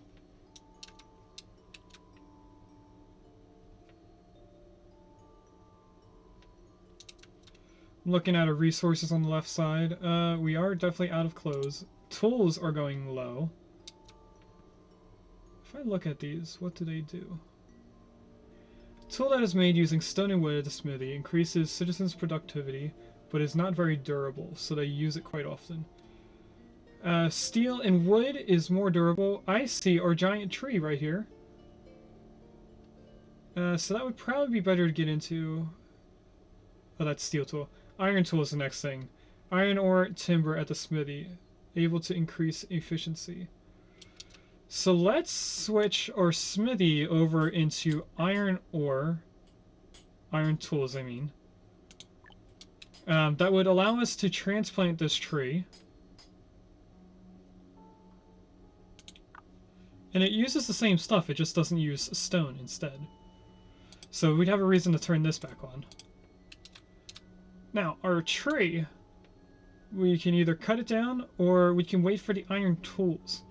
I'm looking at our resources on the left side. We are definitely out of clothes. Tools are going low. If I look at these, what do they do? Tool that is made using stone and wood at the smithy increases citizens' productivity, but is not very durable, so they use it quite often. Steel and wood is more durable. I see our giant tree right here. So that would probably be better to get into. Oh, that's steel tool. Iron tool is the next thing. Iron ore, timber at the smithy. Able to increase efficiency. So let's switch our smithy over into iron ore. Iron tools, I mean. That would allow us to transplant this tree. And it uses the same stuff, it just doesn't use stone instead. So we'd have a reason to turn this back on. Now, our tree, we can either cut it down or we can wait for the iron tools.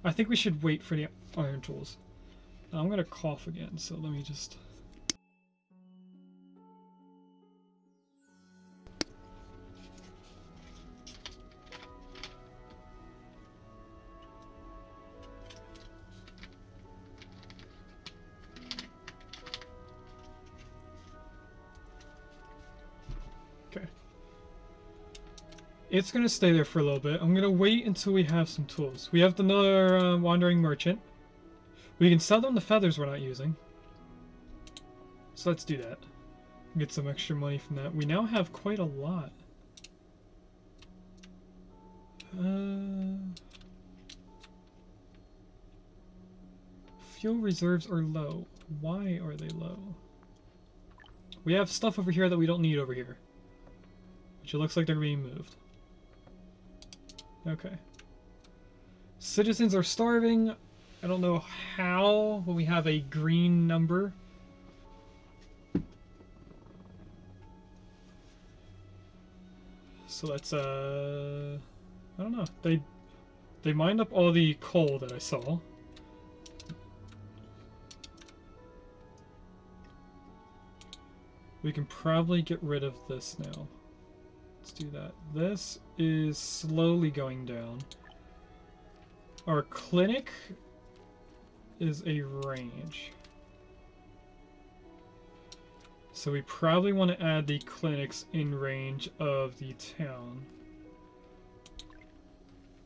I think we should wait for the iron tools. I'm going to cough again, so let me just... It's going to stay there for a little bit. I'm going to wait until we have some tools. We have another wandering merchant. We can sell them the feathers we're not using. So let's do that. Get some extra money from that. We now have quite a lot. Fuel reserves are low. Why are they low? We have stuff over here that we don't need over here. Which it looks like they're being moved. Okay. Citizens are starving. I don't know how, but we have a green number. So let's, I don't know. They mined up all the coal that I saw. We can probably get rid of this now. Let's do that. This is slowly going down. Our clinic is a range. So we probably want to add the clinics in range of the town.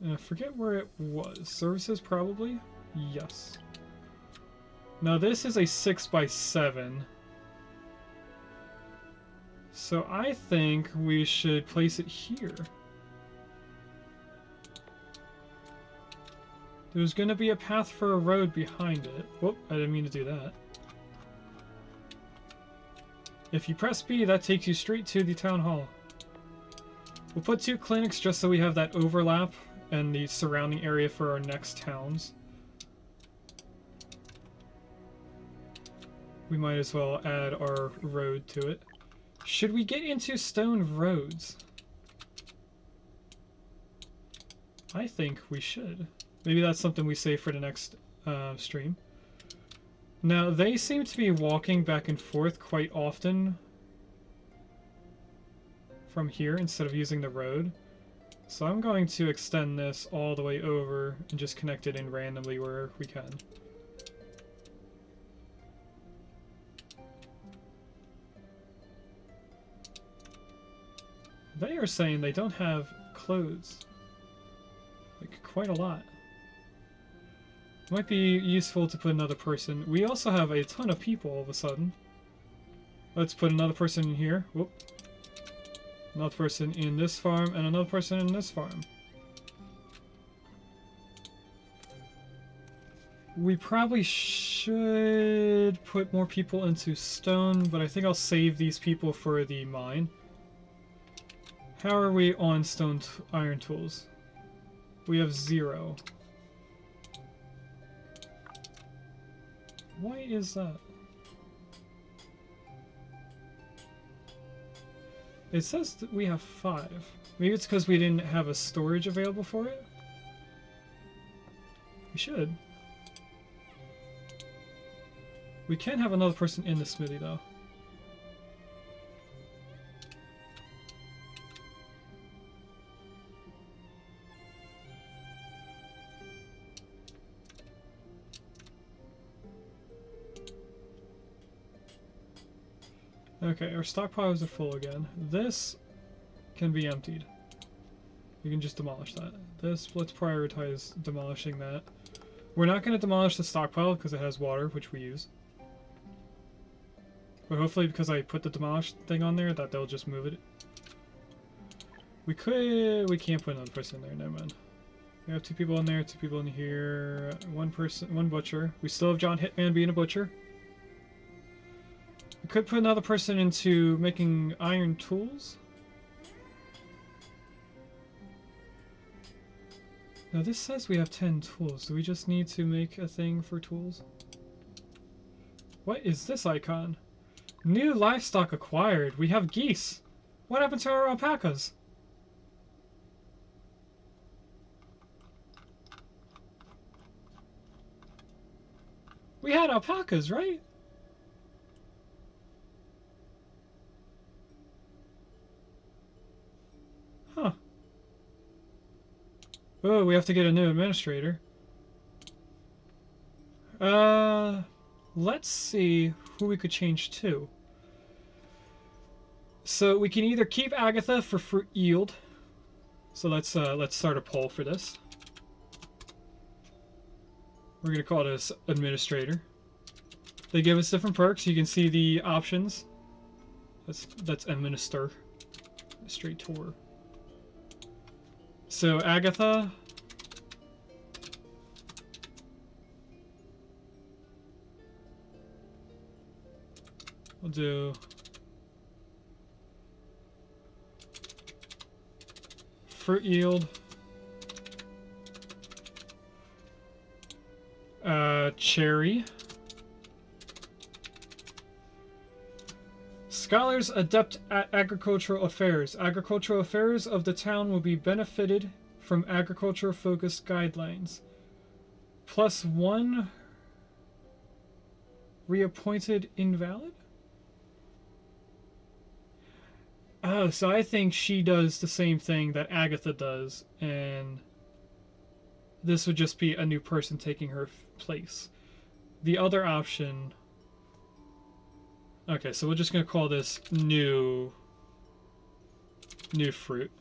I forget where it was. Services, probably? Yes. Now this is a 6x7. So I think we should place it here. There's going to be a path for a road behind it. Whoop, I didn't mean to do that. If you press B, that takes you straight to the town hall. We'll put 2 clinics just so we have that overlap and the surrounding area for our next towns. We might as well add our road to it. Should we get into stone roads? I think we should. Maybe that's something we save for the next stream. Now, they seem to be walking back and forth quite often from here instead of using the road. So I'm going to extend this all the way over and just connect it in randomly where we can. They are saying they don't have clothes. Like, quite a lot. Might be useful to put another person. We also have a ton of people all of a sudden. Let's put another person in here. Whoop. Another person in this farm, and another person in this farm. We probably should put more people into stone, but I think I'll save these people for the mine. How are we on stone iron tools? We have 0. Why is that? It says that we have 5. Maybe it's because we didn't have a storage available for it? We should. We can have another person in the smithy, though. Okay, our stockpiles are full again. This can be emptied. We can just demolish that. This, let's prioritize demolishing that. We're not going to demolish the stockpile because it has water, which we use. But hopefully because I put the demolish thing on there, that they'll just move it. We can't put another person in there, never mind. We have 2 people in there, 2 people in here, 1 person, 1 butcher. We still have John Hitman being a butcher. We could put another person into making iron tools. Now this says we have 10 tools. Do we just need to make a thing for tools? What is this icon? New livestock acquired. We have geese. What happened to our alpacas? We had alpacas, right? Huh. Oh, we have to get a new administrator. Let's see who we could change to. So we can either keep Agatha for fruit yield. So let's start a poll for this. We're gonna call this administrator. They give us different perks. You can see the options. That's administrator. So Agatha. We'll do fruit yield. Cherry. Scholars adept at agricultural affairs. Agricultural affairs of the town will be benefited from agriculture-focused guidelines. +1 reappointed invalid? Oh, so I think she does the same thing that Agatha does, and this would just be a new person taking her place. The other option... Okay, so we're just gonna call this new fruit.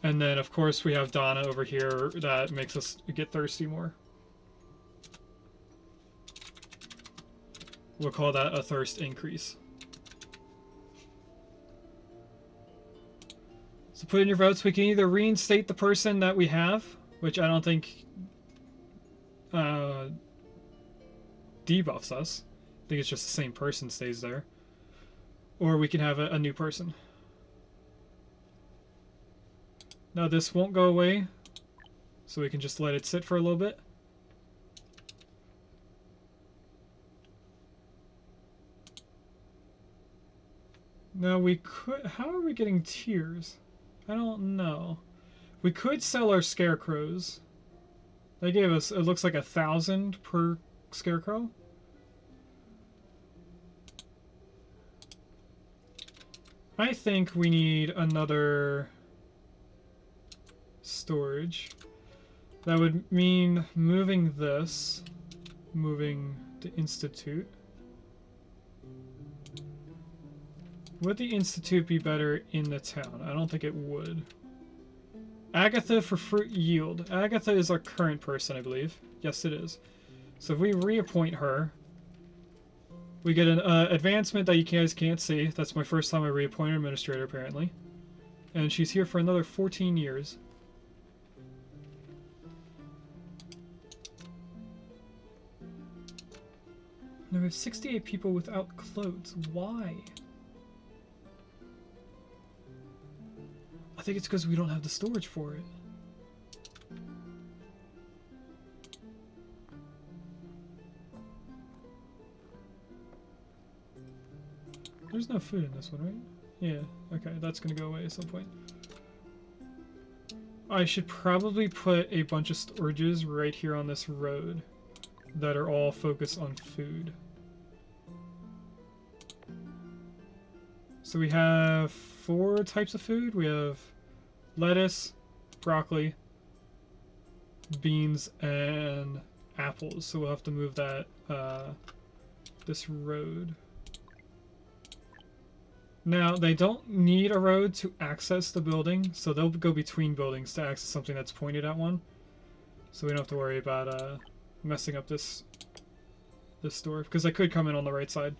And then, of course, we have Donna over here that makes us get thirsty more. We'll call that a thirst increase. So put in your votes. We can either reinstate the person that we have, which I don't think debuffs us. I think it's just the same person stays there. Or we can have a new person. Now this won't go away, so we can just let it sit for a little bit. Now we could... How are we getting tiers? I don't know. We could sell our scarecrows. They gave us, it looks like 1,000 per scarecrow. I think we need another storage. That would mean moving this, moving the Institute. Would the Institute be better in the town? I don't think it would. Agatha for fruit yield. Agatha is our current person, I believe. Yes, it is. So if we reappoint her, we get an advancement that you guys can't see. That's my first time I reappointed administrator, apparently. And she's here for another 14 years. Now we have 68 people without clothes. Why? I think it's because we don't have the storage for it. There's no food in this one, right? Yeah, okay, that's gonna go away at some point. I should probably put a bunch of storages right here on this road that are all focused on food. So we have 4 types of food. We have lettuce, broccoli, beans, and apples. So we'll have to move that this road. Now, they don't need a road to access the building, so they'll go between buildings to access something that's pointed at one. So we don't have to worry about messing up this store, because they could come in on the right side.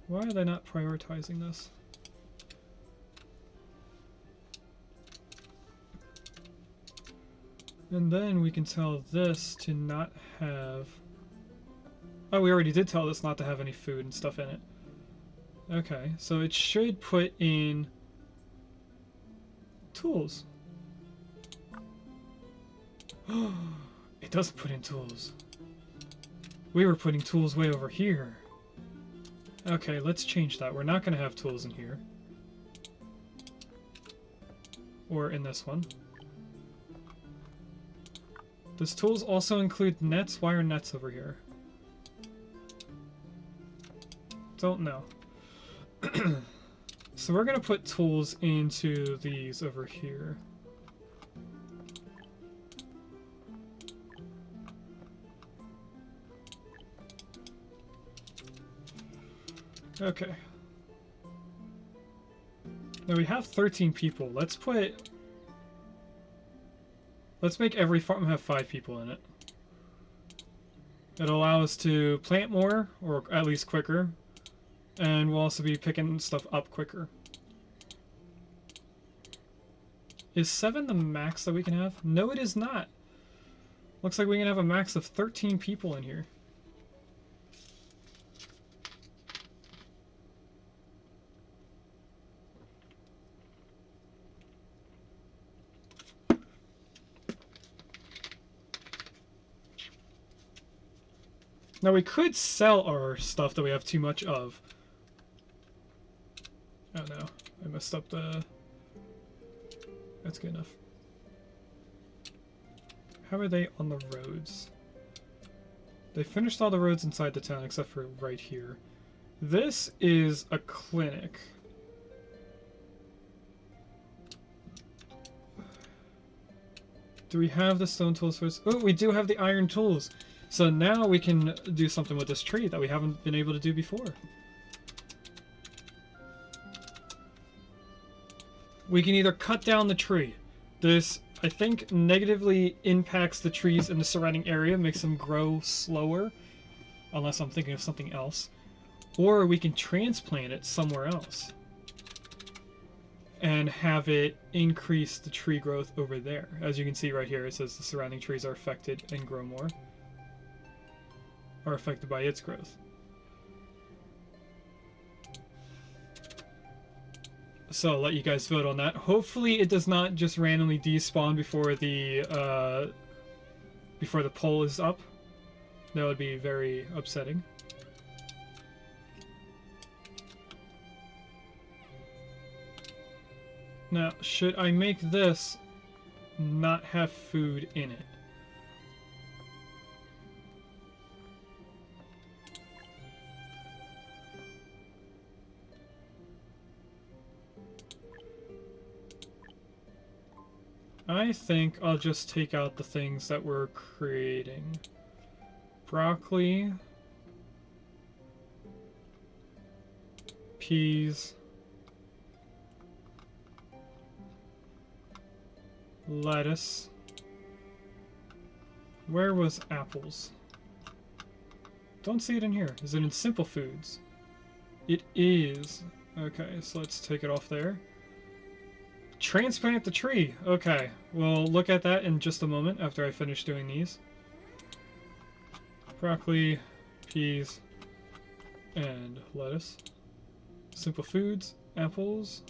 Why are they not prioritizing this? And then we can tell this to not have... Oh, we already did tell this not to have any food and stuff in it. Okay, so it should put in tools. It doesn't put in tools. We were putting tools way over here. Okay, let's change that. We're not going to have tools in here. Or in this one. Does tools also include nets? Why are nets over here? Don't know. So we're going to put tools into these over here. Okay. Now we have 13 people. Let's make every farm have 5 people in it. It'll allow us to plant more, or at least quicker. And we'll also be picking stuff up quicker. Is 7 the max that we can have? No, it is not. Looks like we can have a max of 13 people in here. Now we could sell our stuff that we have too much of. Oh no, I messed up the... That's good enough. How are they on the roads? They finished all the roads inside the town except for right here. This is a clinic. Do we have the stone tools first? Oh, we do have the iron tools. So now we can do something with this tree that we haven't been able to do before. We can either cut down the tree. This, I think, negatively impacts the trees in the surrounding area, makes them grow slower, unless I'm thinking of something else. Or we can transplant it somewhere else and have it increase the tree growth over there. As you can see right here, it says the surrounding trees are affected and grow more. Are affected by its growth. So I'll let you guys vote on that. Hopefully it does not just randomly despawn before the poll is up. That would be very upsetting. Now, should I make this not have food in it? I think I'll just take out the things that we're creating. Broccoli. Peas. Lettuce. Where was apples? Don't see it in here. Is it in simple foods? It is. Okay, so let's take it off there. Transplant the tree. Okay, we'll look at that in just a moment after I finish doing these. Broccoli, peas, and lettuce. Simple foods, apples.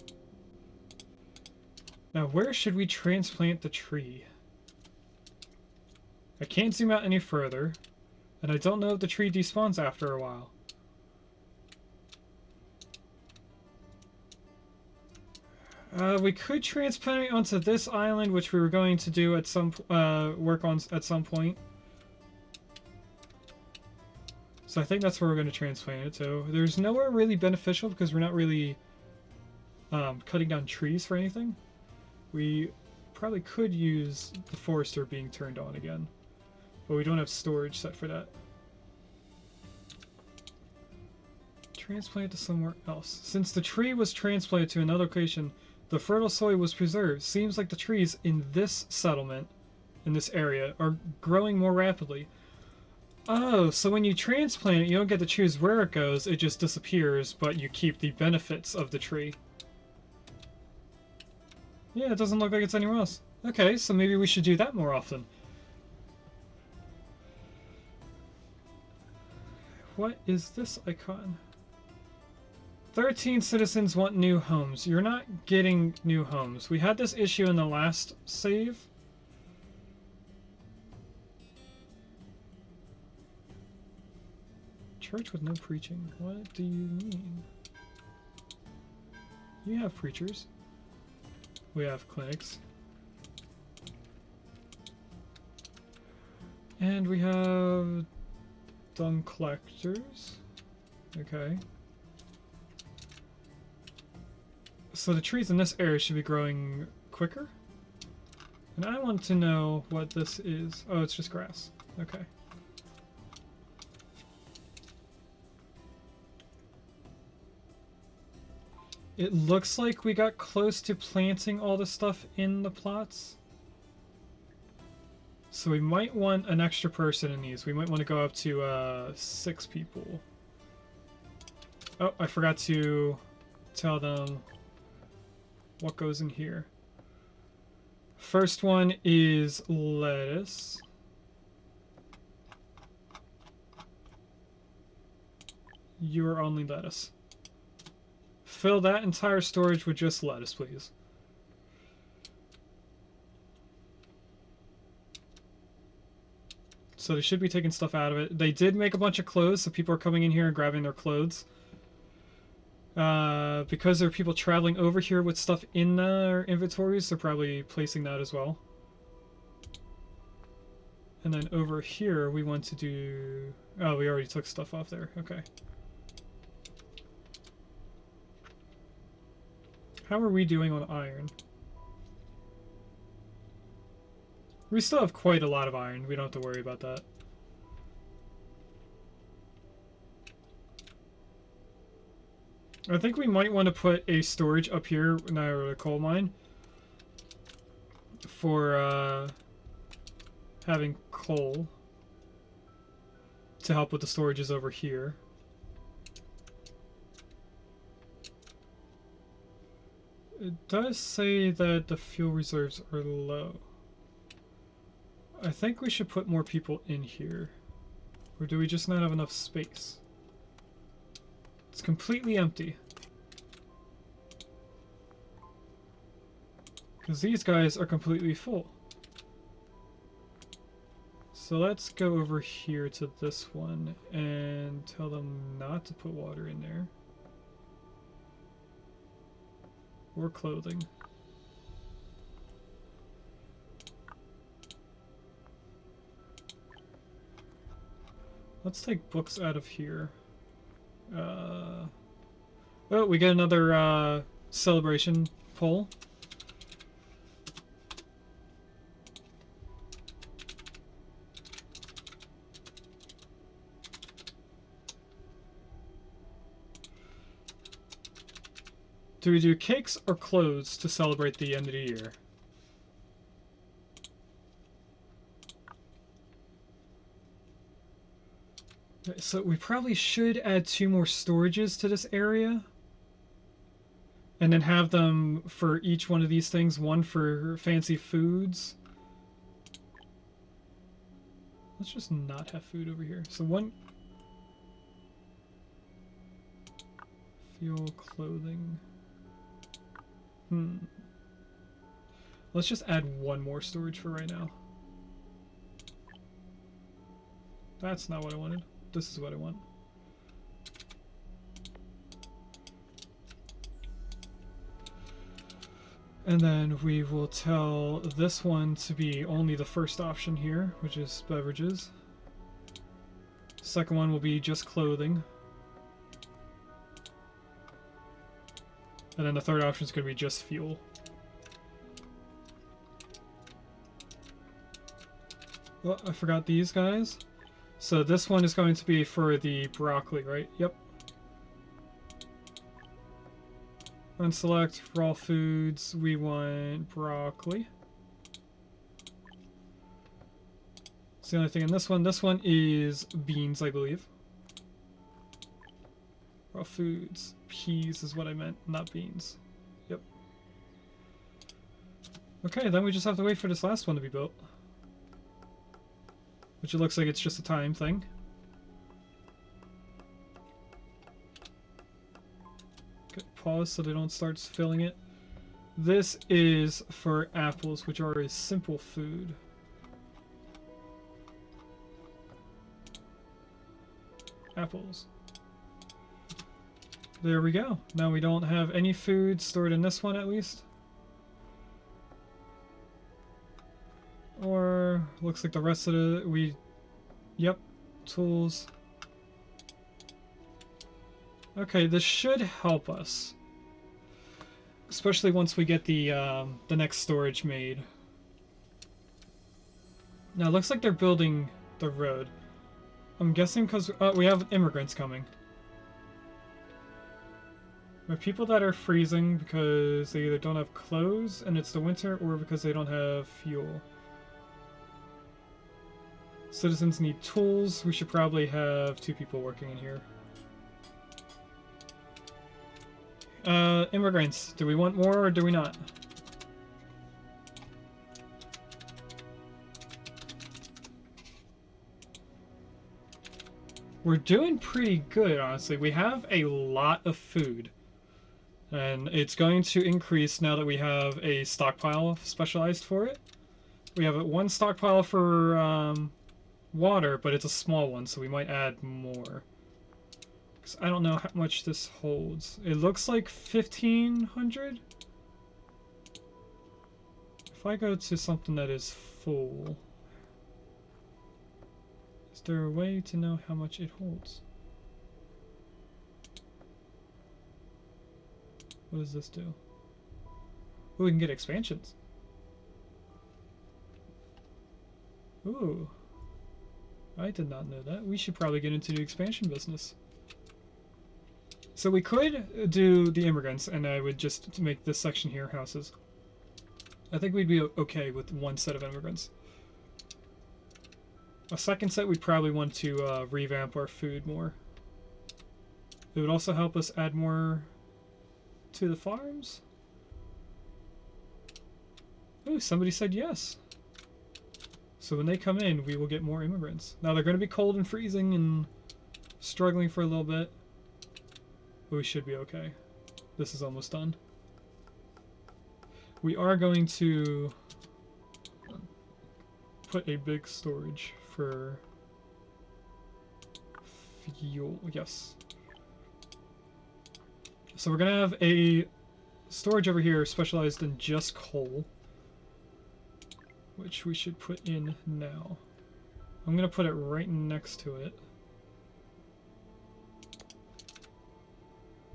Now, where should we transplant the tree? I can't zoom out any further, and I don't know if the tree despawns after a while. We could transplant it onto this island, which we were going to do at some work on at some point. So I think that's where we're going to transplant it to. There's nowhere really beneficial because we're not really cutting down trees for anything. We probably could use the forester being turned on again, but we don't have storage set for that. Transplant to somewhere else. Since the tree was transplanted to another location, the fertile soil was preserved. Seems like the trees in this settlement, in this area, are growing more rapidly. Oh, so when you transplant it, you don't get to choose where it goes, it just disappears, but you keep the benefits of the tree. Yeah, it doesn't look like it's anywhere else. Okay, so maybe we should do that more often. What is this icon? 13 citizens want new homes. You're not getting new homes. We had this issue in the last save. Church with no preaching. What do you mean? You have preachers. We have clinics. And we have dung collectors. Okay. So the trees in this area should be growing quicker. And I want to know what this is. Oh, it's just grass. Okay. It looks like we got close to planting all the stuff in the plots. So we might want an extra person in these. We might want to go up to 6 people. Oh, I forgot to tell them what goes in here. First one is lettuce. You are only lettuce. Fill that entire storage with just lettuce, please. So they should be taking stuff out of it. They did make a bunch of clothes, so people are coming in here and grabbing their clothes. Because there are people traveling over here with stuff in their inventories, they're probably placing that as well. And then over here, we want to do... Oh, we already took stuff off there. Okay. How are we doing on iron? We still have quite a lot of iron. We don't have to worry about that. I think we might want to put a storage up here near the coal mine for having coal to help with the storages over here. It does say that the fuel reserves are low. I think we should put more people in here. Or do we just not have enough space? It's completely empty. Because these guys are completely full. So let's go over here to this one and tell them not to put water in there. Or clothing. Let's take books out of here. Oh, we get another celebration pole. Do we do cakes or clothes to celebrate the end of the year? So we probably should add 2 more storages to this area. And then have them for each one of these things. One for fancy foods. Let's just not have food over here. So one... Fuel, clothing... Let's just add 1 more storage for right now. That's not what I wanted. This is what I want. And then we will tell this one to be only the first option here, which is beverages. Second one will be just clothing. And then the third option is going to be just fuel. Oh, I forgot these guys. So this one is going to be for the broccoli, right? Yep. Unselect raw foods. We want broccoli. It's the only thing in this one. This one is beans, I believe. Raw foods. Peas is what I meant, not beans. Yep. Okay, then we just have to wait for this last one to be built. Which it looks like it's just a time thing. Okay, pause so they don't start filling it. This is for apples, which are a simple food. Apples. There we go. Now we don't have any food stored in this one, at least. Or looks like the rest of the yep, tools. Okay, this should help us, especially once we get the next storage made. Now it looks like they're building the road. I'm guessing because we have immigrants coming. We have people that are freezing because they either don't have clothes and it's the winter, or because they don't have fuel. Citizens need tools. We should probably have 2 people working in here. Immigrants. Do we want more or do we not? We're doing pretty good, honestly. We have a lot of food. And it's going to increase now that we have a stockpile specialized for it. We have 1 stockpile for water, but it's a small one, so we might add more. Because I don't know how much this holds. It looks like 1,500? If I go to something that is full... Is there a way to know how much it holds? What does this do? Ooh, we can get expansions. Ooh. I did not know that. We should probably get into the expansion business. So we could do the immigrants, and I would just make this section here houses. I think we'd be okay with one set of immigrants. A second set, we'd probably want to revamp our food more. It would also help us add more to the farms. Oh, somebody said yes. So when they come in, we will get more immigrants. Now they're going to be cold and freezing and struggling for a little bit. But we should be okay. This is almost done. We are going to put a big storage for fuel. Yes. So we're going to have a storage over here specialized in just coal, which we should put in now. I'm going to put it right next to it.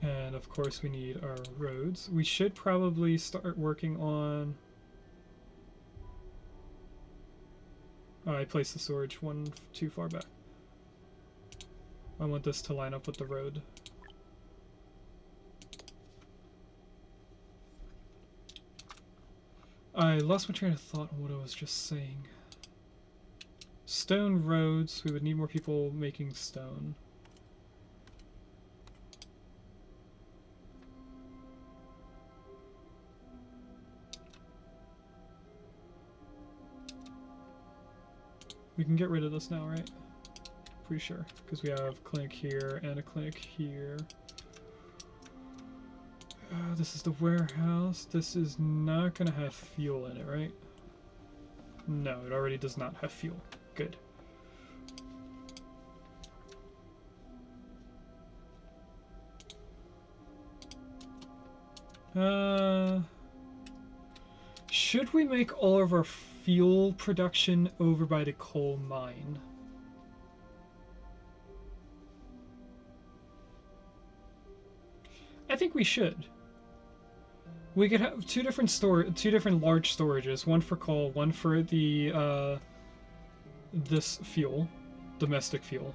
And of course we need our roads. We should probably start working on... Oh, I placed the storage one too far back. I want this to line up with the road. I lost my train of thought on what I was just saying. Stone roads. We would need more people making stone. We can get rid of this now, right? Pretty sure, because we have a clinic here and a clinic here. This is the warehouse. This is not going to have fuel in it, right? No, it already does not have fuel. Good. Should we make all of our fuel production over by the coal mine? I think we should. We could have two different large storages, one for coal, one for the this fuel, domestic fuel.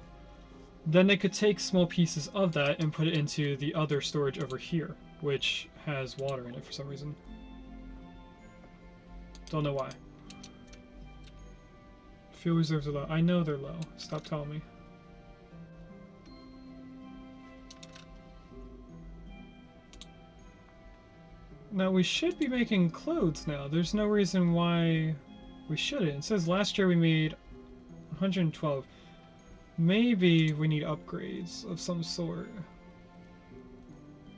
Then they could take small pieces of that and put it into the other storage over here, which has water in it for some reason. Don't know why. Fuel reserves are low. I know they're low. Stop telling me. Now we should be making clothes now. There's no reason why we shouldn't. It says last year we made 112. Maybe we need upgrades of some sort.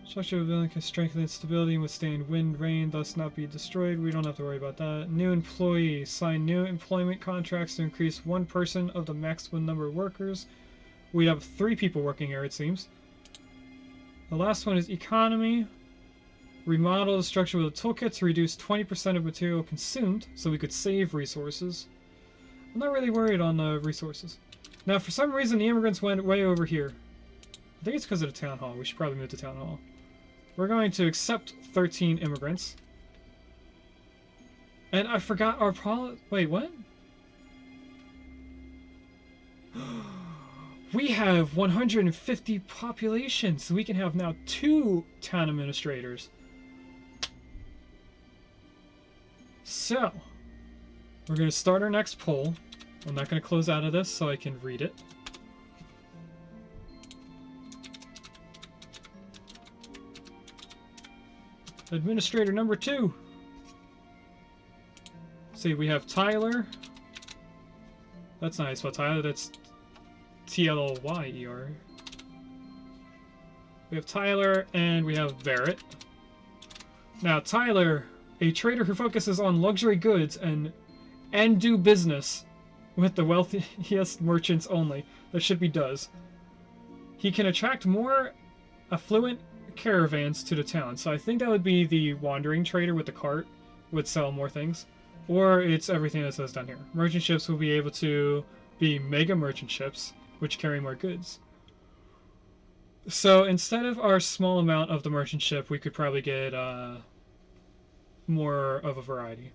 Structure of the building can strengthen its stability and withstand wind, rain, thus not be destroyed. We don't have to worry about that. New employees. Sign new employment contracts to increase one person of the maximum number of workers. We have 3 people working here, it seems. The last one is economy. Remodel the structure with a toolkit to reduce 20% of material consumed, so we could save resources. I'm not really worried on the resources. Now, for some reason, the immigrants went way over here. I think it's because of the town hall. We should probably move to town hall. We're going to accept 13 immigrants. And I forgot our Wait, what? We have 150 population, so we can have now 2 town administrators. So, we're going to start our next poll. I'm not going to close out of this so I can read it. Administrator number 2. See, we have Tyler. That's not how you spell Tyler, that's T-L-Y-E-R. We have Tyler and we have Barrett. Now, Tyler, a trader who focuses on luxury goods and do business with the wealthiest merchants only. That should be does. He can attract more affluent caravans to the town. So I think that would be the wandering trader with the cart would sell more things. Or it's everything that says down here. Merchant ships will be able to be mega merchant ships, which carry more goods. So instead of our small amount of the merchant ship, we could probably get more of a variety.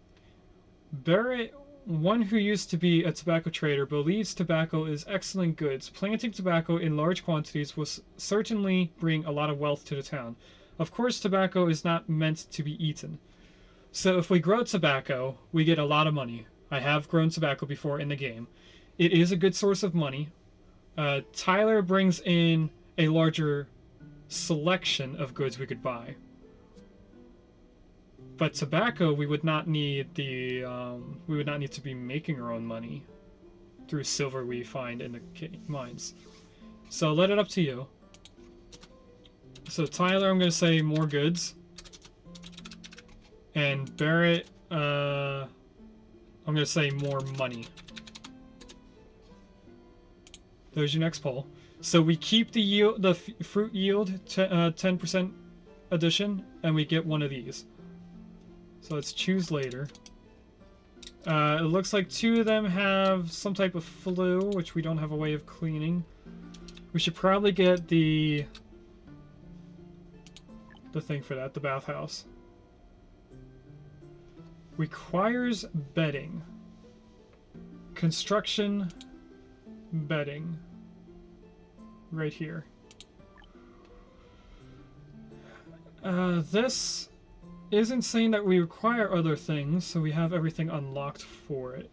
Barrett, one who used to be a tobacco trader, believes tobacco is excellent goods. Planting tobacco in large quantities will certainly bring a lot of wealth to the town. Of course, tobacco is not meant to be eaten. So if we grow tobacco, we get a lot of money. I have grown tobacco before in the game. It is a good source of money. Tyler brings in a larger selection of goods we could buy. But tobacco, we would not need the we would not need to be making our own money through silver we find in the mines. So I'll let it up to you. So Tyler, I'm going to say more goods, and Barrett, I'm going to say more money. There's your next poll. So we keep the yield, the fruit yield, 10% addition, and we get one of these. So let's choose later. It looks like 2 of them have some type of flu, which we don't have a way of cleaning. We should probably get the thing for that, the bathhouse. Requires bedding. Construction, bedding. Right here. This isn't saying that we require other things, so we have everything unlocked for it.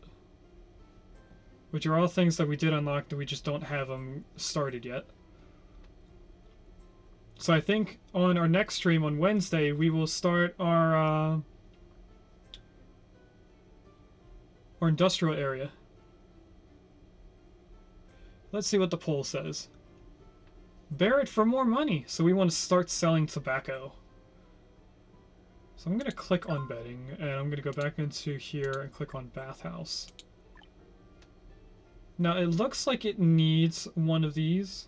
Which are all things that we did unlock that we just don't have them started yet. So I think on our next stream on Wednesday, we will start our industrial area. Let's see what the poll says. Barrett for more money, so we want to start selling tobacco. So I'm going to click on bedding, and I'm going to go back into here and click on bathhouse. Now it looks like it needs one of these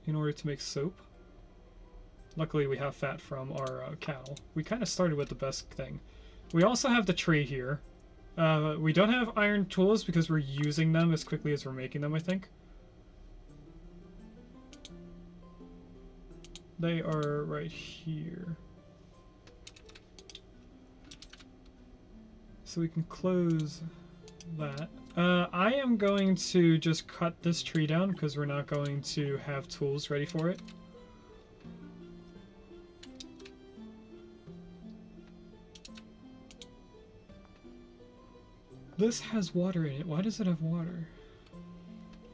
in order to make soap. Luckily we have fat from our cattle. We kind of started with the best thing. We also have the tree here. We don't have iron tools because we're using them as quickly as we're making them, I think. They are right here. So we can close that. I am going to just cut this tree down because we're not going to have tools ready for it. This has water in it. Why does it have water?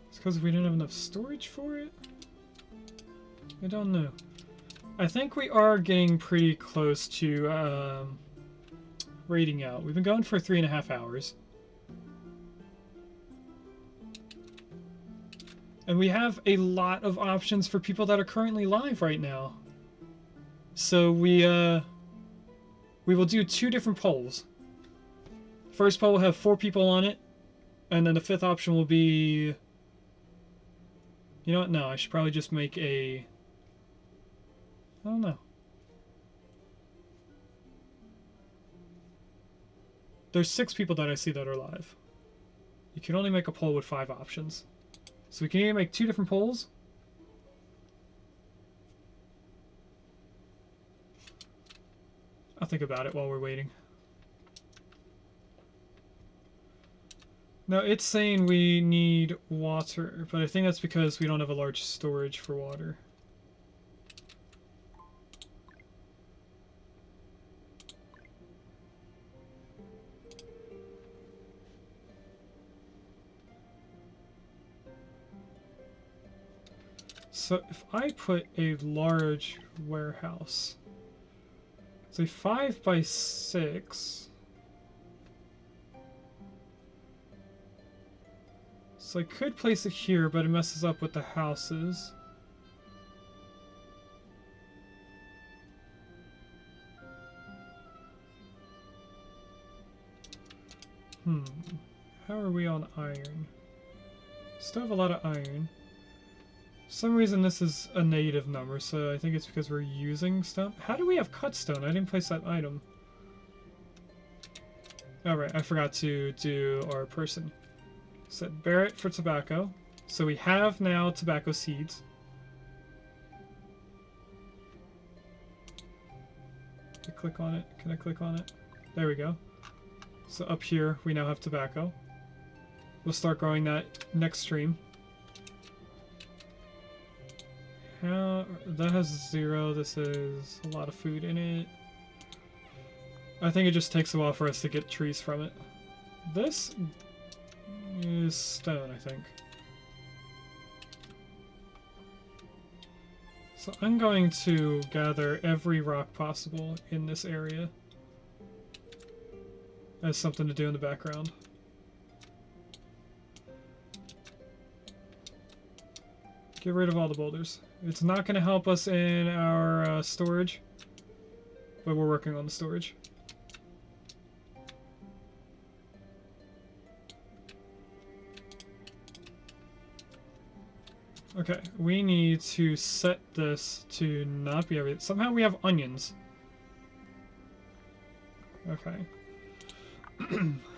It's because we didn't have enough storage for it? I don't know. I think we are getting pretty close to raiding out. We've been going for 3.5 hours. And we have a lot of options for people that are currently live right now. So we will do 2 different polls. First poll will have 4 people on it, and then the 5th option will be... You know what? No, I should probably just make a... I don't know. There's 6 people that I see that are live. You can only make a poll with 5 options. So we can either make 2 different polls. I'll think about it while we're waiting. Now it's saying we need water, but I think that's because we don't have a large storage for water. So if I put a large warehouse, say 5 by 6, so I could place it here, but it messes up with the houses. How are we on iron? Still have a lot of iron. For some reason this is a negative number, so I think it's because we're using stone. How do we have cut stone? I didn't place that item. Alright, I forgot to do our person. Set Barrett for tobacco. So we have now tobacco seeds. Can I click on it? Can I click on it? There we go. So up here, we now have tobacco. We'll start growing that next stream. How... That has 0. This is a lot of food in it. I think it just takes a while for us to get trees from it. This is stone, I think. So I'm going to gather every rock possible in this area as something to do in the background. Get rid of all the boulders. It's not going to help us in our storage, but we're working on the storage. Okay, we need to set this to not be everything. Somehow we have onions. Okay.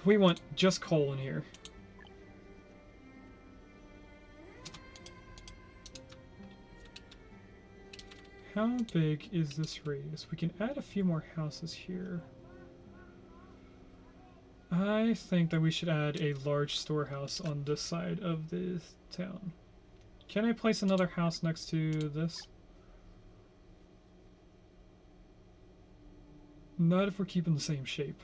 We want just coal in here. How big is this radius? We can add a few more houses here. I think that we should add a large storehouse on this side of the town. Can I place another house next to this? Not if we're keeping the same shape.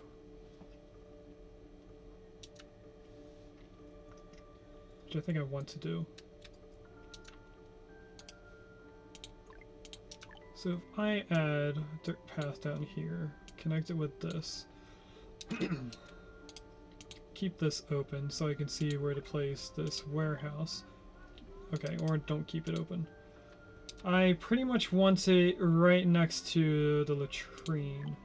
Which I think I want to do. So if I add a dirt path down here, connect it with this, keep this open so I can see where to place this warehouse. Okay, or don't keep it open. I pretty much want it right next to the latrine.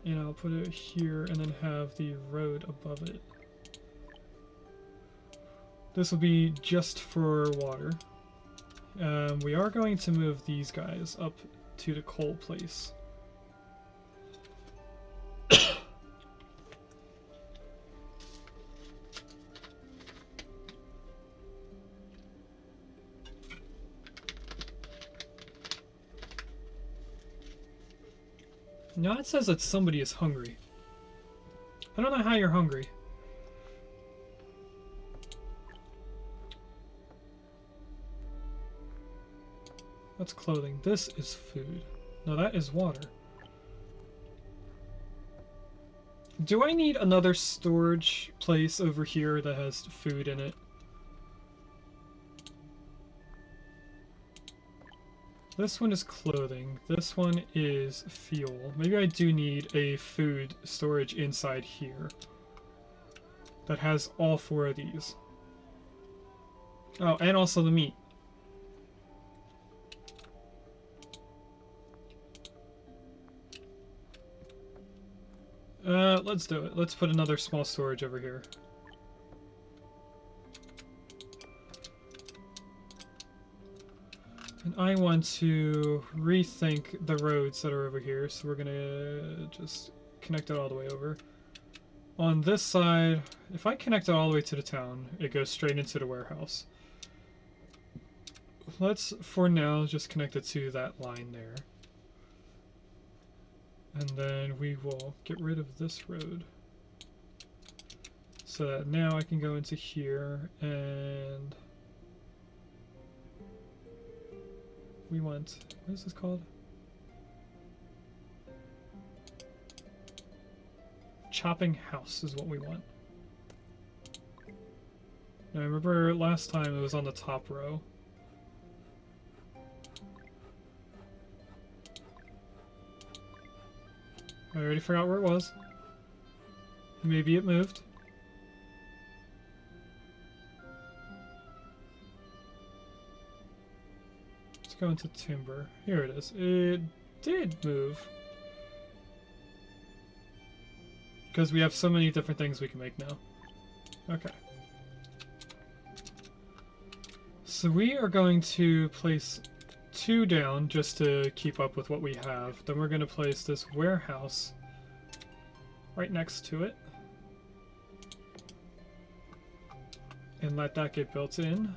And I'll put it here and then have the road above it. This will be just for water. We are going to move these guys up to the coal place. Now it says that somebody is hungry. I don't know how you're hungry. That's clothing. This is food. No, that is water. Do I need another storage place over here that has food in it? This one is clothing. This one is fuel. Maybe I do need a food storage inside here that has all 4 of these. Oh, and also the meat. Let's do it. Let's put another small storage over here. And I want to rethink the roads that are over here, so we're gonna just connect it all the way over. On this side, if I connect it all the way to the town, it goes straight into the warehouse. Let's, for now, just connect it to that line there. And then we will get rid of this road. So that now I can go into here and we want, what is this called? Chopping house is what we want. Now I remember last time it was on the top row. I already forgot where it was. Maybe it moved. Let's go into timber. Here it is. It did move. Because we have so many different things we can make now. Okay. So we are going to place 2 down just to keep up with what we have. Then we're going to place this warehouse right next to it. And let that get built in.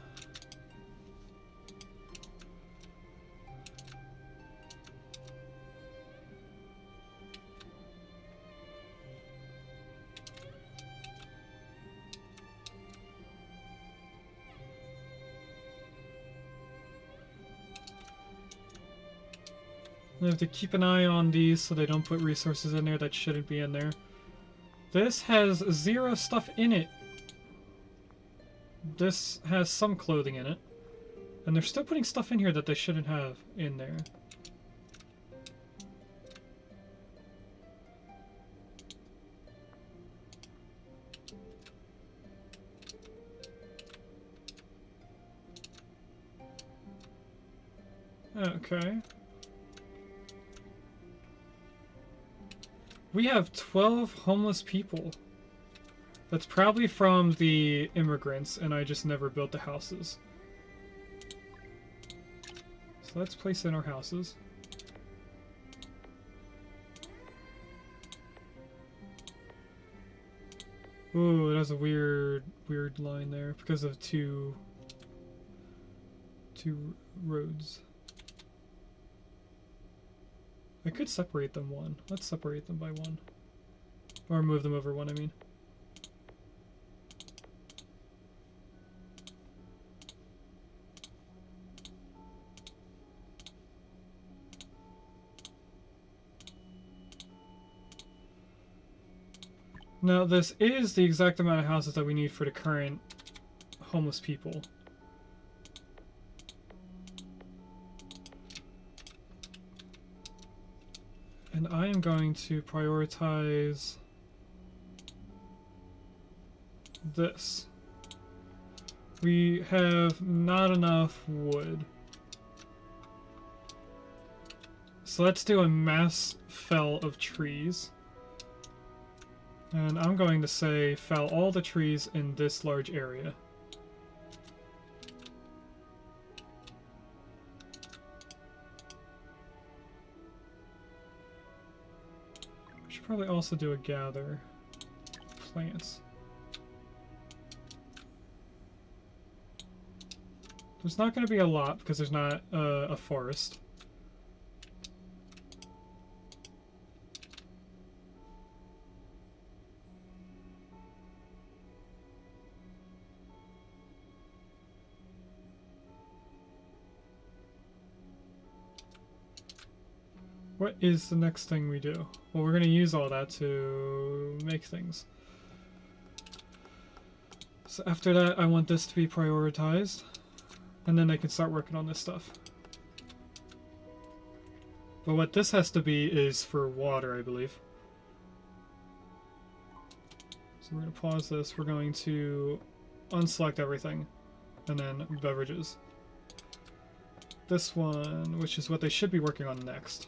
I have to keep an eye on these so they don't put resources in there that shouldn't be in there. This has 0 stuff in it. This has some clothing in it. And they're still putting stuff in here that they shouldn't have in there. Okay. We have 12 homeless people. That's probably from the immigrants, and I just never built the houses. So let's place in our houses. Ooh, it has a weird line there because of two roads. I could separate them one. Let's separate them by one. Or move them over one, I mean. Now, this is the exact amount of houses that we need for the current homeless people. And I am going to prioritize this. We have not enough wood. So let's do a mass fell of trees. And I'm going to say fell all the trees in this large area. We should probably also do a gather plants. There's not going to be a lot because there's not a forest. What is the next thing we do? Well, we're going to use all that to make things. So after that, I want this to be prioritized. And then I can start working on this stuff. But what this has to be is for water, I believe. So we're going to pause this. We're going to unselect everything. And then beverages. This one, which is what they should be working on next.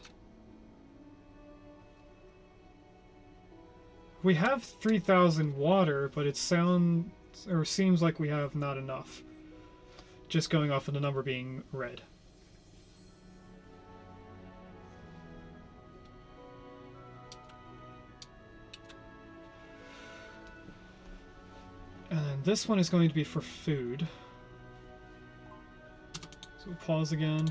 We have 3,000 water, but it seems like we have not enough. Just going off of the number being red. And then this one is going to be for food. So we'll pause again.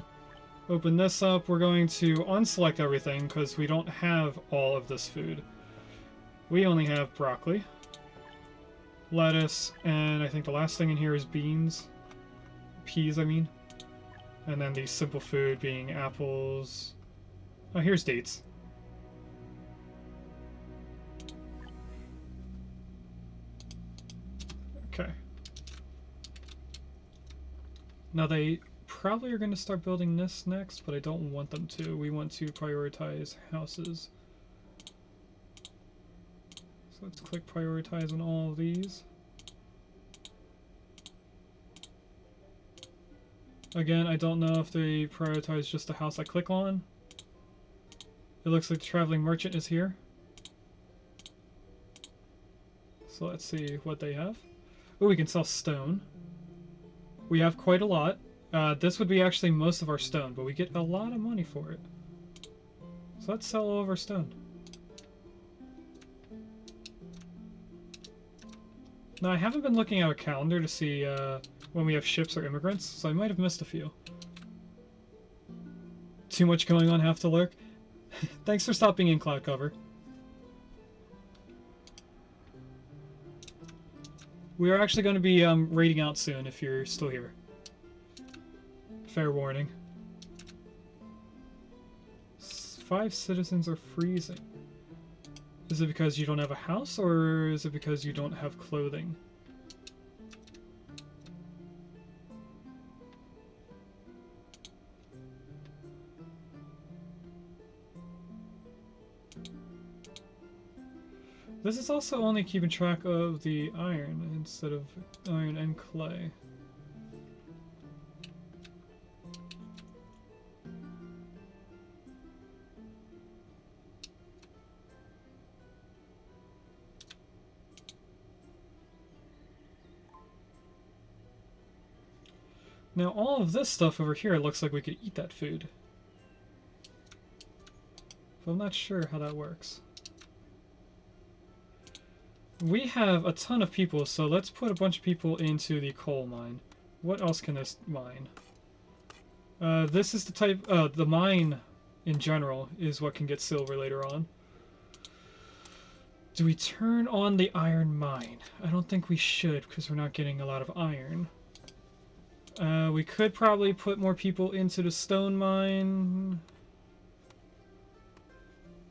Open this up. We're going to unselect everything because we don't have all of this food. We only have broccoli, lettuce, and I think the last thing in here is beans. Peas, I mean. And then the simple food being apples. Oh, here's dates. Okay. Now they probably are going to start building this next, but I don't want them to. We want to prioritize houses. So let's click prioritize on all of these. Again, I don't know if they prioritize just the house I click on. It looks like the traveling merchant is here. So let's see what they have. Oh, we can sell stone. We have quite a lot. This would be actually most of our stone, but we get a lot of money for it. So let's sell all of our stone. Now, I haven't been looking at a calendar to see when we have ships or immigrants, so I might have missed a few. Too much going on, have to lurk. Thanks for stopping in, Cloud Cover. We are actually going to be raiding out soon if you're still here. Fair warning. 5 citizens are freezing. Is it because you don't have a house, or is it because you don't have clothing? This is also only keeping track of the iron instead of iron and clay. Now all of this stuff over here looks like we could eat that food. But I'm not sure how that works. We have a ton of people, so let's put a bunch of people into the coal mine. What else can this mine? This is the type, the mine in general is what can get silver later on. Do we turn on the iron mine? I don't think we should, because we're not getting a lot of iron. We could probably put more people into the stone mine.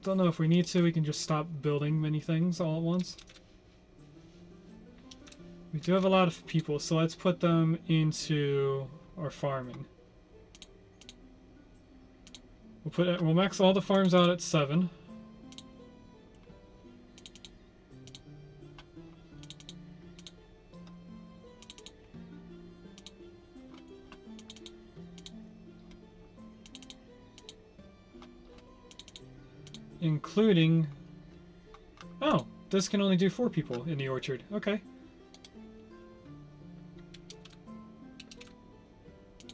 Don't know if we need to, we can just stop building many things all at once. We do have a lot of people, so let's put them into our farming. We'll max all the farms out at 7. Including... Oh, this can only do 4 people in the orchard. Okay.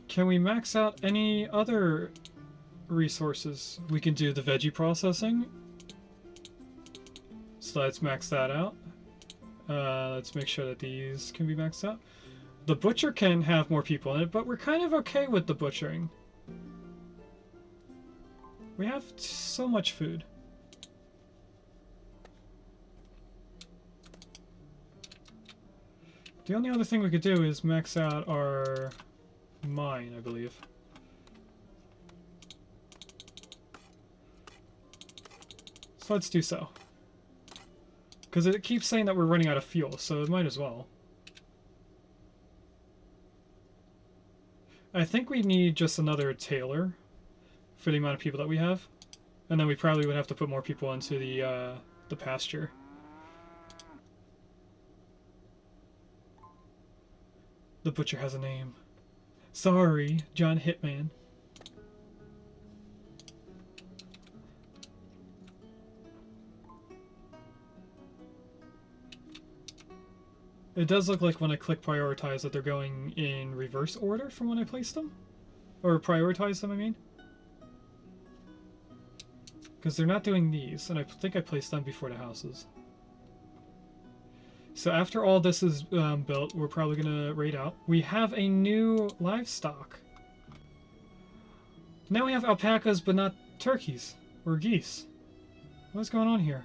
Can we max out any other resources? We can do the veggie processing. So let's max that out. Let's make sure that these can be maxed out. The butcher can have more people in it, but we're kind of okay with the butchering. We have so much food. The only other thing we could do is max out our mine, I believe. So let's do so. Because it keeps saying that we're running out of fuel, so it might as well. I think we need just another tailor for the amount of people that we have. And then we probably would have to put more people into the pasture. The butcher has a name. Sorry, John Hitman. It does look like when I click prioritize that they're going in reverse order from when I placed them. Or prioritize them, I mean. Because they're not doing these, and I think I placed them before the houses. So after all this is built, we're probably going to raid out. We have a new livestock. Now we have alpacas, but not turkeys or geese. What's going on here?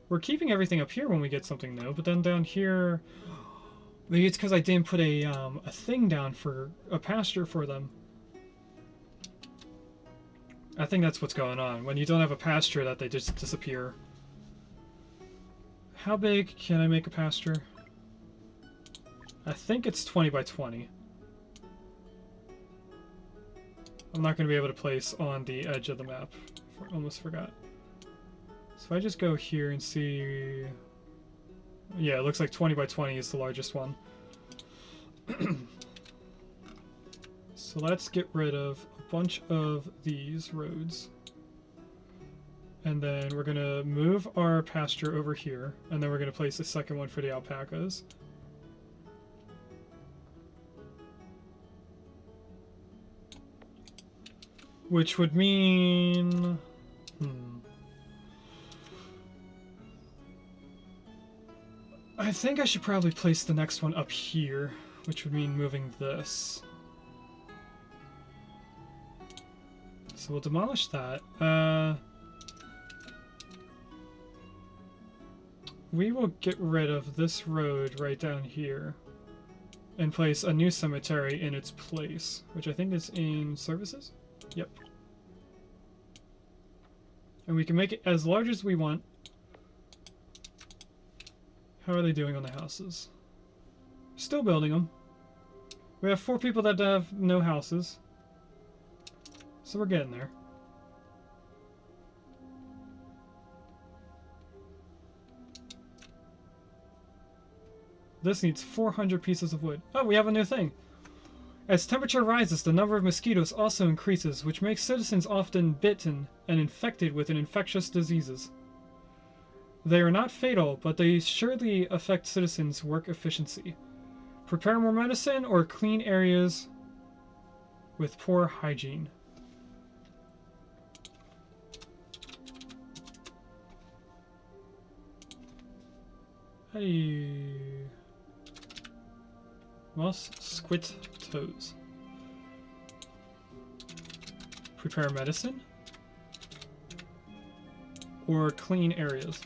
We're keeping everything up here when we get something new, but then down here... Maybe it's because I didn't put a thing down for a pasture for them. I think that's what's going on. When you don't have a pasture, that they just disappear. How big can I make a pasture? I think it's 20 by 20. I'm not going to be able to place on the edge of the map. Almost forgot. So if I just go here and see... Yeah, it looks like 20 by 20 is the largest one. So let's get rid of a bunch of these roads. And then we're going to move our pasture over here, and then we're going to place the second one for the alpacas. Which would mean... I think I should probably place the next one up here, which would mean moving this. So we'll demolish that. We will get rid of this road right down here and place a new cemetery in its place, which I think is in services? Yep. And we can make it as large as we want. How are they doing on the houses? Still building them. We have 4 people that have no houses. So we're getting there. This needs 400 pieces of wood. Oh, we have a new thing. As temperature rises, the number of mosquitoes also increases, which makes citizens often bitten and infected with infectious diseases. They are not fatal, but they surely affect citizens' work efficiency. Prepare more medicine or clean areas with poor hygiene. Hey. Moss squid toes. Prepare medicine or clean areas.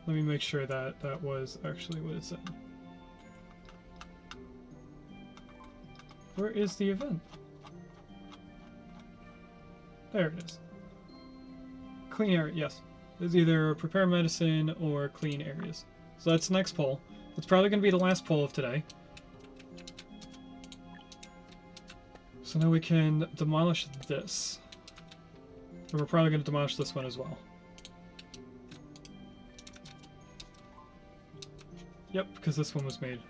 Let me make sure that that was actually what it said. Where is the event? There it is. Clean area, yes. It's either prepare medicine or clean areas. So that's the next poll. It's probably going to be the last poll of today. So now we can demolish this. And we're probably going to demolish this one as well. Yep, because this one was made.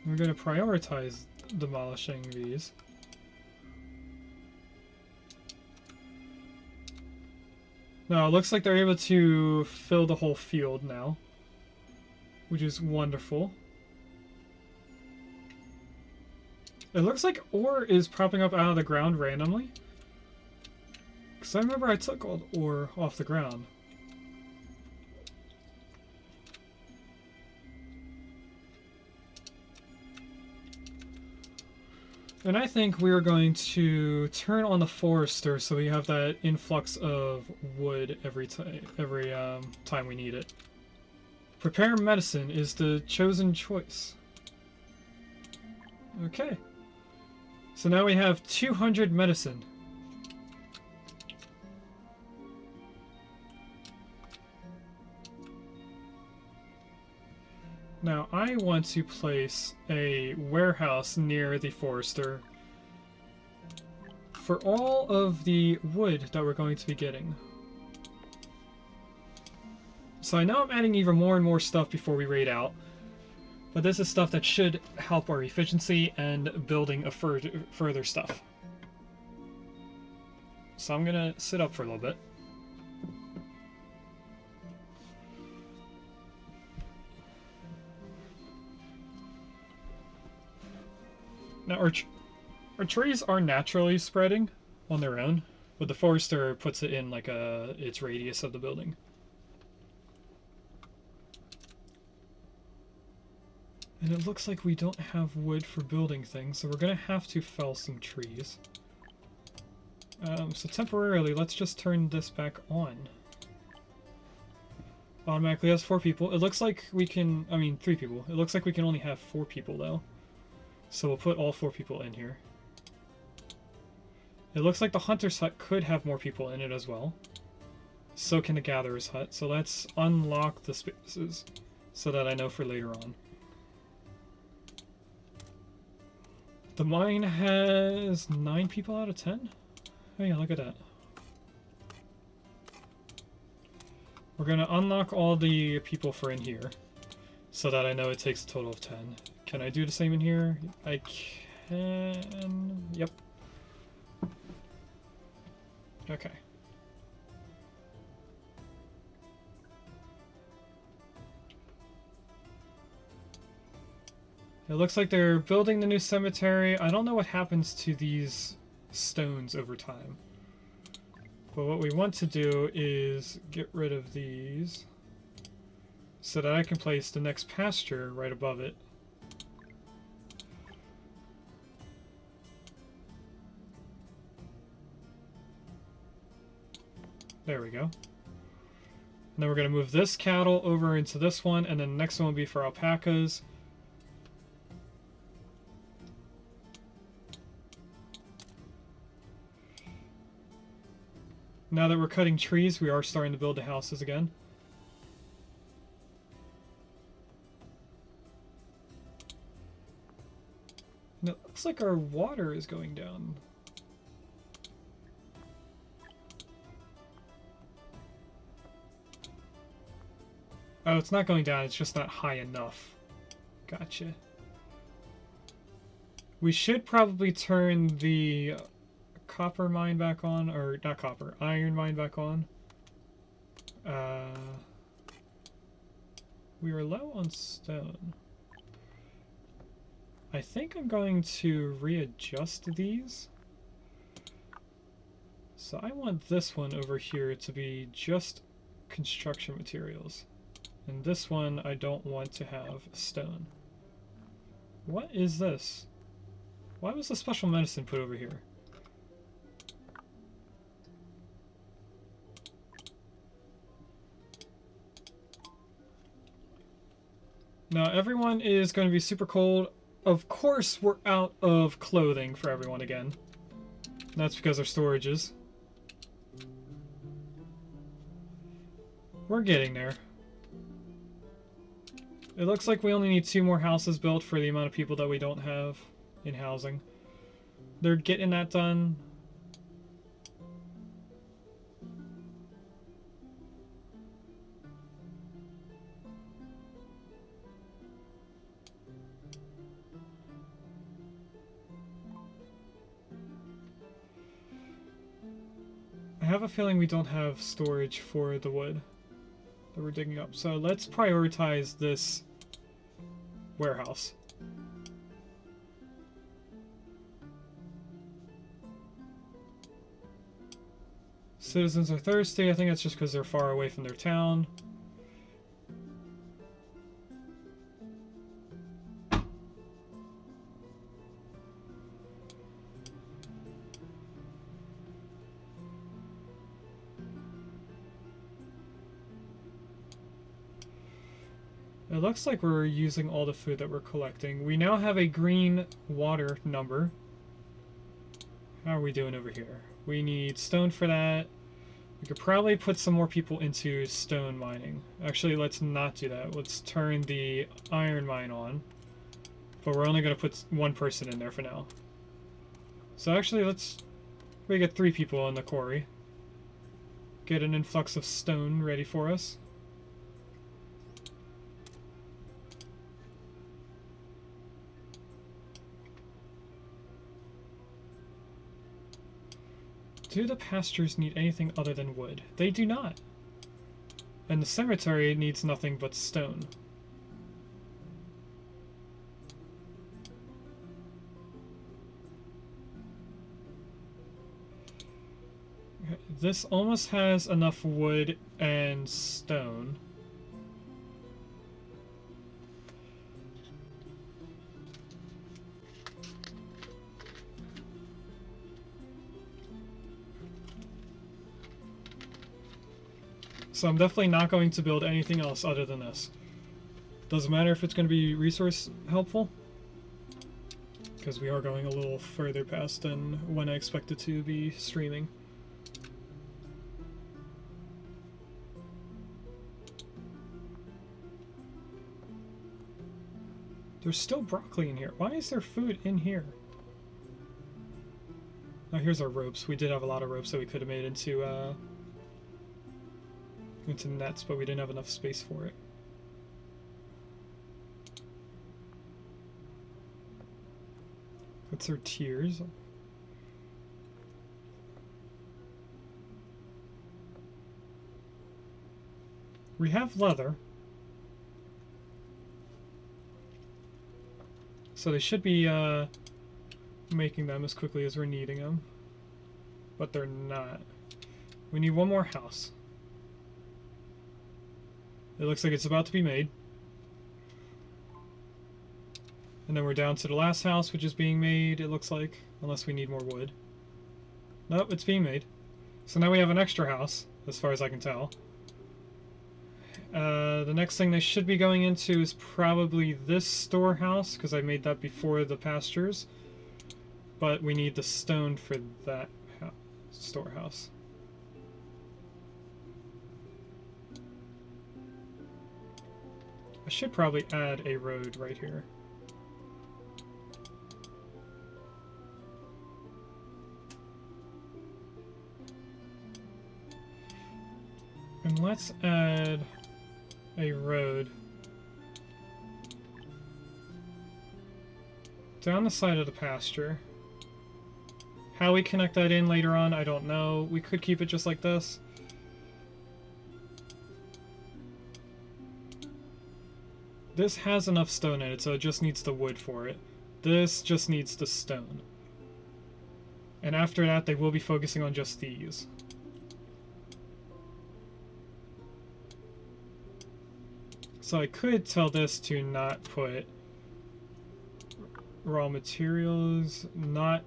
We're going to prioritize demolishing these. Now, it looks like they're able to fill the whole field now, which is wonderful. It looks like ore is popping up out of the ground randomly. Because I remember I took all the ore off the ground. And I think we're going to turn on the forester so we have that influx of wood every time we need it. Prepare medicine is the chosen choice. Okay. So now we have 200 medicine. Now, I want to place a warehouse near the forester for all of the wood that we're going to be getting. So I know I'm adding even more and more stuff before we raid out, but this is stuff that should help our efficiency and building of further stuff. So I'm gonna sit up for a little bit. Now, our trees are naturally spreading on their own, but the forester puts it in like its radius of the building. And it looks like we don't have wood for building things, so we're going to have to fell some trees. So temporarily, let's just turn this back on. Automatically has 4 people. It looks like we can, 3 people. It looks like we can only have 4 people though. So we'll put all 4 people in here. It looks like the hunter's hut could have more people in it as well. So can the gatherer's hut. So let's unlock the spaces so that I know for later on. The mine has 9 people out of 10? Oh yeah, look at that. We're going to unlock all the people for in here so that I know it takes a total of 10. Can I do the same in here? I can... Yep. Okay. It looks like they're building the new cemetery. I don't know what happens to these stones over time. But what we want to do is get rid of these so that I can place the next pasture right above it. There we go. And then we're going to move this cattle over into this one, and then the next one will be for alpacas. Now that we're cutting trees, we are starting to build the houses again. And it looks like our water is going down. Oh, it's not going down, it's just not high enough. Gotcha. We should probably turn the copper mine back on, or not copper, iron mine back on. We are low on stone. I think I'm going to readjust these. So I want this one over here to be just construction materials. And this one I don't want to have stone. What is this? Why was the special medicine put over here? Now everyone is going to be super cold. Of course we're out of clothing for everyone again. That's because our storage is. We're getting there. It looks like we only need 2 more houses built for the amount of people that we don't have in housing. They're getting that done. I have a feeling we don't have storage for the wood that we're digging up. So let's prioritize this warehouse. Citizens are thirsty. I think that's just because they're far away from their town. It looks like we're using all the food that we're collecting. We now have a green water number. How are we doing over here? We need stone for that. We could probably put some more people into stone mining. Actually, let's not do that. Let's turn the iron mine on. But we're only going to put 1 person in there for now. So actually, we get 3 people in the quarry. Get an influx of stone ready for us. Do the pastures need anything other than wood? They do not. And the cemetery needs nothing but stone. Okay, this almost has enough wood and stone. So I'm definitely not going to build anything else other than this. Doesn't matter if it's going to be resource helpful, because we are going a little further past than when I expected to be streaming. There's still broccoli in here. Why is there food in here? Oh, here's our ropes. We did have a lot of ropes that we could have made into nets, but we didn't have enough space for it. What's our tiers? We have leather. So they should be making them as quickly as we're needing them. But they're not. We need 1 more house. It looks like it's about to be made. And then we're down to the last house, which is being made, it looks like. Unless we need more wood. Nope, it's being made. So now we have an extra house, as far as I can tell. The next thing they should be going into is probably this storehouse, because I made that before the pastures. But we need the stone for that storehouse. I should probably add a road right here. And let's add a road down the side of the pasture. How we connect that in later on, I don't know. We could keep it just like this. This has enough stone in it, so it just needs the wood for it. This just needs the stone. And after that, they will be focusing on just these. So I could tell this to not put raw materials, not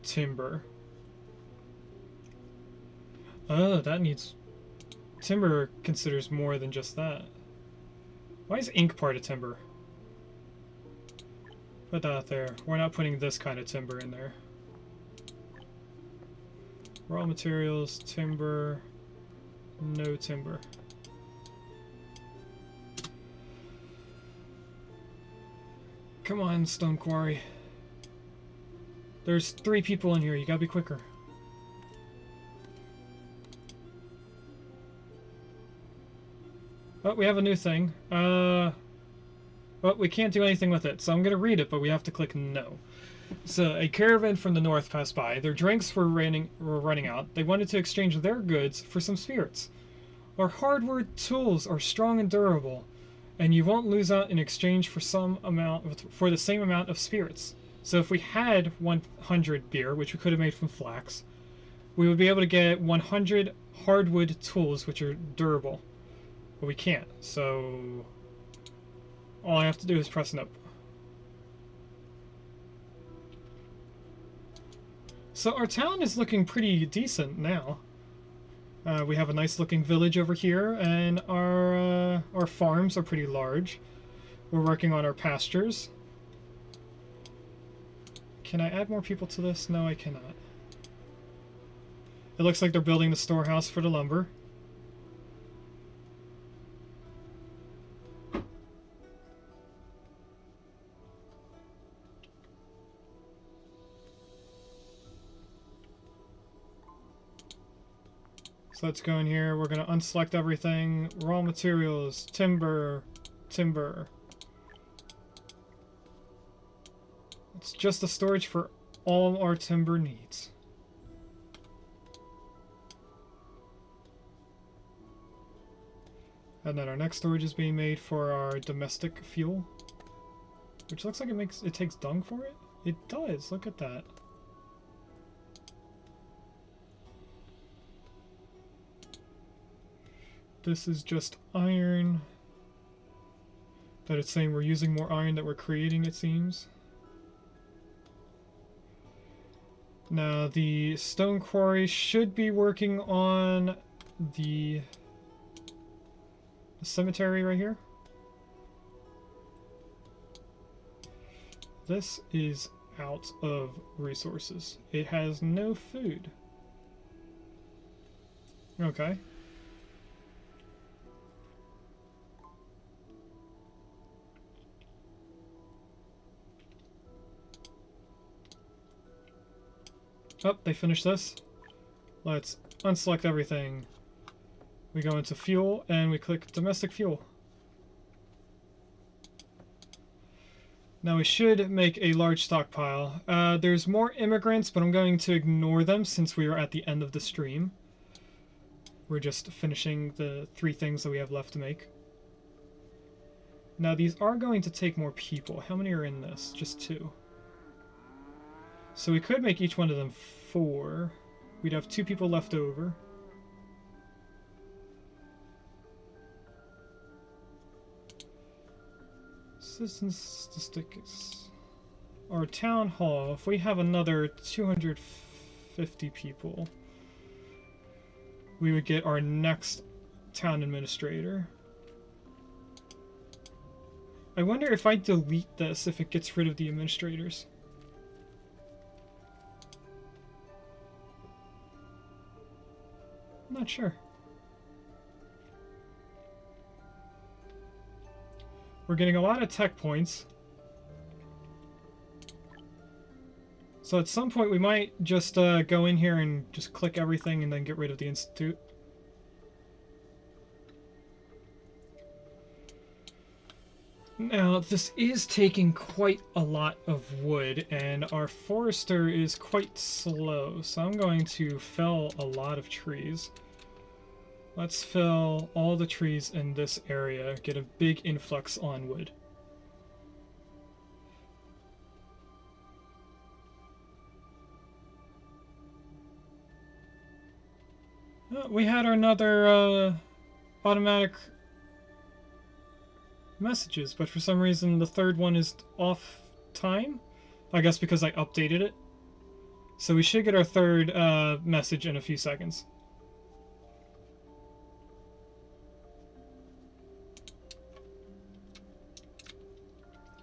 timber. Oh, that needs... Timber considers more than just that. Why is ink part of timber? Put that there. We're not putting this kind of timber in there. Raw materials, timber, no timber. Come on, stone quarry. There's 3 people in here, you gotta be quicker. Oh, we have a new thing. Well, we can't do anything with it, so I'm gonna read it, but we have to click no. So, a caravan from the north passed by. Their drinks were running out. They wanted to exchange their goods for some spirits. Our hardwood tools are strong and durable, and you won't lose out in exchange for the same amount of spirits. So if we had 100 beer, which we could have made from flax, we would be able to get 100 hardwood tools, which are durable. But we can't, so all I have to do is press nope. So our town is looking pretty decent now. We have a nice looking village over here, and our farms are pretty large. We're working on our pastures. Can I add more people to this? No, I cannot. It looks like they're building the storehouse for the lumber. So let's go in here. We're going to unselect everything. Raw materials, timber, timber. It's just a storage for all our timber needs. And then our next storage is being made for our domestic fuel, which looks like it takes dung for it. It does. Look at that. This is just iron. That it's saying we're using more iron that we're creating, it seems. Now, the stone quarry should be working on the cemetery right here. This is out of resources. It has no food. Okay. Oh, they finished this. Let's unselect everything. We go into fuel and we click domestic fuel. Now we should make a large stockpile. There's more immigrants, but I'm going to ignore them since we are at the end of the stream. We're just finishing the 3 things that we have left to make. Now these are going to take more people. How many are in this? Just 2. So we could make each one of them 4. We'd have 2 people left over. Citizen statistics. Our town hall, if we have another 250 people, we would get our next town administrator. I wonder if I delete this, if it gets rid of the administrators. I'm not sure. We're getting a lot of tech points. So at some point we might just go in here and just click everything and then get rid of the Institute. Now, this is taking quite a lot of wood, and our forester is quite slow, so I'm going to fell a lot of trees. Let's fell all the trees in this area, get a big influx on wood. We had another automatic messages, but for some reason the third one is off time. I guess because I updated it. So we should get our third message in a few seconds.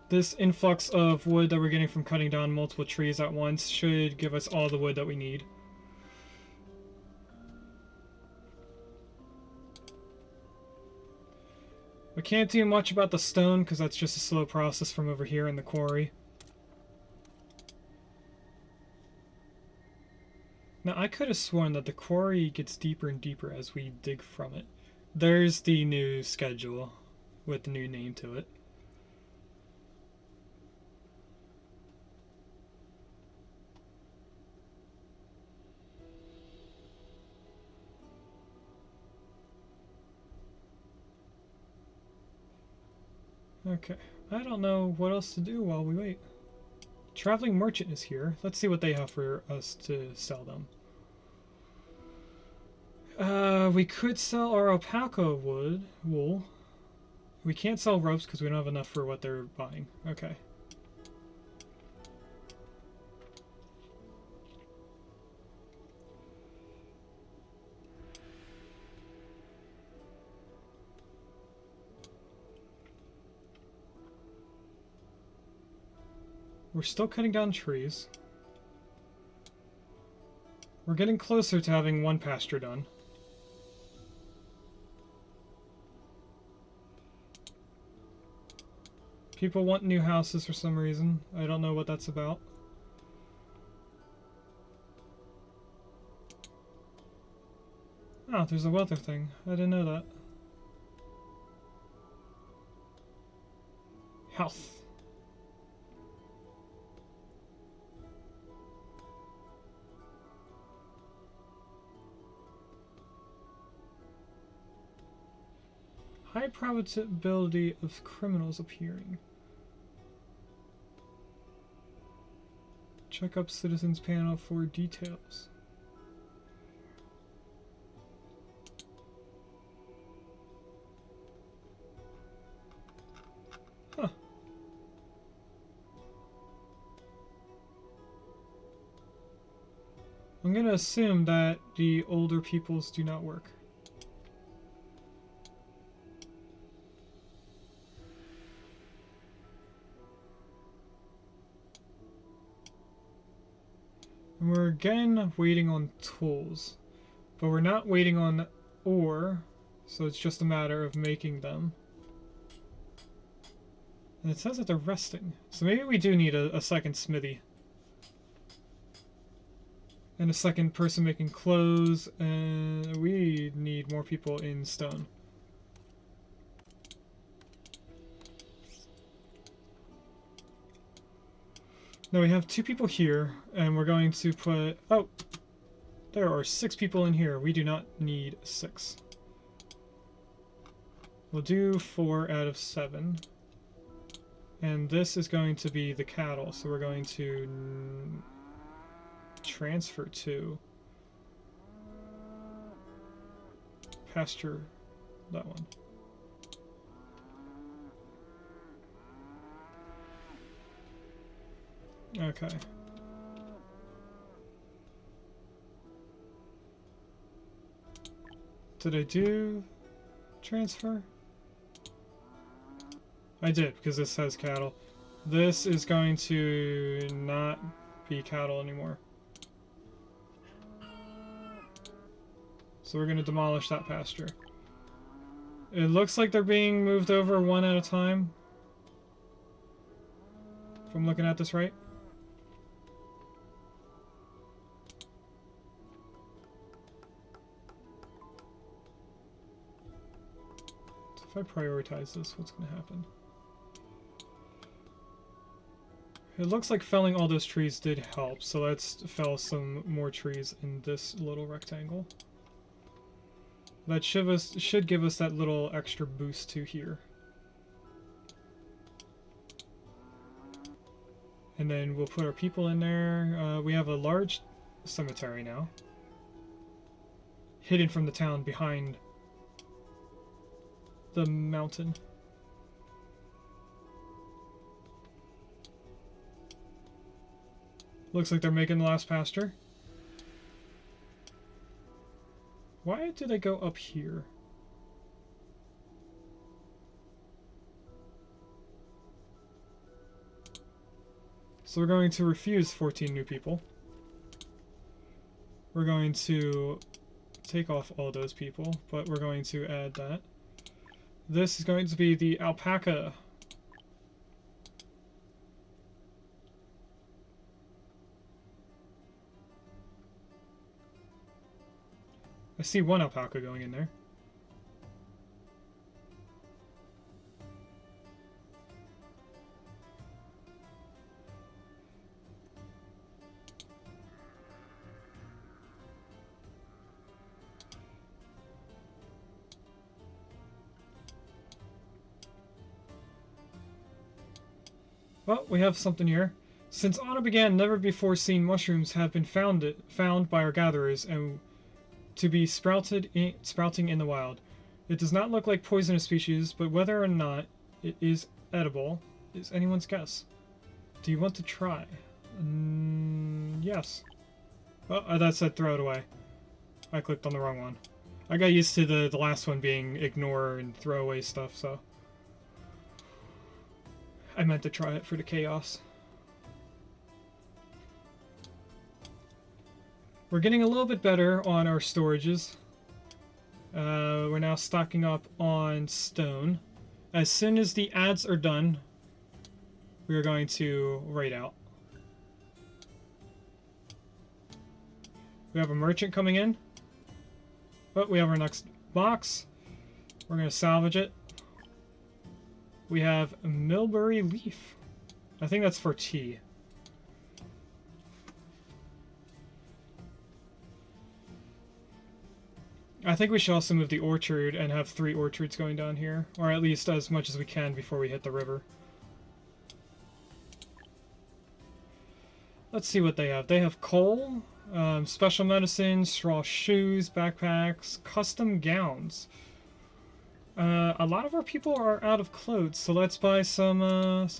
This influx of wood that we're getting from cutting down multiple trees at once should give us all the wood that we need. We can't do much about the stone because that's just a slow process from over here in the quarry. Now, I could have sworn that the quarry gets deeper and deeper as we dig from it. There's the new schedule with the new name to it. Okay, I don't know what else to do while we wait. Traveling merchant is here. Let's see what they have for us to sell them. We could sell our alpaca wool. We can't sell ropes because we don't have enough for what they're buying. Okay. We're still cutting down trees. We're getting closer to having one pasture done. People want new houses for some reason. I don't know what that's about. Oh, there's a weather thing. I didn't know that. Health. High probability of criminals appearing. Check up citizens panel for details. Huh. I'm gonna assume that the older peoples do not work. And we're again waiting on tools, but we're not waiting on ore, so it's just a matter of making them. And it says that they're resting, so maybe we do need a second smithy. And a second person making clothes, and we need more people in stone. Now we have 2 people here, and we're going to put... Oh! There are 6 people in here. We do not need 6. We'll do 4 out of 7. And this is going to be the cattle, so we're going to transfer to pasture that one. Okay. Did I do transfer? I did, because this has cattle. This is going to not be cattle anymore. So we're going to demolish that pasture. It looks like they're being moved over one at a time. I'm looking at this right. So if I prioritize this, what's going to happen? It looks like felling all those trees did help, so let's fell some more trees in this little rectangle. That should give us that little extra boost to here. And then we'll put our people in there. We have a large cemetery now, hidden from the town behind the mountain. Looks like they're making the last pasture. Why do they go up here? So we're going to refuse 14 new people. We're going to take off all those people, but we're going to add that. This is going to be the alpaca. I see one alpaca going in there. Well, we have something here. Since autumn began, never before seen mushrooms have been found by our gatherers and to be sprouting in the wild. It does not look like poisonous species, but whether or not it is edible is anyone's guess. Do you want to try? Yes. Oh, that said throw it away. I clicked on the wrong one. I got used to the last one being ignore and throw away stuff, so I meant to try it for the chaos. We're getting a little bit better on our storages. We're now stocking up on stone. As soon as the ads are done, we are going to raid out. We have a merchant coming in. But we have our next box. We're going to salvage it. We have Milbury Leaf. I think that's for tea. I think we should also move the orchard and have 3 orchards going down here. Or at least as much as we can before we hit the river. Let's see what they have. They have coal, special medicine, straw shoes, backpacks, custom gowns. A lot of our people are out of clothes, so let's buy some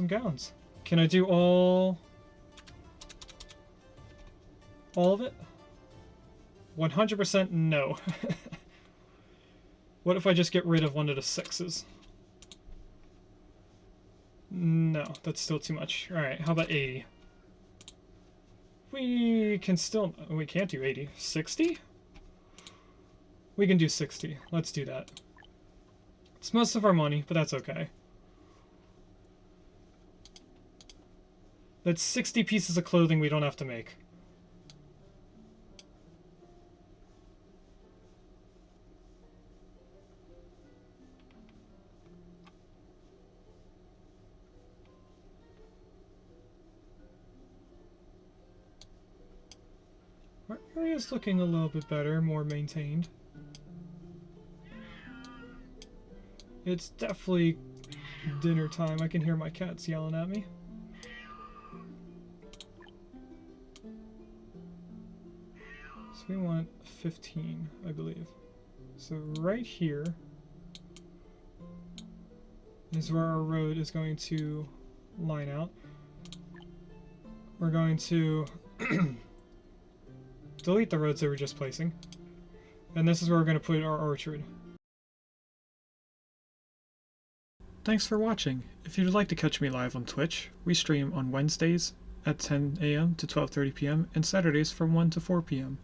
gowns. Can I do all of it? 100% no. What if I just get rid of one of the 6s? No, that's still too much. Alright, how about 80? We can still... We can't do 80. 60? We can do 60. Let's do that. It's most of our money, but that's okay. That's 60 pieces of clothing we don't have to make. Our area's looking a little bit better, more maintained. It's definitely dinner time. I can hear my cats yelling at me. So we want 15, I believe. So right here is where our road is going to line out. We're going to delete the roads that we're just placing. And this is where we're going to put our orchard. Thanks for watching. If you'd like to catch me live on Twitch, we stream on Wednesdays at 10 a.m. to 12:30 p.m. and Saturdays from 1 to 4 p.m.